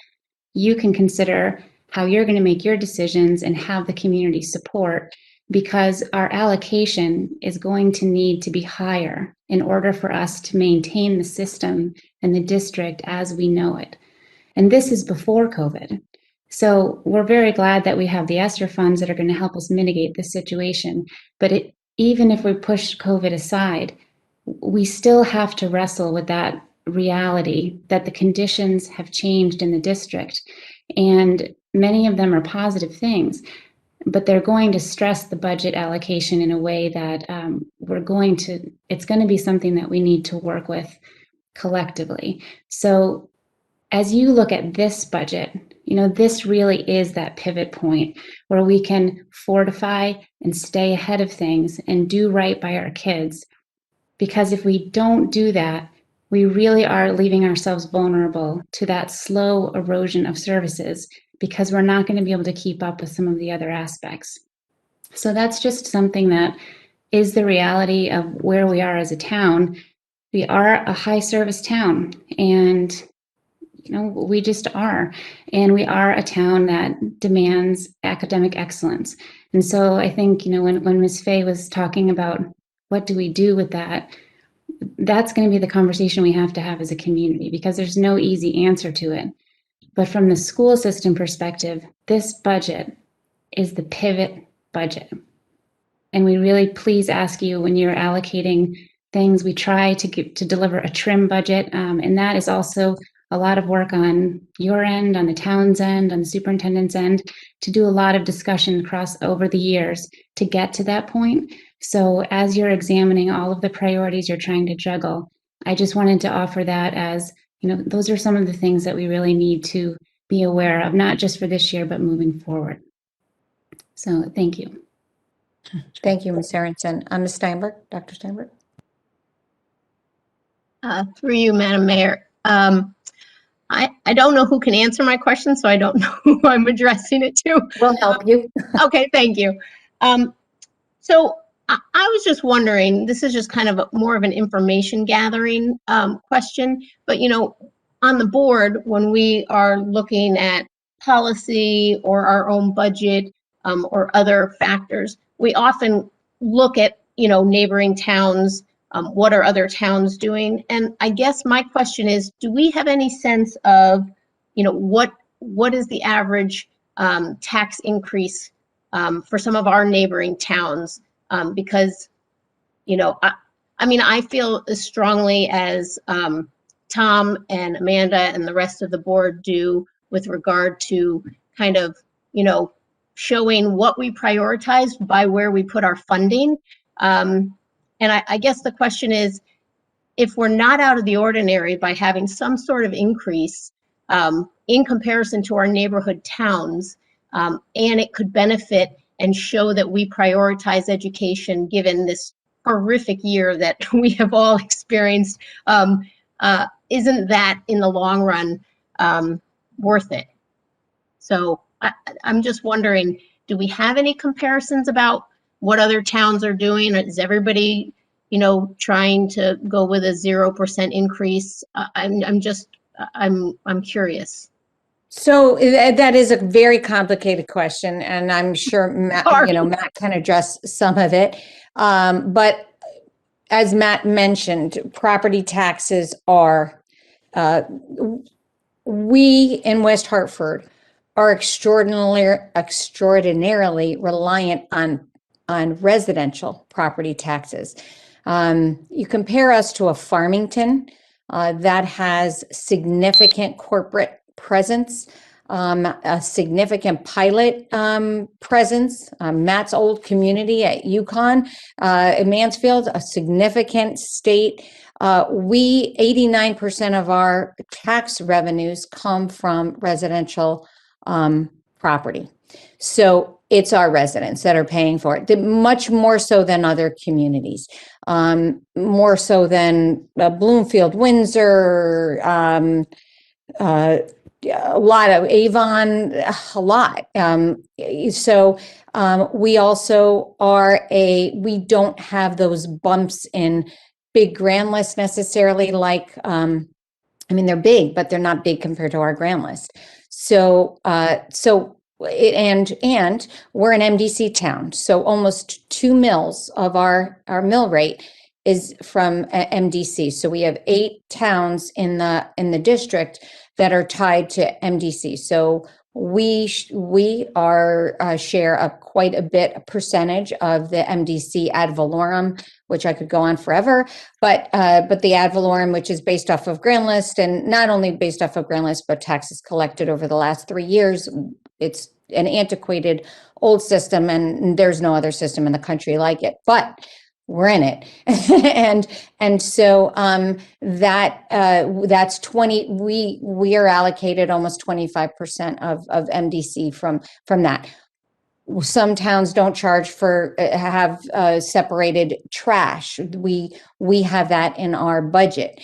you can consider how you're going to make your decisions and have the community support, because our allocation is going to need to be higher in order for us to maintain the system and the district as we know it. And this is before COVID. So we're very glad that we have the ESSER funds that are going to help us mitigate this situation. But even if we push COVID aside, we still have to wrestle with that reality that the conditions have changed in the district. And many of them are positive things, but they're going to stress the budget allocation in a way that it's going to be something that we need to work with collectively. So as you look at this budget, this really is that pivot point where we can fortify and stay ahead of things and do right by our kids. Because if we don't do that, we really are leaving ourselves vulnerable to that slow erosion of services, because we're not going to be able to keep up with some of the other aspects. So that's just something that is the reality of where we are as a town. We are a high service town, and we just are. And we are a town that demands academic excellence. And so I think, when Ms. Fay was talking about what do we do with that, that's going to be the conversation we have to have as a community, because there's no easy answer to it. But from the school system perspective, this budget is the pivot budget. And we really please ask you, when you're allocating things, we try to deliver a trim budget. And that is also a lot of work on your end, on the town's end, on the superintendent's end, to do a lot of discussion over the years to get to that point. So as you're examining all of the priorities you're trying to juggle, I just wanted to offer that as, those are some of the things that we really need to be aware of, not just for this year, but moving forward. So thank you. Thank you, Ms. Aronson. Ms. Steinberg, Dr. Steinberg. Through you, Madam Mayor. I don't know who can answer my question, so I don't know who I'm addressing it to. We'll help you. Okay, thank you. So I was just wondering, this is just kind of more of an information gathering question, but on the board, when we are looking at policy or our own budget or other factors, we often look at neighboring towns. What are other towns doing? And I guess my question is, do we have any sense of, what is the average tax increase for some of our neighboring towns? Because you know, I mean, I feel as strongly as Tom and Amanda and the rest of the board do with regard to kind of, you know, showing what we prioritize by where we put our funding. And I guess the question is, if we're not out of the ordinary by having some sort of increase in comparison to our neighborhood towns, and it could benefit and show that we prioritize education given this horrific year that we have all experienced, isn't that in the long run worth it? So I'm just wondering, do we have any comparisons about what other towns are doing? Is everybody, you know, trying to go with a 0% increase? I'm curious. So that is a very complicated question, and I'm sure Matt, you know, Matt can address some of it. But as Matt mentioned, property taxes are, we in West Hartford are extraordinarily reliant on residential property taxes. You compare us to a Farmington that has significant corporate presence, a significant pilot presence. Matt's old community at Yukon, in Mansfield, a significant state. 89% of our tax revenues come from residential property. So it's our residents that are paying for it, much more so than other communities, more so than Bloomfield, Windsor, a lot of Avon, a lot. So we also are we don't have those bumps in big grand lists necessarily, like, I mean, they're big, but they're not big compared to our grand list. So, and we're an MDC town. So almost 2 mils of our mill rate is from MDC. So we have 8 towns in the district that are tied to MDC. So we are share a quite a percentage of the MDC ad valorem, which I could go on forever, but the ad valorem, which is based off of grand list, and not only based off of grand list, but taxes collected over the last 3 years. It's an antiquated old system, and there's no other system in the country like it, but we're in it. and so that's 20, we are allocated almost 25% of MDC from that. Some towns don't charge for have separated trash. We have that in our budget.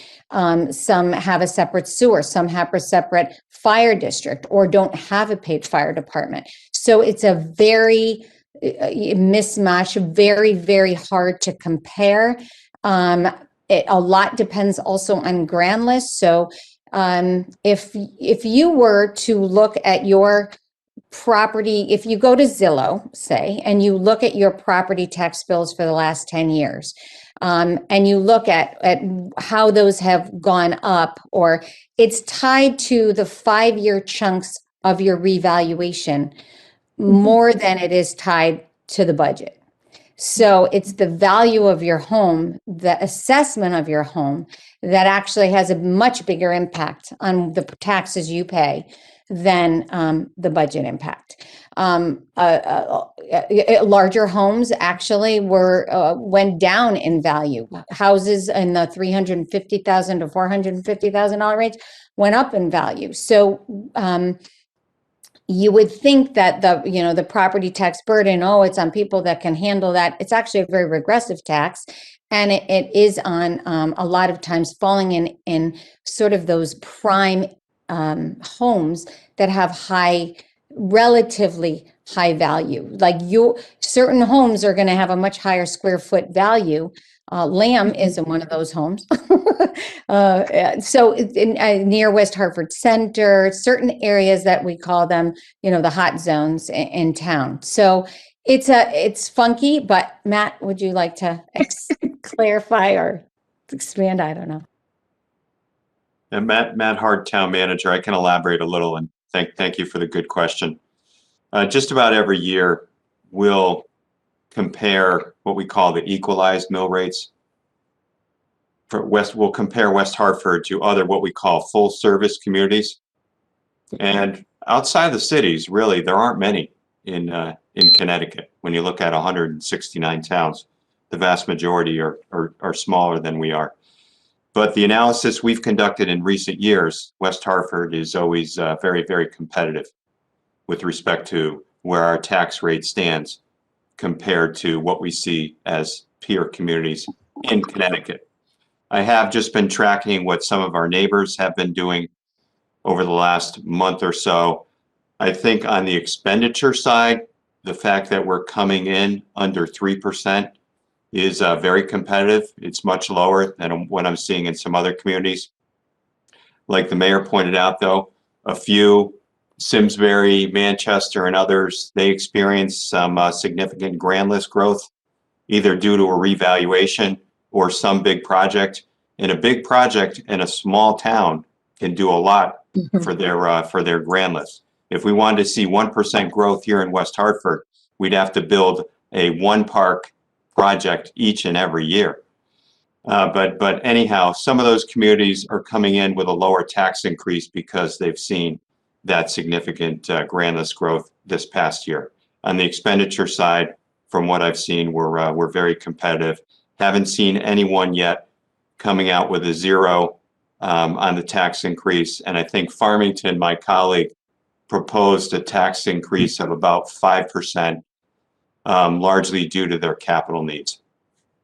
Some have a separate sewer, some have a separate fire district, or don't have a paid fire department. So it's a very mismatch, very, very hard to compare. A lot depends also on grand list. So if you were to look at your property, if you go to Zillow, say, and you look at your property tax bills for the last 10 years, and you look at how those have gone up, or it's tied to the 5-year chunks of your revaluation more than it is tied to the budget. So it's the value of your home, the assessment of your home, that actually has a much bigger impact on the taxes you pay than the budget impact. Larger homes actually went down in value. Houses in the $350,000 to $450,000 range went up in value. So you would think that the property tax burden, it's on people that can handle that. It's actually a very regressive tax, and it is on a lot of times falling in sort of those prime homes that have relatively high value. Like certain homes are going to have a much higher square foot value. Lamb isn't one of those homes. So near West Hartford Center, certain areas that we call them, the hot zones in town. So it's funky, but Matt, would you like to clarify or expand? I don't know. And Matt Hart, Town Manager, I can elaborate a little, and thank you for the good question. Just about every year, we'll compare what we call the equalized mill rates. We'll compare West Hartford to other what we call full service communities. And outside the cities, really, there aren't many in Connecticut. When you look at 169 towns, the vast majority are smaller than we are. But the analysis we've conducted in recent years, West Hartford is always very, very competitive with respect to where our tax rate stands compared to what we see as peer communities in Connecticut. I have just been tracking what some of our neighbors have been doing over the last month or so. I think on the expenditure side, the fact that we're coming in under 3% is very competitive. It's much lower than what I'm seeing in some other communities. Like the mayor pointed out, though, a few, Simsbury, Manchester, and others, they experienced some significant grant list growth, either due to a revaluation or some big project. And a big project in a small town can do a lot for their grant list. If we wanted to see 1% growth here in West Hartford, we'd have to build a one park project each and every year. But anyhow, some of those communities are coming in with a lower tax increase because they've seen that significant grant list growth this past year. On the expenditure side, from what I've seen, we're very competitive. Haven't seen anyone yet coming out with a zero on the tax increase. And I think Farmington, my colleague, proposed a tax increase of about 5%, largely due to their capital needs.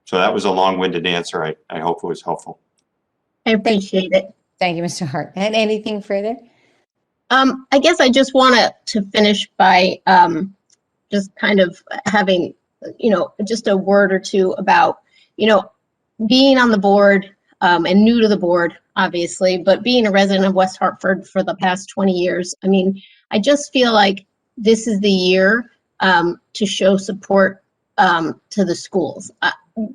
So that was a long-winded answer. I hope it was helpful. I appreciate it. Thank you, Mr. Hart. And anything further? I guess I just wanted to finish by just kind of having, just a word or two about, being on the board and new to the board, obviously, but being a resident of West Hartford for the past 20 years. I mean, I just feel like this is the year to show support to the schools.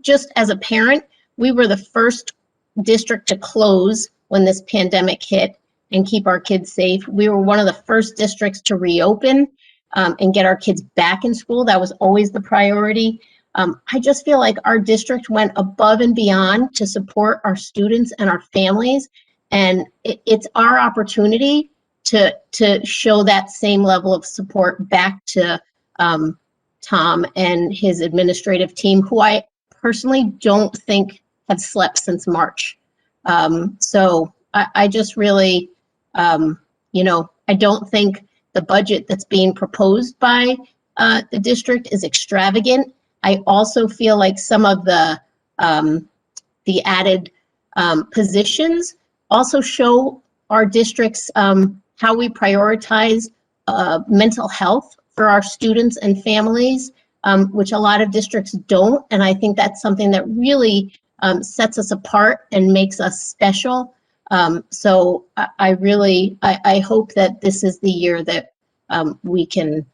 Just as a parent, we were the first district to close when this pandemic hit and keep our kids safe. We were one of the first districts to reopen and get our kids back in school. That was always the priority. I just feel like our district went above and beyond to support our students and our families. And it's our opportunity to show that same level of support back to Tom and his administrative team, who I personally don't think have slept since March. So I just really, I don't think the budget that's being proposed by the district is extravagant. I also feel like some of the added positions also show our districts how we prioritize mental health for our students and families, which a lot of districts don't. And I think that's something that really sets us apart and makes us special. So I really hope that this is the year that we can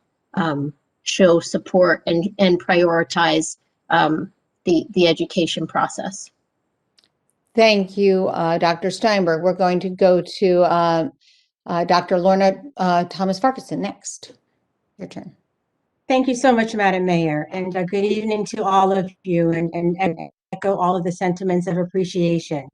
show support and prioritize the education process. Thank you, Dr. Steinberg. We're going to go to Dr. Lorna Thomas Farquharson next. Your turn. Thank you so much, Madam Mayor, and good evening to all of you, and echo all of the sentiments of appreciation.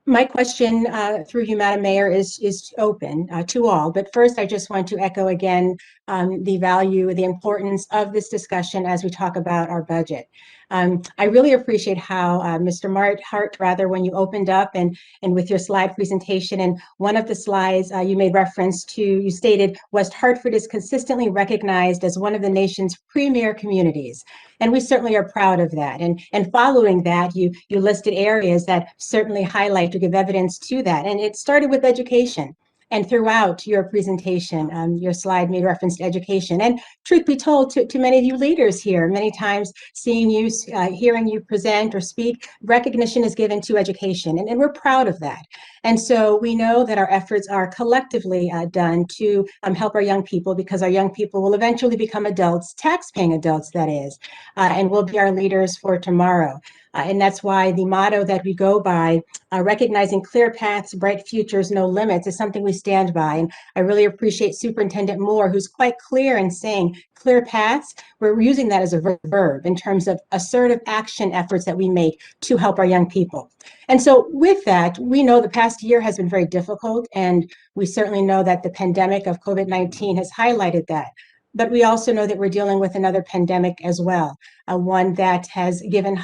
My question through you, Madam Mayor, is open to all. But first, I just want to echo again the value, the importance of this discussion as we talk about our budget. I really appreciate how Mr. Hart, when you opened up and with your slide presentation, and one of the slides you made reference to, you stated West Hartford is consistently recognized as one of the nation's premier communities. And we certainly are proud of that. And following that, you listed areas that certainly highlight to give evidence to that. And it started with education. And throughout your presentation, your slide made reference to education. And truth be told, to many of you leaders here, many times seeing you, hearing you present or speak, recognition is given to education. And we're proud of that. And so we know that our efforts are collectively done to help our young people, because our young people will eventually become adults, tax-paying adults, that is, and will be our leaders for tomorrow. And that's why the motto that we go by, recognizing clear paths, bright futures, no limits, is something we stand by. And I really appreciate Superintendent Moore, who's quite clear in saying clear paths. We're using that as a verb in terms of assertive action efforts that we make to help our young people. And so with that, we know the past year has been very difficult, and we certainly know that the pandemic of COVID-19 has highlighted that. But we also know that we're dealing with another pandemic as well, one that has given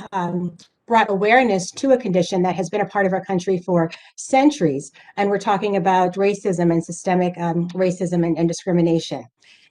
brought awareness to a condition that has been a part of our country for centuries. And we're talking about racism and systemic racism and discrimination.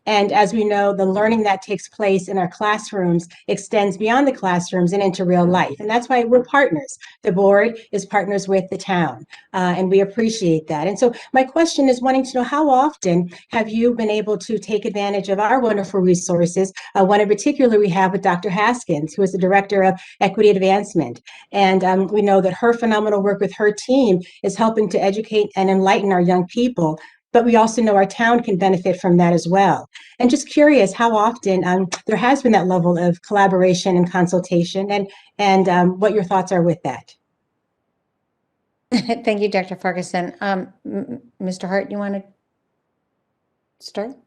And as we know, the learning that takes place in our classrooms extends beyond the classrooms and into real life. And that's why we're partners. The board is partners with the town, and we appreciate that. And so my question is wanting to know, how often have you been able to take advantage of our wonderful resources? One in particular we have with Dr. Haskins, who is the Director of Equity Advancement. And we know that her phenomenal work with her team is helping to educate and enlighten our young people. But we also know our town can benefit from that as well. And just curious how often there has been that level of collaboration and consultation, and what your thoughts are with that. Thank you, Dr. Ferguson. Mr. Hart, you want to start?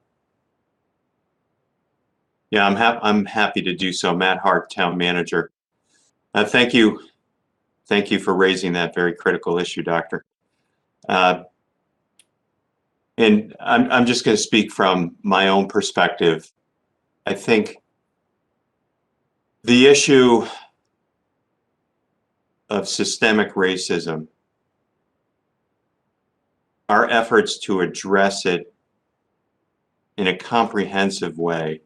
Yeah, I'm happy to do so. Matt Hart, Town Manager. Thank you for raising that very critical issue, Doctor. And I'm just going to speak from my own perspective. I think the issue of systemic racism, our efforts to address it in a comprehensive way,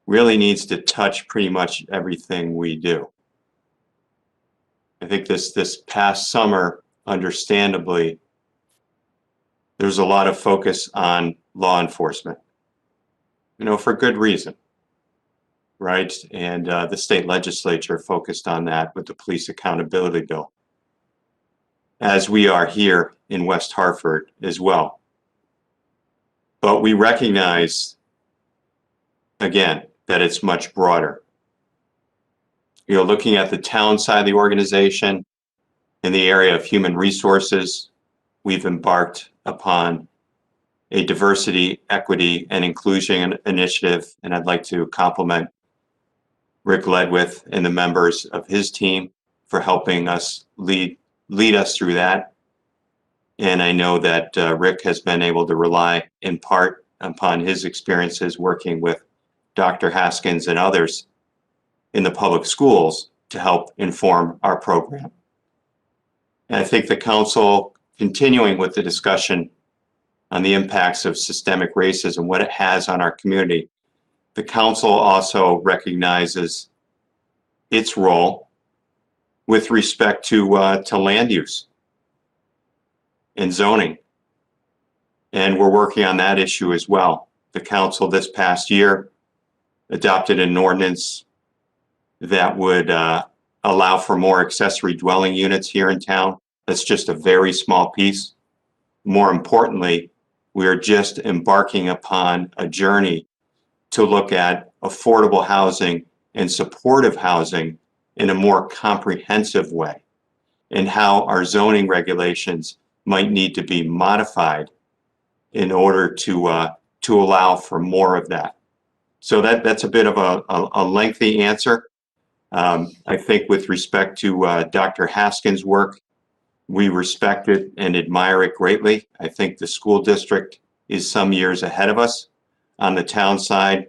really needs to touch pretty much everything we do. I think this past summer, understandably, there's a lot of focus on law enforcement, for good reason, right? And the state legislature focused on that with the Police Accountability Bill, as we are here in West Hartford as well. But we recognize, again, that it's much broader. Looking at the town side of the organization, in the area of human resources, we've embarked upon a diversity, equity, and inclusion initiative, and I'd like to compliment Rick Ledwith and the members of his team for helping us lead us through that. And I know that Rick has been able to rely in part upon his experiences working with Dr. Haskins and others in the public schools to help inform our program. And I think the council, continuing with the discussion on the impacts of systemic racism, what it has on our community, the council also recognizes its role with respect to land use and zoning. And we're working on that issue as well. The council this past year adopted an ordinance that would allow for more accessory dwelling units here in town. That's just a very small piece. More importantly, we are just embarking upon a journey to look at affordable housing and supportive housing in a more comprehensive way, and how our zoning regulations might need to be modified in order to allow for more of that. So that's a bit of a lengthy answer. I think with respect to Dr. Haskins' work, we respect it and admire it greatly. I think the school district is some years ahead of us. On the town side,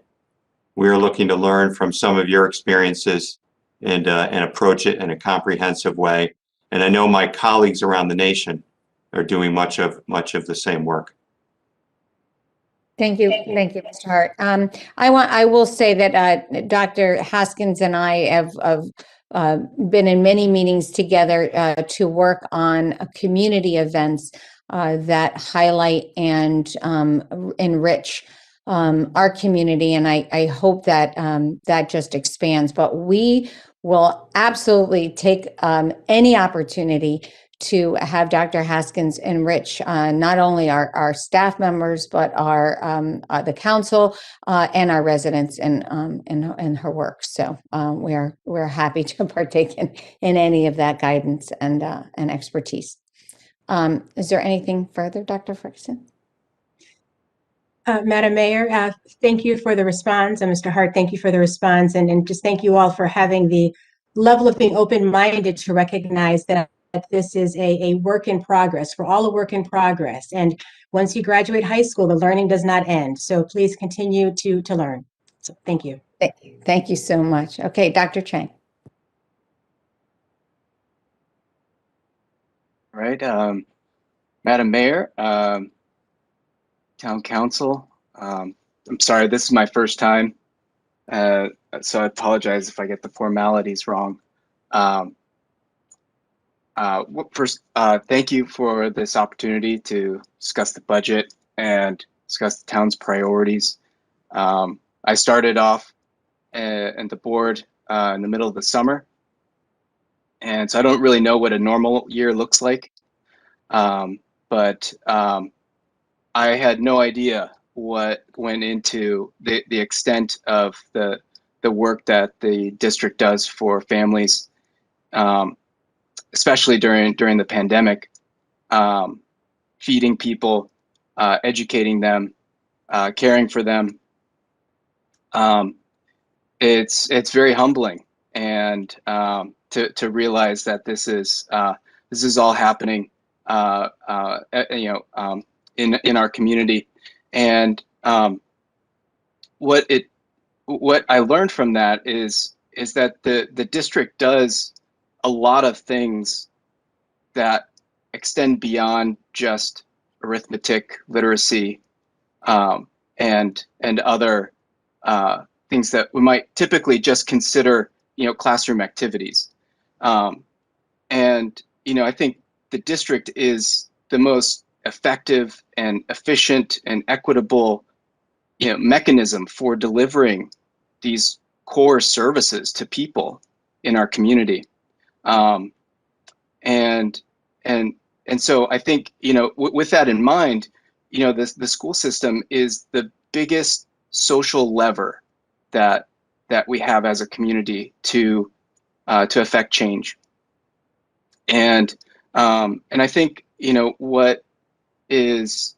we are looking to learn from some of your experiences and approach it in a comprehensive way. And I know my colleagues around the nation are doing much of the same work. Thank you, Mr. Hart. I will say that Dr. Haskins and I have been in many meetings together to work on community events that highlight and enrich our community, and I hope that that just expands. But we will absolutely take any opportunity to have Dr. Haskins enrich not only our staff members, but the council and our residents in her work. So we're happy to partake in any of that guidance and expertise. Is there anything further, Dr. Ferguson? Madam Mayor, thank you for the response, and Mr. Hart, thank you for the response, and just thank you all for having the level of being open-minded to recognize that this is a work in progress. We're all a work in progress, and once you graduate high school, the learning does not end. So please continue to learn. So thank you. Thank you so much. Okay, Dr. Chang. All right, Madam Mayor, Town Council. I'm sorry, this is my first time, so I apologize if I get the formalities wrong. First, thank you for this opportunity to discuss the budget and discuss the town's priorities. I started off at the board in the middle of the summer, and so I don't really know what a normal year looks like, but I had no idea what went into the extent of the work that the district does for families, especially during the pandemic, feeding people, educating them, caring for them. It's very humbling, and to realize that this is all happening, in our community. And what I learned from that is that the district does a lot of things that extend beyond just arithmetic, literacy, and other things that we might typically just consider, classroom activities. And I think the district is the most effective and efficient and equitable mechanism for delivering these core services to people in our community. And so I think, with that in mind, the school system is the biggest social lever that we have as a community to affect change. And I think, what is,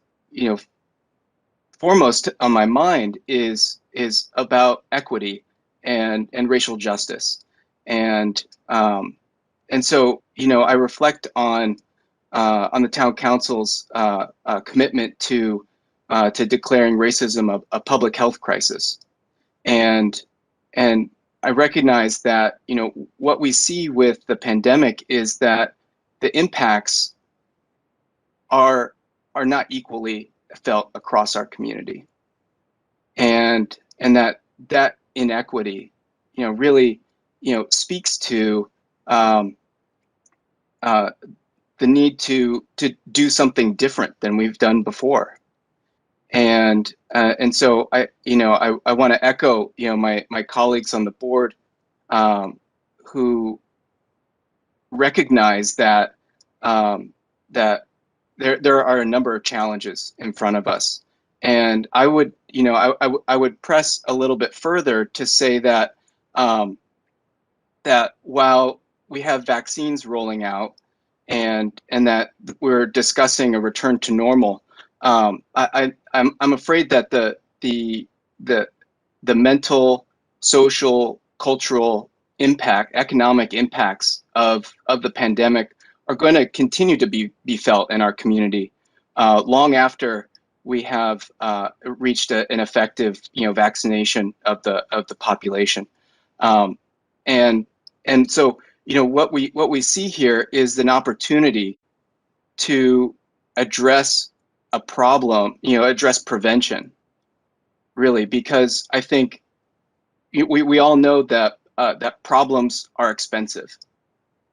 foremost on my mind is about equity and racial justice. And so, I reflect on the town council's commitment to declaring racism a public health crisis. And I recognize that, what we see with the pandemic is that the impacts are not equally felt across our community, and that inequity, really, speaks to the need to do something different than we've done before. And so I want to echo, my colleagues on the board, who recognize that there are a number of challenges in front of us. And I would, I would press a little bit further to say that that while we have vaccines rolling out and that we're discussing a return to normal, I'm afraid that the mental, social, cultural impact, economic impacts of the pandemic are going to continue to be felt in our community long after we have reached an effective, vaccination of the population. And so, what we see here is an opportunity to address a problem, address prevention, really, because I think we all know that that problems are expensive,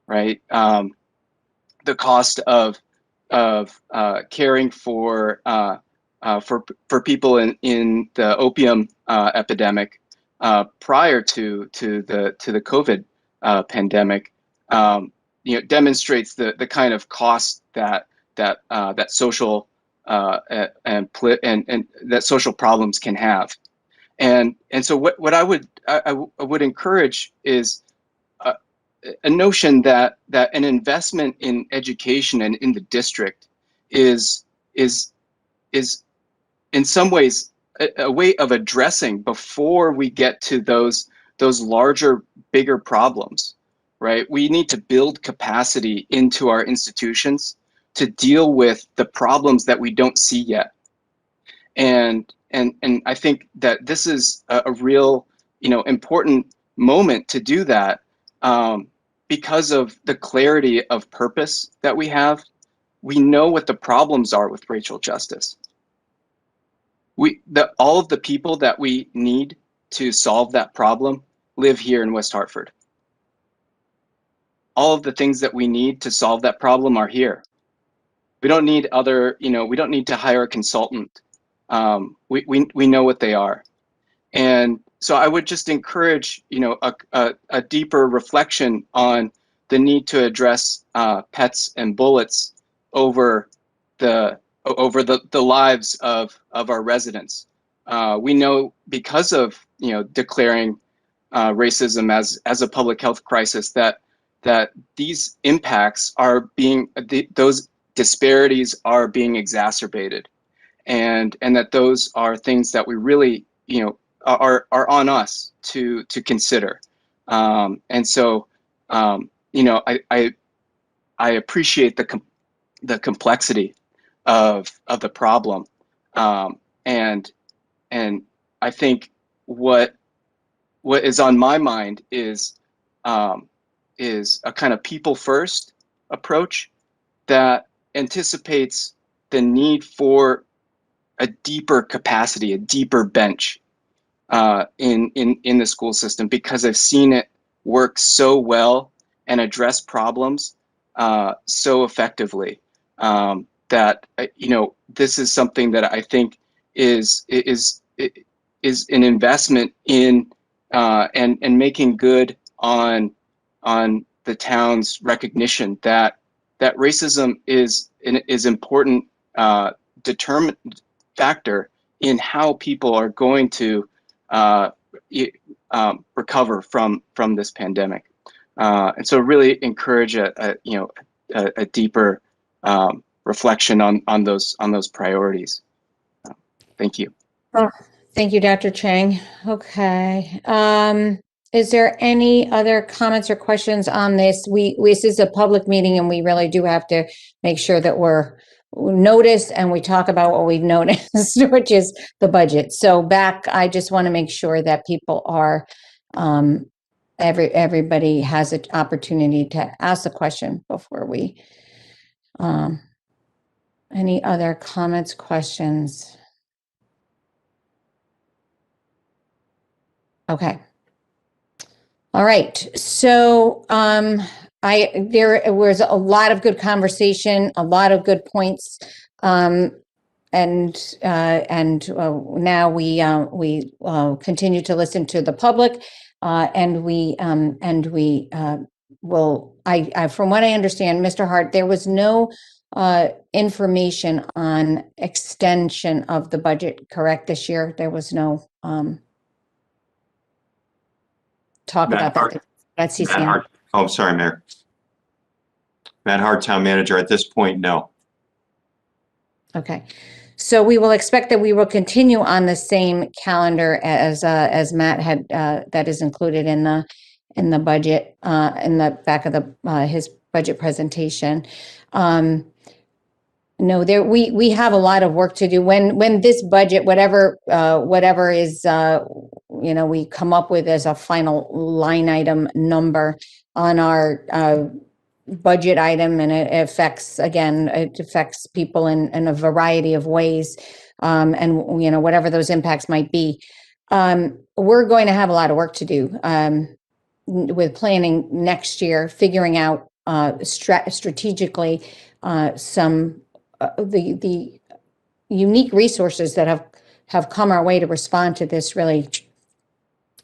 right? The cost of caring for people in the opium epidemic prior to the COVID pandemic demonstrates the kind of cost that social and that social problems can have. And so what I would encourage is a notion that an investment in education and in the district is in some ways a way of addressing before we get to those larger, bigger problems, right? We need to build capacity into our institutions to deal with the problems that we don't see yet. And I think that this is a real, important moment to do that, because of the clarity of purpose that we have. We know what the problems are with racial justice. All of the people that we need to solve that problem live here in West Hartford. All of the things that we need to solve that problem are here. We don't need we don't need to hire a consultant. We know what they are. And so I would just encourage, a deeper reflection on the need to address pets and bullets over the lives of our residents. We know, because of declaring racism as a public health crisis, that these impacts are those disparities are being exacerbated, and that those are things that we really are on us to consider. And so I appreciate the complexity of the problem, and I think what is on my mind is a kind of people first approach that anticipates the need for a deeper capacity, a deeper bench in the school system, because I've seen it work so well and address problems so effectively, that this is something that I think is an investment in and making good on the town's recognition that racism is important determinant factor in how people are going to recover from this pandemic. And so really encourage a deeper reflection on those priorities. Thank you. Oh, thank you, Dr. Chang. Okay. Is there any other comments or questions on this? This is a public meeting, and we really do have to make sure that we're noticed and we talk about what we've noticed, which is the budget. So I just want to make sure that people are, everybody has an opportunity to ask a question before we, any other comments, questions? Okay. All right. So there was a lot of good conversation, a lot of good points, and now we continue to listen to the public, and we will. From what I understand, Mr. Hart, there was no information on extension of the budget, correct? This year, there was no. Talk Matt about Hart. that at CCM. Matt Hart. Oh, sorry, Mayor. Matt Hart, Town Manager. At this point, no. Okay, so we will expect that we will continue on the same calendar as Matt had, that is included in the budget, in the back of his budget presentation. No, we have a lot of work to do when this budget, whatever is, we come up with as a final line item number on our budget item, and it affects people in a variety of ways, and whatever those impacts might be. We're going to have a lot of work to do with planning next year, figuring out strategically some the unique resources that have come our way to respond to this really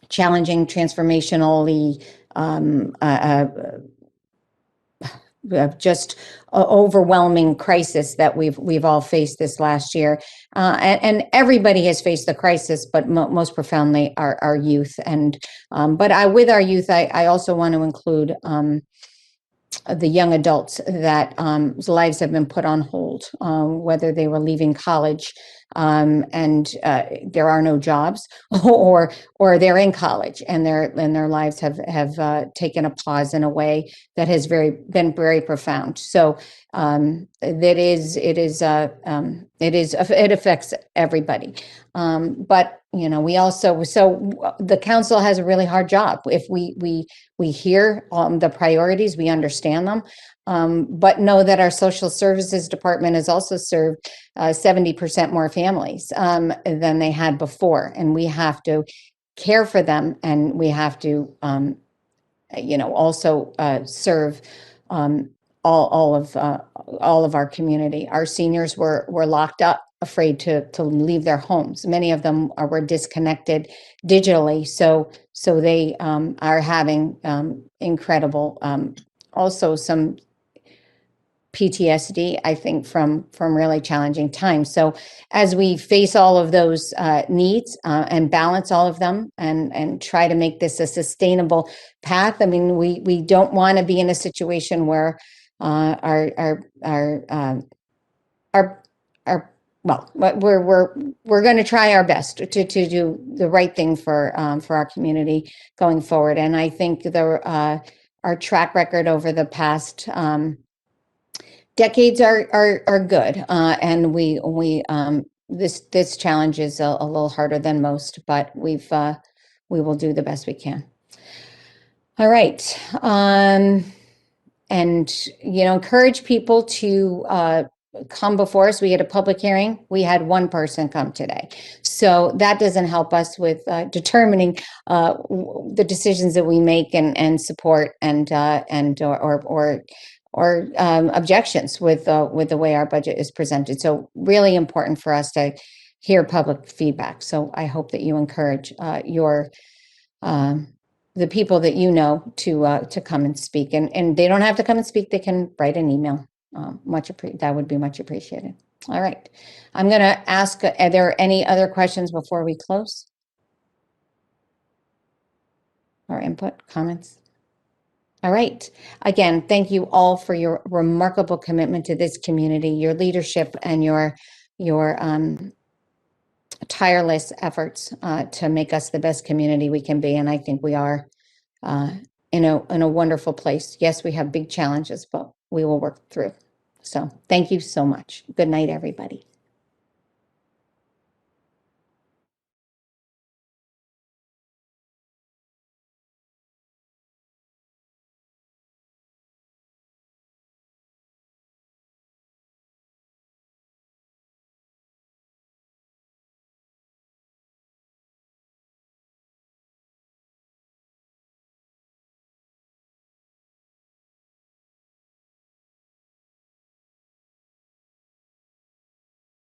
challenging, transformationally just overwhelming crisis that we've all faced this last year. And everybody has faced the crisis, but most profoundly our youth. And but with our youth, I also want to include the young adults that lives have been put on hold, whether they were leaving college and there are no jobs, or they're in college and their lives have taken a pause in a way that has been very profound. So it affects everybody. But we also, so the council has a really hard job. If we hear the priorities, we understand them, but know that our social services department has also served 70% more families than they had before, and we have to care for them, and we have to also serve all of our community. Our seniors were locked up, afraid to leave their homes. Many of them were disconnected digitally, so they are having incredible, also some PTSD, I think, from really challenging times. So as we face all of those needs and balance all of them and try to make this a sustainable path, I mean, we don't want to be in a situation where we're going to try our best to do the right thing for our community going forward. And I think our track record over the past decades are good, and this challenge is a little harder than most, but we will do the best we can. All right, and encourage people to come before us. We had a public hearing. We had one person come today, so that doesn't help us with determining the decisions that we make and support or objections with the way our budget is presented. So really important for us to hear public feedback. So I hope that you encourage the people that to come and speak, and they don't have to come and speak. They can write an email. That would be much appreciated. All right, I'm going to ask: are there any other questions before we close? Or input, comments? All right. Again, thank you all for your remarkable commitment to this community, your leadership, and your tireless efforts to make us the best community we can be. And I think we are in a wonderful place. Yes, we have big challenges, but we will work through. So thank you so much. Good night, everybody.